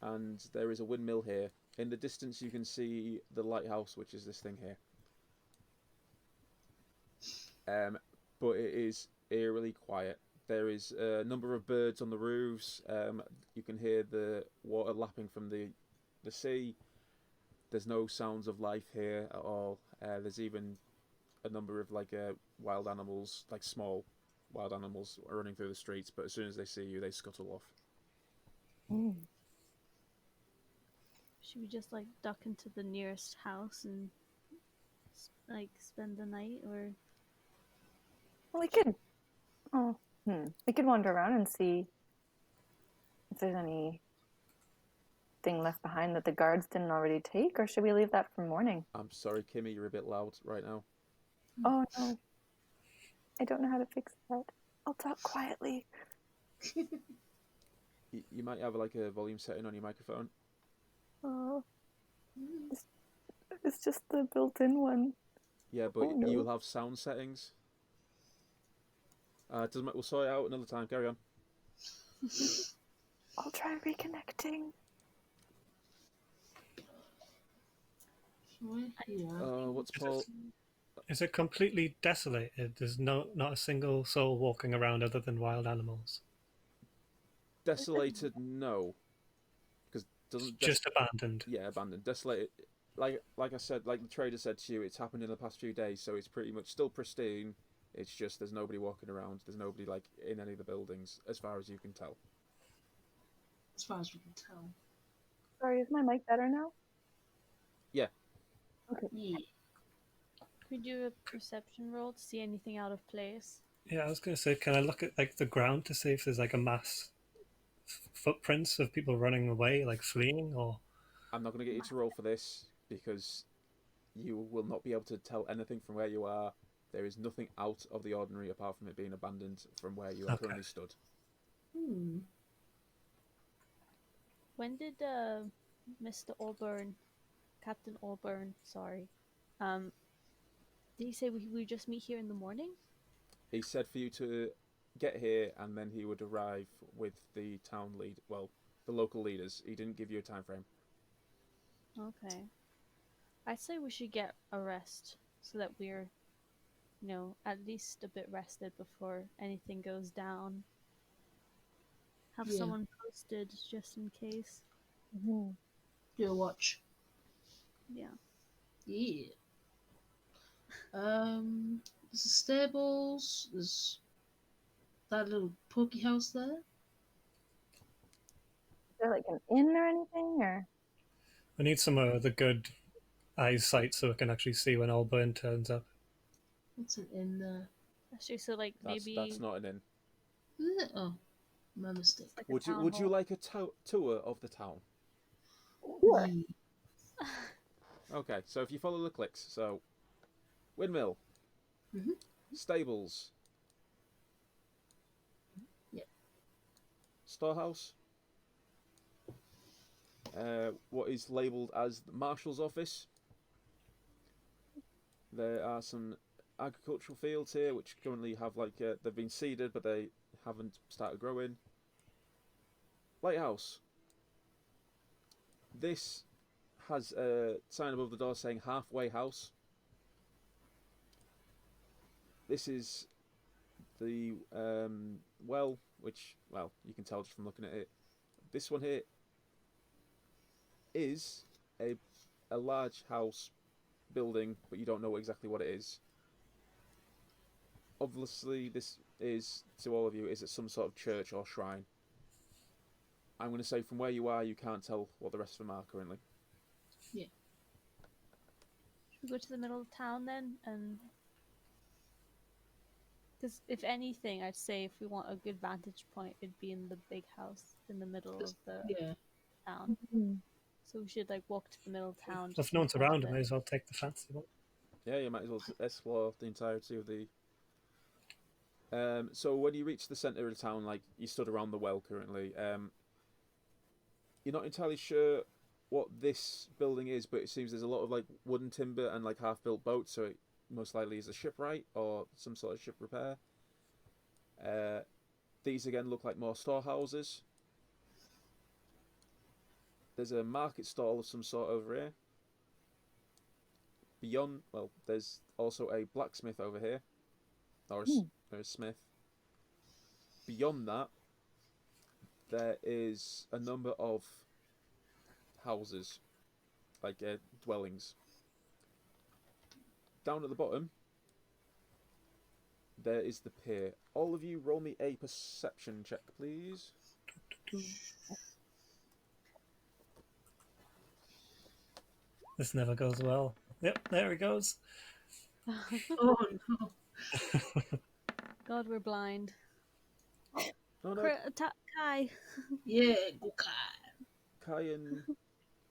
and there is a windmill here. In the distance, you can see the lighthouse, which is this thing here. But it is eerily quiet. There is a number of birds on the roofs. You can hear the water lapping from the sea. There's no sounds of life here at all. There's even a number of like wild animals, like small wild animals, running through the streets. But as soon as they see you, they scuttle off. Mm. Should we just like duck into the nearest house and like spend the night, or Well, we could. Oh, we could wander around and see if there's anything left behind that the guards didn't already take, or should we leave that for morning? I'm sorry, Kimmy, you're a bit loud right now. Oh no, I don't know how to fix that. I'll talk quietly. You might have like a volume setting on your microphone. Oh, It's just the built-in one. Yeah, but Oh, no. you will have sound settings. Doesn't matter. We'll sort it out another time. Carry on. I'll try reconnecting. We're here. What's Paul? Is it completely desolated? There's not a single soul walking around other than wild animals. Desolated? No, because doesn't Just abandoned. yeah, abandoned. Desolated. Like I said, like the trader said to you, it's happened in the past few days, so it's pretty much still pristine. It's just there's nobody walking around. There's nobody like in any of the buildings, as far as you can tell. As far as we can tell. Sorry, is my mic better now? Yeah. Okay. Yeah. Could we do a perception roll to see anything out of place? Yeah, I was going to say, can I look at like the ground to see if there's like a mass footprints of people running away, like fleeing, or? I'm not going to get you to roll for this because you will not be able to tell anything from where you are. There is nothing out of the ordinary apart from it being abandoned from where you are currently stood. When did Mr. Auburn, Captain Auburn, sorry, did he say we just meet here in the morning? He said for you to get here and then he would arrive with the town lead, well, the local leaders. He didn't give you a time frame. Okay. I'd say we should get a rest so that we're, at least a bit rested before anything goes down. Have Yeah. someone posted just in case. Mm-hmm. Do a watch. Yeah. Yeah. There's the stables. There's that little pokey house there. Is there like an inn or anything, or? I need some of the good eyesight so I can actually see when Allburn turns up. What's an inn there? Actually, so like That's not an inn. Is it? Oh, my mistake. like a Would you town hall. like a tour of the town? Sure. Yeah. Okay, so if you follow the clicks, so windmill, stables, Yep. storehouse, what is labelled as the marshal's office. There are some agricultural fields here which currently have they've been seeded but they haven't started growing. Lighthouse. This has a sign above the door saying halfway house. This is the well, which, well, you can tell just from looking at it. This one here is a large house building, but you don't know exactly what it is. Obviously, this is, to all of you, is it some sort of church or shrine? I'm going to say from where you are, you can't tell what the rest of them are currently. Yeah. Should we go to the middle of town then? And because if anything, I'd say if we want a good vantage point, it'd be in the big house in the middle of the town. Mm-hmm. So we should walk to the middle of town. If no one's around, I may as well take the fancy one. Yeah, you might as well explore the entirety of the. So when you reach the centre of the town, you stood around the well currently, you're not entirely sure what this building is, but it seems there's a lot of wooden timber and half-built boats, so it most likely is a shipwright or some sort of ship repair. These again look like more storehouses. There's a market stall of some sort over here. Beyond, well, there's also a blacksmith over here, or a smith. Beyond that, there is a number of houses, dwellings. Down at the bottom, there is the pier. All of you roll me a perception check, please. This never goes well. Yep, there it goes. Oh no. God, we're blind. No, no. Kai. Yeah, go Kai. Kai and...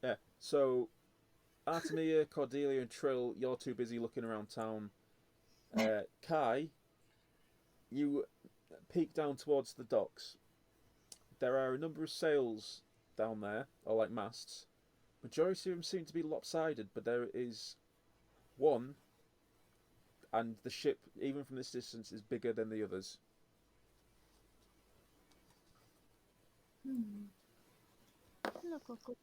Yeah, so Artemia, Cordelia and Trill, you're too busy looking around town. Kai, you peek down towards the docks. There are a number of sails down there, or masts, Majority of them seem to be lopsided, but there is one, and the ship, even from this distance, is bigger than the others. Look, look, look.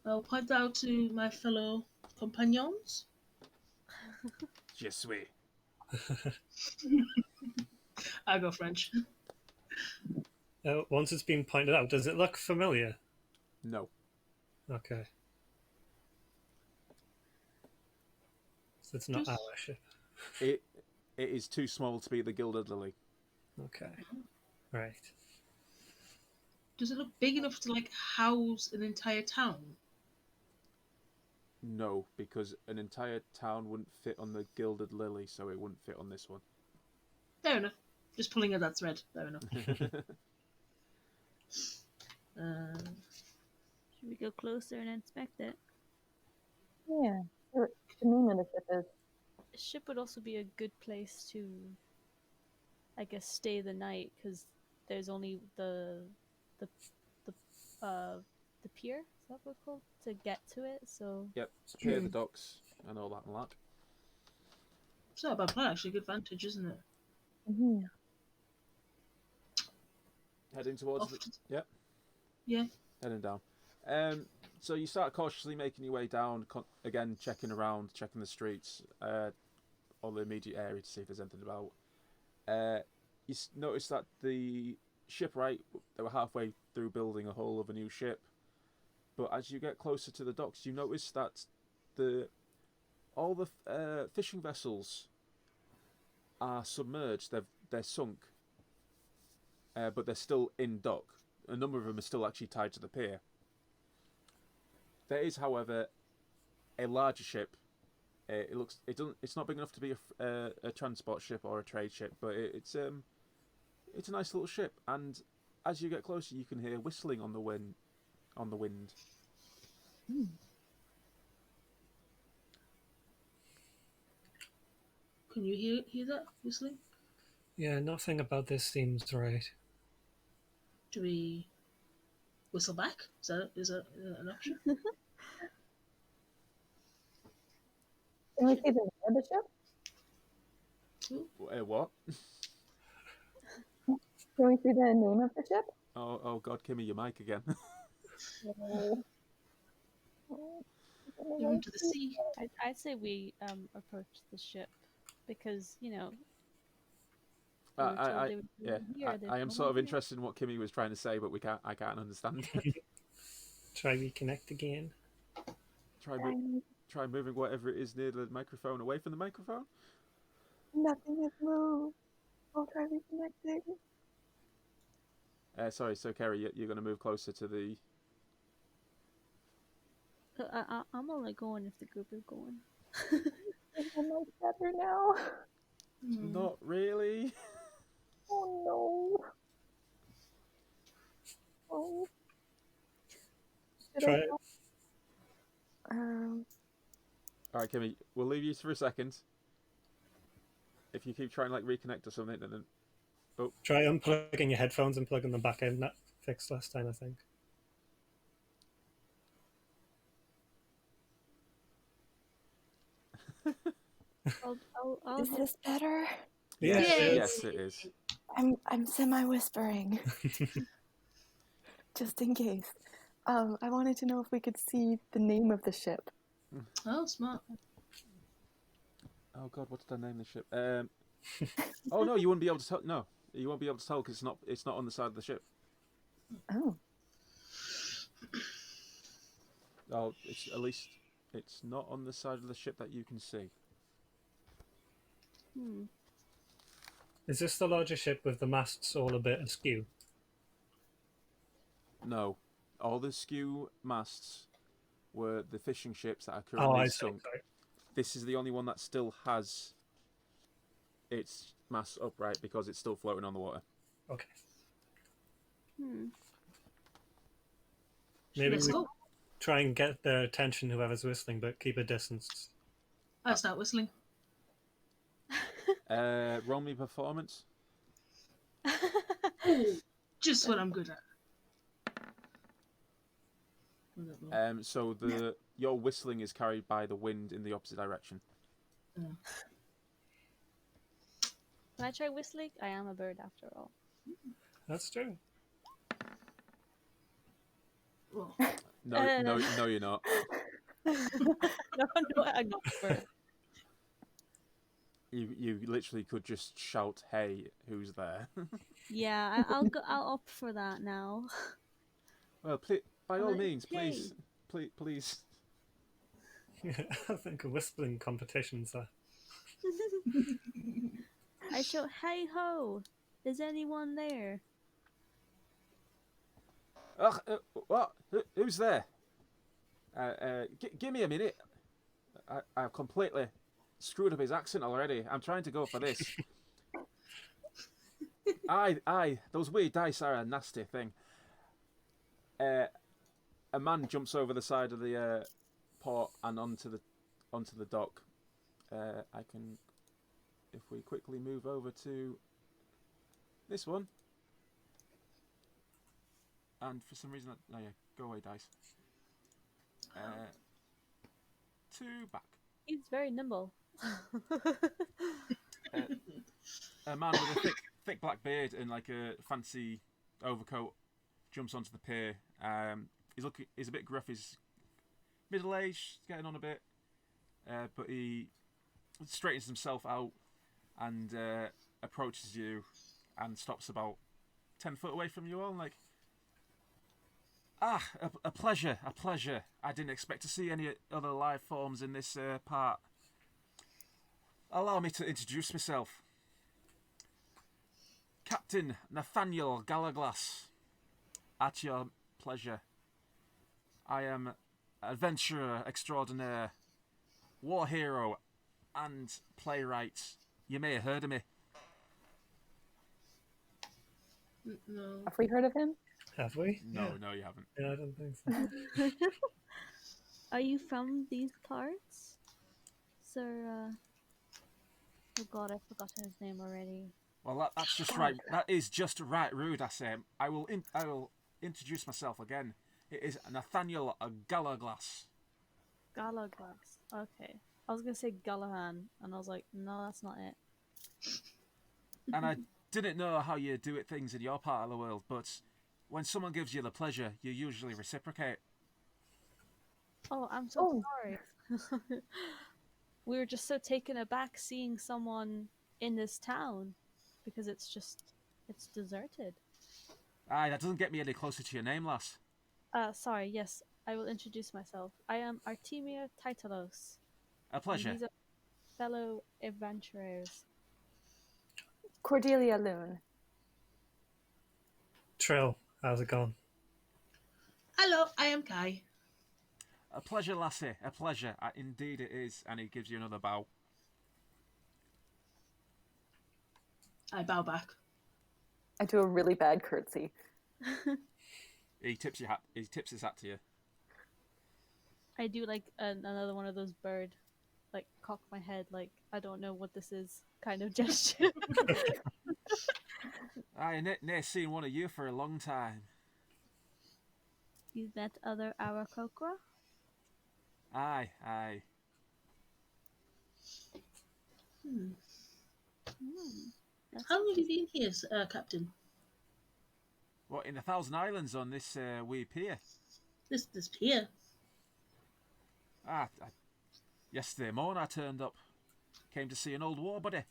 I'll point out to my fellow companions. Je suis. I go French. Once it's been pointed out, does it look familiar? No. Okay. So it's not Just- our ship. It is too small to be the Gilded Lily. Okay. Right. Does it look big enough to like house an entire town? No, because an entire town wouldn't fit on the Gilded Lily, so it wouldn't fit on this one. Fair enough. Just pulling at that thread. Fair enough. Should we go closer and inspect it? Yeah. The name of the ship is. A ship would also be a good place to, I guess, stay the night because there's only the pier. Is that what it's called? To get to it. So Yep, clear the docks and all that and that. It's not a bad plan, actually. Good vantage, isn't it? Mm-hmm. Heading towards Off the... to- Yep, Yeah. heading down. So you start cautiously making your way down, again checking around, checking the streets, or the immediate area to see if there's anything about. You notice that the shipwright, they were halfway through building a hull of a new ship, but as you get closer to the docks, you notice that all the fishing vessels are submerged. They're sunk, but they're still in dock. A number of them are still actually tied to the pier. There is, however, a larger ship. It's not big enough to be a transport ship or a trade ship, but it's a nice little ship. And as you get closer, you can hear whistling on the wind. Can you hear that whistling? Yeah, nothing about this seems right. Do we whistle back? Is that an option? Can we see the name of the ship? What? Can we see the name of the ship? Oh God, Kimmy, your mic again. They're into the sea. I'd say we approach the ship because we were told they would be here. I am sort of interested in what Kimmy was trying to say, but I can't understand. Try reconnect again. Try moving whatever it is near the microphone away from the microphone. Nothing has moved. I'll try reconnecting. Sorry, so Kerry, you're going to move closer to the... I'm only going if the group is going. I'm much better now. Not really. Oh no. Oh. Try it. Alright, Kimmy, we'll leave you for a second. If you keep trying to reconnect or something, then... Try unplugging your headphones and plugging them back in. That fixed last time, I think. I'll Is this better? Yeah. Yes, it is. I'm semi-whispering. Just in case. I wanted to know if we could see the name of the ship. Oh, smart. Oh God, what did I name the ship? Oh no, you wouldn't be able to tell. No, you won't be able to tell because it's not on the side of the ship. Oh. Oh, at least it's not on the side of the ship that you can see. Is this the larger ship with the masts all a bit askew? No, all the skew masts were the fishing ships that are Oh, currently I see. sunk. Sorry. This is the only one that still has its masts upright because it's still floating on the water. Okay. Should Maybe Let's we go. try and get their attention, whoever's whistling, but keep a distance. I start whistling. Roll me performance. Just what I'm good at. I don't know. So your whistling is carried by the wind in the opposite direction. Can I try whistling? I am a bird after all. That's true. Well, No, you're not. No, I'm not a bird. You literally could just shout, "Hey, who's there?" Yeah, I'll opt for that now. Well, by all means, Hey. please. I think whistling competitions are. I shout, "Hey ho! Is anyone there?" Ugh, what? Who's there? Give me a minute. I've completely screwed up his accent already. I'm trying to go for this. Aye, those weird dice are a nasty thing. A man jumps over the side of the port and onto the dock. I can, if we quickly move over to this one, and for some reason, yeah, go away, dice. 2 back. He's very nimble. A man with a thick black beard and like a fancy overcoat jumps onto the pier. He's a bit gruff. He's middle aged, getting on a bit, but he straightens himself out and approaches you and stops about 10 foot away from you all. Like, a pleasure. I didn't expect to see any other life forms in this part. Allow me to introduce myself. Captain Nathaniel Galaglass. At your pleasure. I am adventurer extraordinaire, war hero, and playwright. You may have heard of me. no. Have we heard of him? Have we? No, you haven't. Yeah, I don't think so. Are you from these parts, sir? Oh God, I've forgotten his name already. Well, that's just right. That is just right rude, I say. I will introduce myself again. It is Nathaniel Galaglass. Galaglass. Okay. I was gonna say Gallahan, and I was like, no, that's not it. And I didn't know how you do it things in your part of the world, but when someone gives you the pleasure, you usually reciprocate. Oh, I'm so sorry. We were just so taken aback seeing someone in this town because it's deserted. Aye, that doesn't get me any closer to your name, lass. Sorry, yes, I will introduce myself. I am Artemia Titalos. A And pleasure. these are fellow adventurers. Cordelia Loon. Trill, how's it going? Hello, I am Kai. A pleasure, lassie. A pleasure. Indeed it is. And he gives you another bow. I bow back. I do a really bad curtsy. He tips his hat to you. I do like another one of those bird, like cock my head, like I don't know what this is kind of gesture. I never seen one of you for a long time. You met other Arakokra? Aye. That's How long have you been here, Captain? What, in the Thousand Islands on this wee pier? This pier. Yesterday morning I turned up. Came to see an old war buddy.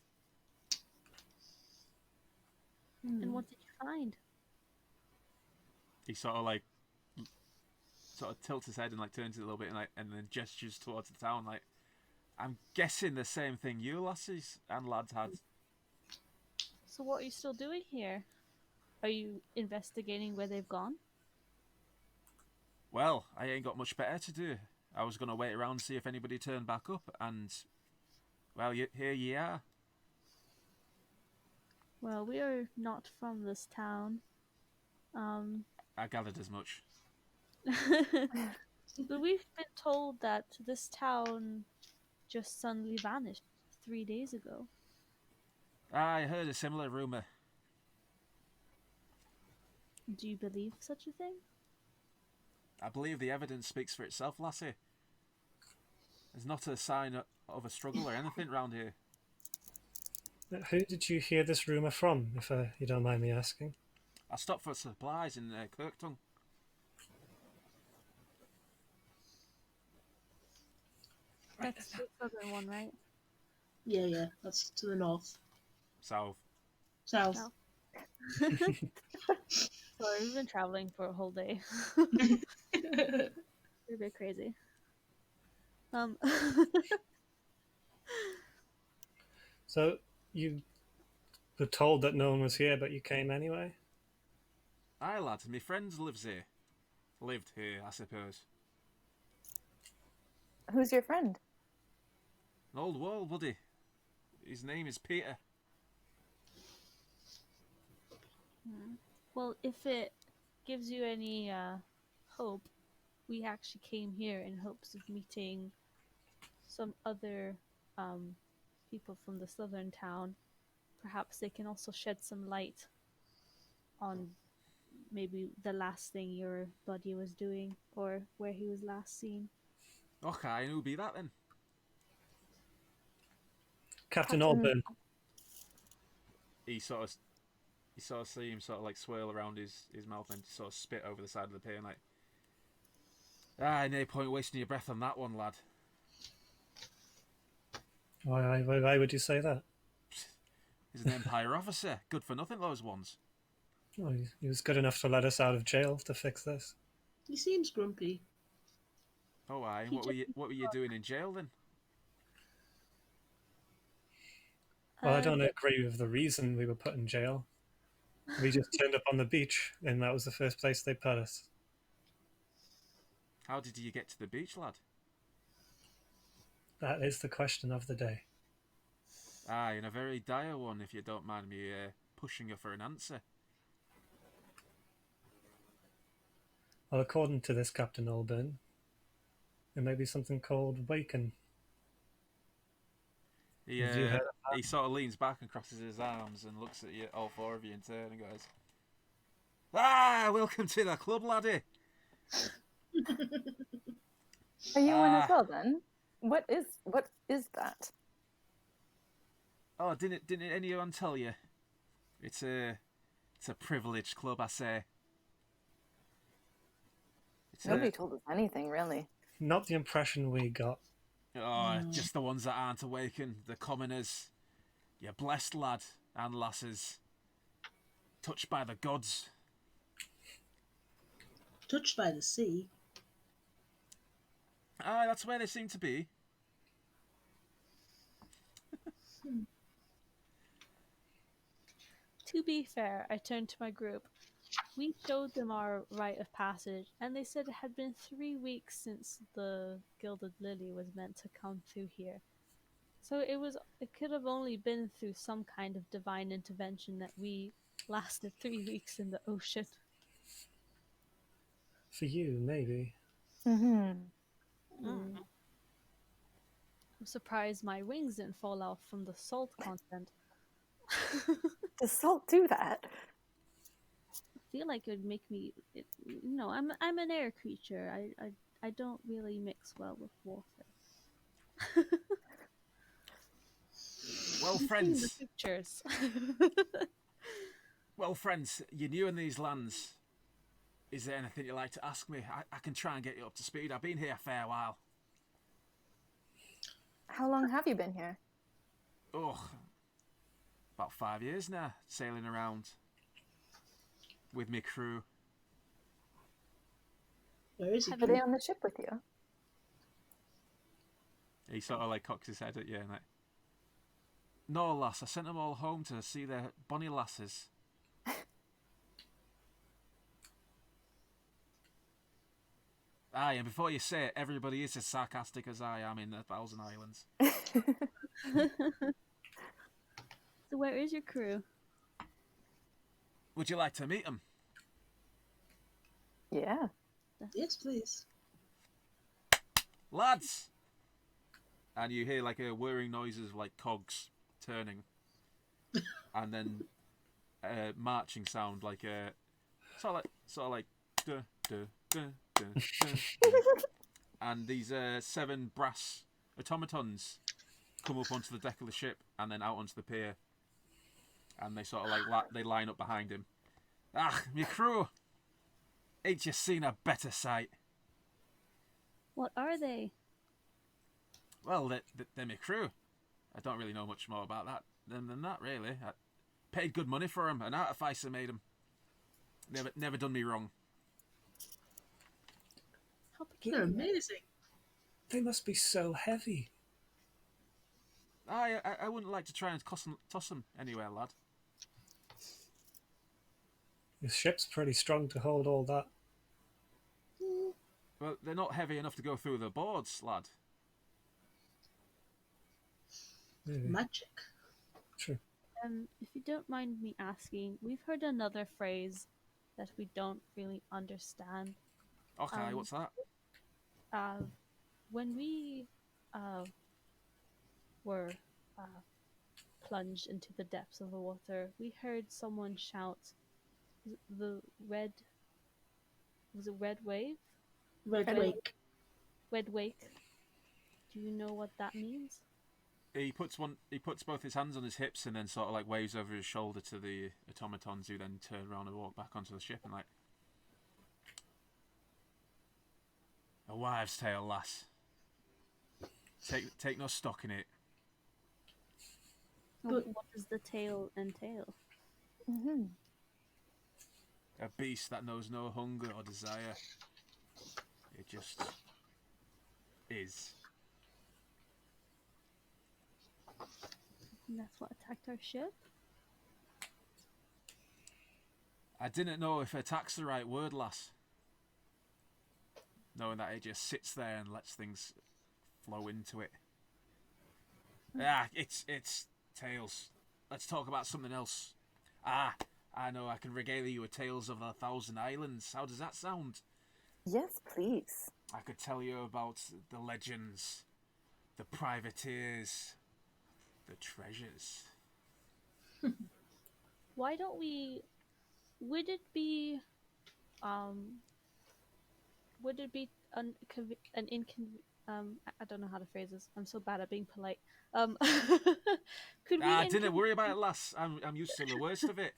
And what did you find? He sort of tilts his head and like turns it a little bit and then gestures towards the town. Like, I'm guessing the same thing you lassies and lads had. So what are you still doing here? Are you investigating where they've gone? Well, I ain't got much better to do. I was going to wait around and see if anybody turned back up, and well, here ye are. Well, we are not from this town. I gathered as much. But we've been told that this town just suddenly vanished 3 days ago. I heard a similar rumour. Do you believe such a thing? I believe the evidence speaks for itself, lassie. There's not a sign of a struggle or anything round here. Who did you hear this rumour from, if you don't mind me asking? I stopped for supplies in Kirkton. That's the southern one, right? Yeah, that's to the north. South. South. No. Sorry, we've been traveling for a whole day. We're a bit crazy. So you were told that no one was here, but you came anyway? Aye, lad, my friend lives here. Lived here, I suppose. Who's your friend? An old wall buddy. His name is Peter. Well, if it gives you any hope, we actually came here in hopes of meeting some other people from the southern town. Perhaps they can also shed some light on maybe the last thing your buddy was doing or where he was last seen. Okay, and who'll be that then? Captain Captain- Alburn. You sort of see him sort of like swirl around his mouth and sort of spit over the side of the pier and like, no point wasting your breath on that one, lad. Why would you say that? He's an Empire officer. Good for nothing, those ones. Oh, he was good enough to let us out of jail to fix this. He seems grumpy. Oh, aye. And He what were you doing in jail then? Well, I don't agree with the reason we were put in jail. We just turned up on the beach, and that was the first place they put us. How did you get to the beach, lad? That is the question of the day. Aye, and a very dire one, if you don't mind me pushing you for an answer. Well, according to this Captain Alburn, there may be something called Waken. He Have you heard of that? he sort of leans back and crosses his arms and looks at you, all four of you in turn, and goes, welcome to the club, laddie. Are you one as well then? What is that? Oh, didn't anyone tell you? It's a privileged club, I say. It's Nobody told us anything, really. Not the impression we got. Just the ones that aren't awakened, the commoners. You're blessed, lad and lasses. Touched by the gods. Touched by the sea. Aye, that's where they seem to be. To be fair, I turned to my group. We showed them our rite of passage, and they said it had been 3 weeks since the Gilded Lily was meant to come through here. So it could have only been through some kind of divine intervention that we lasted 3 weeks in the ocean. For you, maybe. Mm-hmm. I'm surprised my wings didn't fall off from the salt content. Does salt do that? I feel like it would make me, I'm an air creature. I don't really mix well with water. Well, You've seen the friends. pictures. Well, friends, you're new in these lands. Is there anything you'd like to ask me? I can try and get you up to speed. I've been here a fair while. How long have you been here? Oh, about 5 years now, sailing around with me crew. Where is he? Are they on the ship with you? He sort of like cocks his head at you and like, no, lass, I sent them all home to see their bonny lasses. Aye, and before you say it, everybody is as sarcastic as I am in the Thousand Islands. So where is your crew? Would you like to meet them? Yeah. Yes, please. Lads! And you hear like a whirring noises like cogs turning. And then marching sound like sort of like duh, duh, duh, And these 7 brass automatons come up onto the deck of the ship and then out onto the pier. And they sort of like they line up behind him. Ah, me crew! Ain't you seen a better sight? What are they? Well, they're me crew. I don't really know much more about that than that, really. I paid good money for 'em. An artificer made 'em. Never done me wrong. How They're peculiar. amazing. They must be so heavy. I wouldn't like to try and toss 'em anywhere, lad. The ship's pretty strong to hold all that. Well, they're not heavy enough to go through the boards, lad. Maybe. Magic. True. If you don't mind me asking, we've heard another phrase that we don't really understand. Okay, what's that? When we were plunged into the depths of the water, we heard someone shout, "The red was it red wave? Red Red- Wake. Red wake." Do you know what that means? He puts both his hands on his hips and then sort of like waves over his shoulder to the automatons, who then turn around and walk back onto the ship and like, a wives' tale, lass. Take no stock in it. But- What does the tale entail? Mm-hmm. A beast that knows no hunger or desire. It just is. And that's what attacked our ship? I didn't know if attack's the right word, lass. Knowing that it just sits there and lets things flow into it. It's tales. Let's talk about something else. I know I can regale you with tales of the 1,000 Islands. How does that sound? Yes, please. I could tell you about the legends, the privateers, the treasures. Why don't we? Would it be an inconvenient? I don't know how to phrase this. I'm so bad at being polite. Could we? Didn't worry about it, lass. I'm used to the worst of it.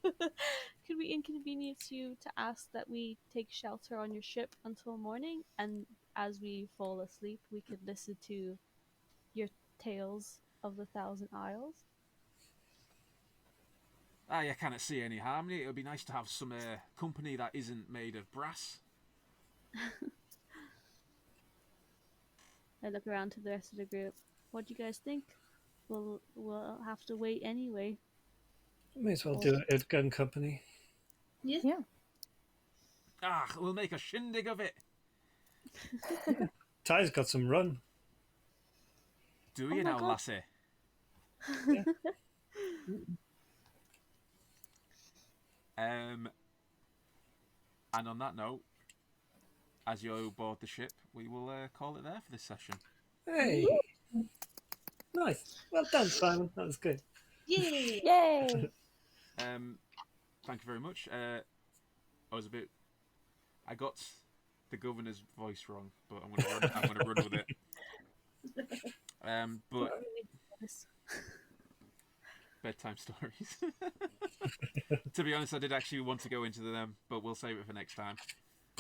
Could we inconvenience you to ask that we take shelter on your ship until morning, and as we fall asleep, we could listen to your tales of the 1,000 Isles? I cannot see any harm in it. It would be nice to have some company that isn't made of brass. I look around to the rest of the group. What do you guys think? We'll have to wait anyway. May as well do it at gun company. Yeah. Yeah. We'll make a shindig of it. Ty's got some run. Do Oh you my now, God. lassie? Yeah. And on that note, as you board the ship, we will call it there for this session. Hey. Nice. Well done, Simon. That was good. Yay. Yay! Thank you very much. I got the governor's voice wrong, but I'm gonna run with it. But bedtime stories. To be honest, I did actually want to go into them, but we'll save it for next time.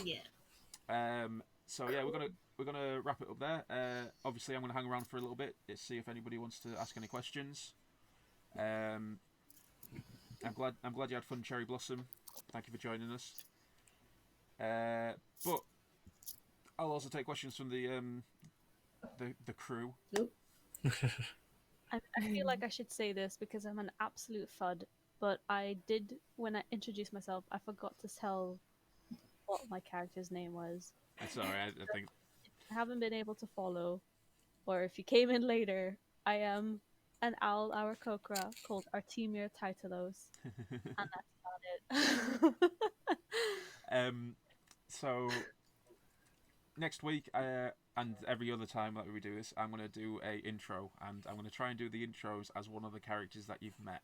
Yeah. So yeah, we're gonna wrap it up there. Obviously, I'm gonna hang around for a little bit to see if anybody wants to ask any questions. I'm glad you had fun, Cherry Blossom. Thank you for joining us. But I'll also take questions from the crew. Nope. I feel like I should say this because I'm an absolute FUD, but when I introduced myself, I forgot to tell what my character's name was. It's alright. I think I haven't been able to follow, or if you came in later, I am an owl Aarakocra called Artemir Titalos, and that's about it. So next week and every other time that we do this, I'm going to do a intro, and I'm going to try and do the intros as one of the characters that you've met,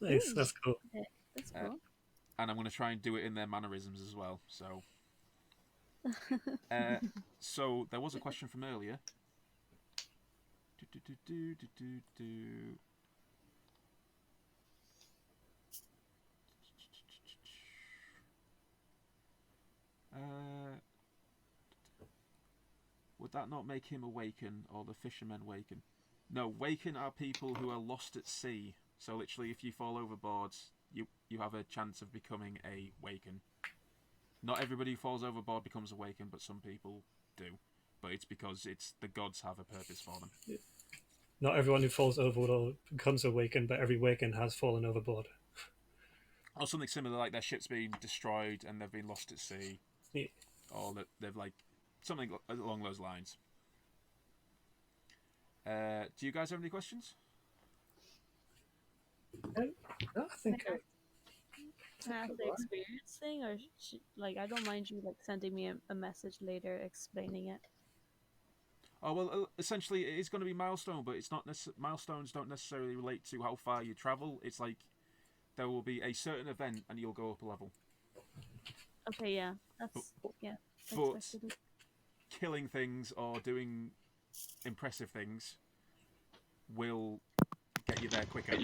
Nice. That's cool. That's cool. and I'm going to try and do it in their mannerisms as well. So So there was a question from earlier. Do. Would that not make him awaken, or the fishermen waken? No, waken are people who are lost at sea. So literally, if you fall overboard, you have a chance of becoming a waken. Not everybody who falls overboard becomes a waken, but some people do. But it's because the gods have a purpose for them. Not everyone who falls overboard becomes awakened, but every waken has fallen overboard. Or something similar, like their ship's been destroyed and they've been lost at sea. Yeah. Or that they've something along those lines. Do you guys have any questions? I think Can I ask the experience thing, or I don't mind you sending me a message later explaining it. Oh well, essentially it is going to be milestone, but it's not milestones don't necessarily relate to how far you travel. It's like there will be a certain event and you'll go up a level. Okay, yeah, that's yeah. But killing things or doing impressive things will get you there quicker.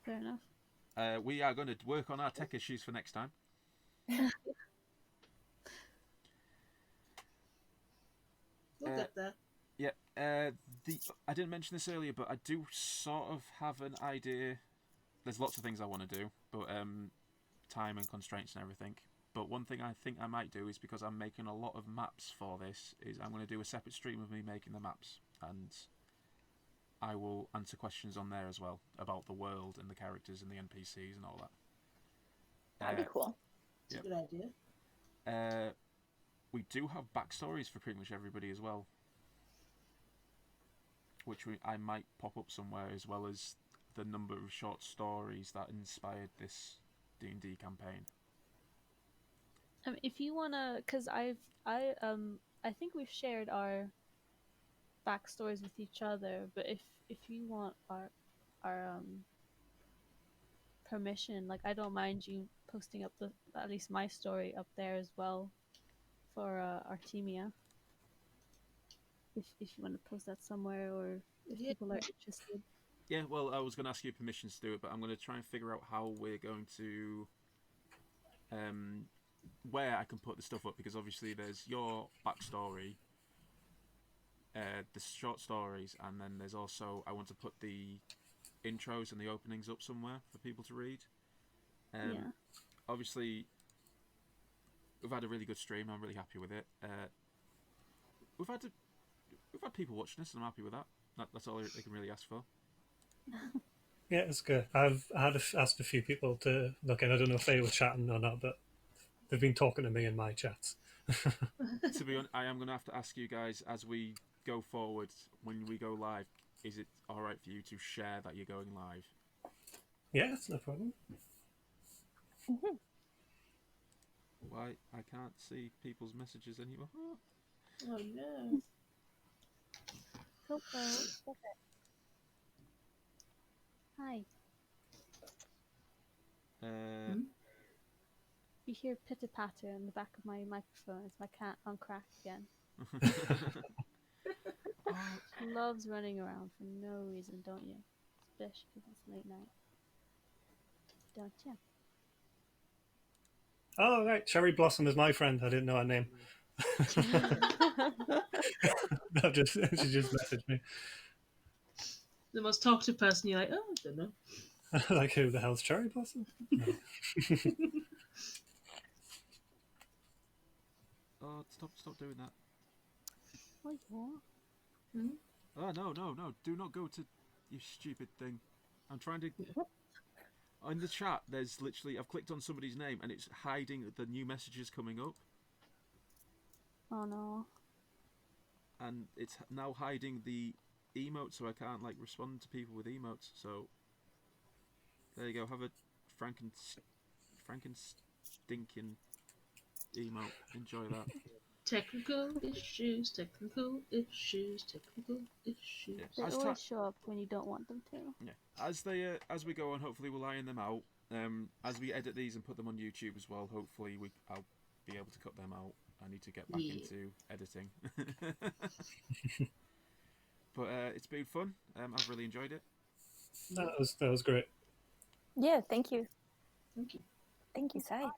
Fair enough. We are going to work on our tech issues for next time. We'll get there. Yeah. I didn't mention this earlier, but I do sort of have an idea. There's lots of things I want to do, but time and constraints and everything. But one thing I think I might do is, because I'm making a lot of maps for this, is I'm going to do a separate stream of me making the maps, and I will answer questions on there as well about the world and the characters and the NPCs and all that. That'd be cool. It's a good idea. We do have backstories for pretty much everybody as well, which I might pop up somewhere, as well as the number of short stories that inspired this D&D campaign. If you wanna, because I think we've shared our backstories with each other, but if you want our permission, I don't mind you posting up at least my story up there as well for Artemia. If you want to post that somewhere, or if people are interested. Yeah, well, I was going to ask you permissions to do it, but I'm going to try and figure out how we're going to where I can put the stuff up, because obviously there's your backstory, the short stories, and then there's also, I want to put the intros and the openings up somewhere for people to read. Yeah. Obviously, we've had a really good stream. I'm really happy with it. We've had people watching this, and I'm happy with that. That's all they can really ask for. Yeah, it's good. I've asked a few people to look in. I don't know if they were chatting or not, but they've been talking to me in my chats. To be honest, I am going to have to ask you guys as we go forward, when we go live, is it all right for you to share that you're going live? Yeah, that's no problem. Mm-hmm. Why? I can't see people's messages anymore. Oh no. Coco, stop it. Hi. You hear pitter patter in the back of my microphone as my cat uncracked again. She loves running around for no reason, don't you? Especially because it's late night. Don't you? Oh, right. Cherry Blossom is my friend. I didn't know her name. She just messaged me. The most talkative person, you're like, oh, I don't know. Like, who the hell's Cherry Blossom? No. Oh, stop doing that. Oh, yeah. Hmm? Oh, no. Do not go to you stupid thing. I'm trying to... In the chat, there's literally... I've clicked on somebody's name and it's hiding the new messages coming up. Oh, no. And it's now hiding the emotes, so I can't, respond to people with emotes. So, there you go. Have a Frankenstinking emote. Enjoy that. Technical issues. Yeah. They always show up when you don't want them to. Yeah. As we go on, hopefully we'll iron them out. As we edit these and put them on YouTube as well, hopefully I'll be able to cut them out. I need to get back into editing. But it's been fun. I've really enjoyed it. That was great. Yeah, thank you. Thank you. Thank you, Sai.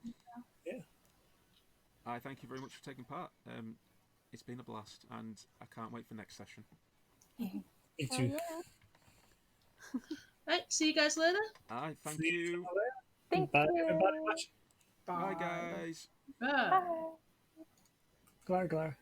Yeah. I thank you very much for taking part. It's been a blast, and I can't wait for next session. Me too. Right, see you guys later. Aye, thank See you. Thank Bye, you. everybody. Watch. Bye, guys. Bye. Bye. Glar, glar.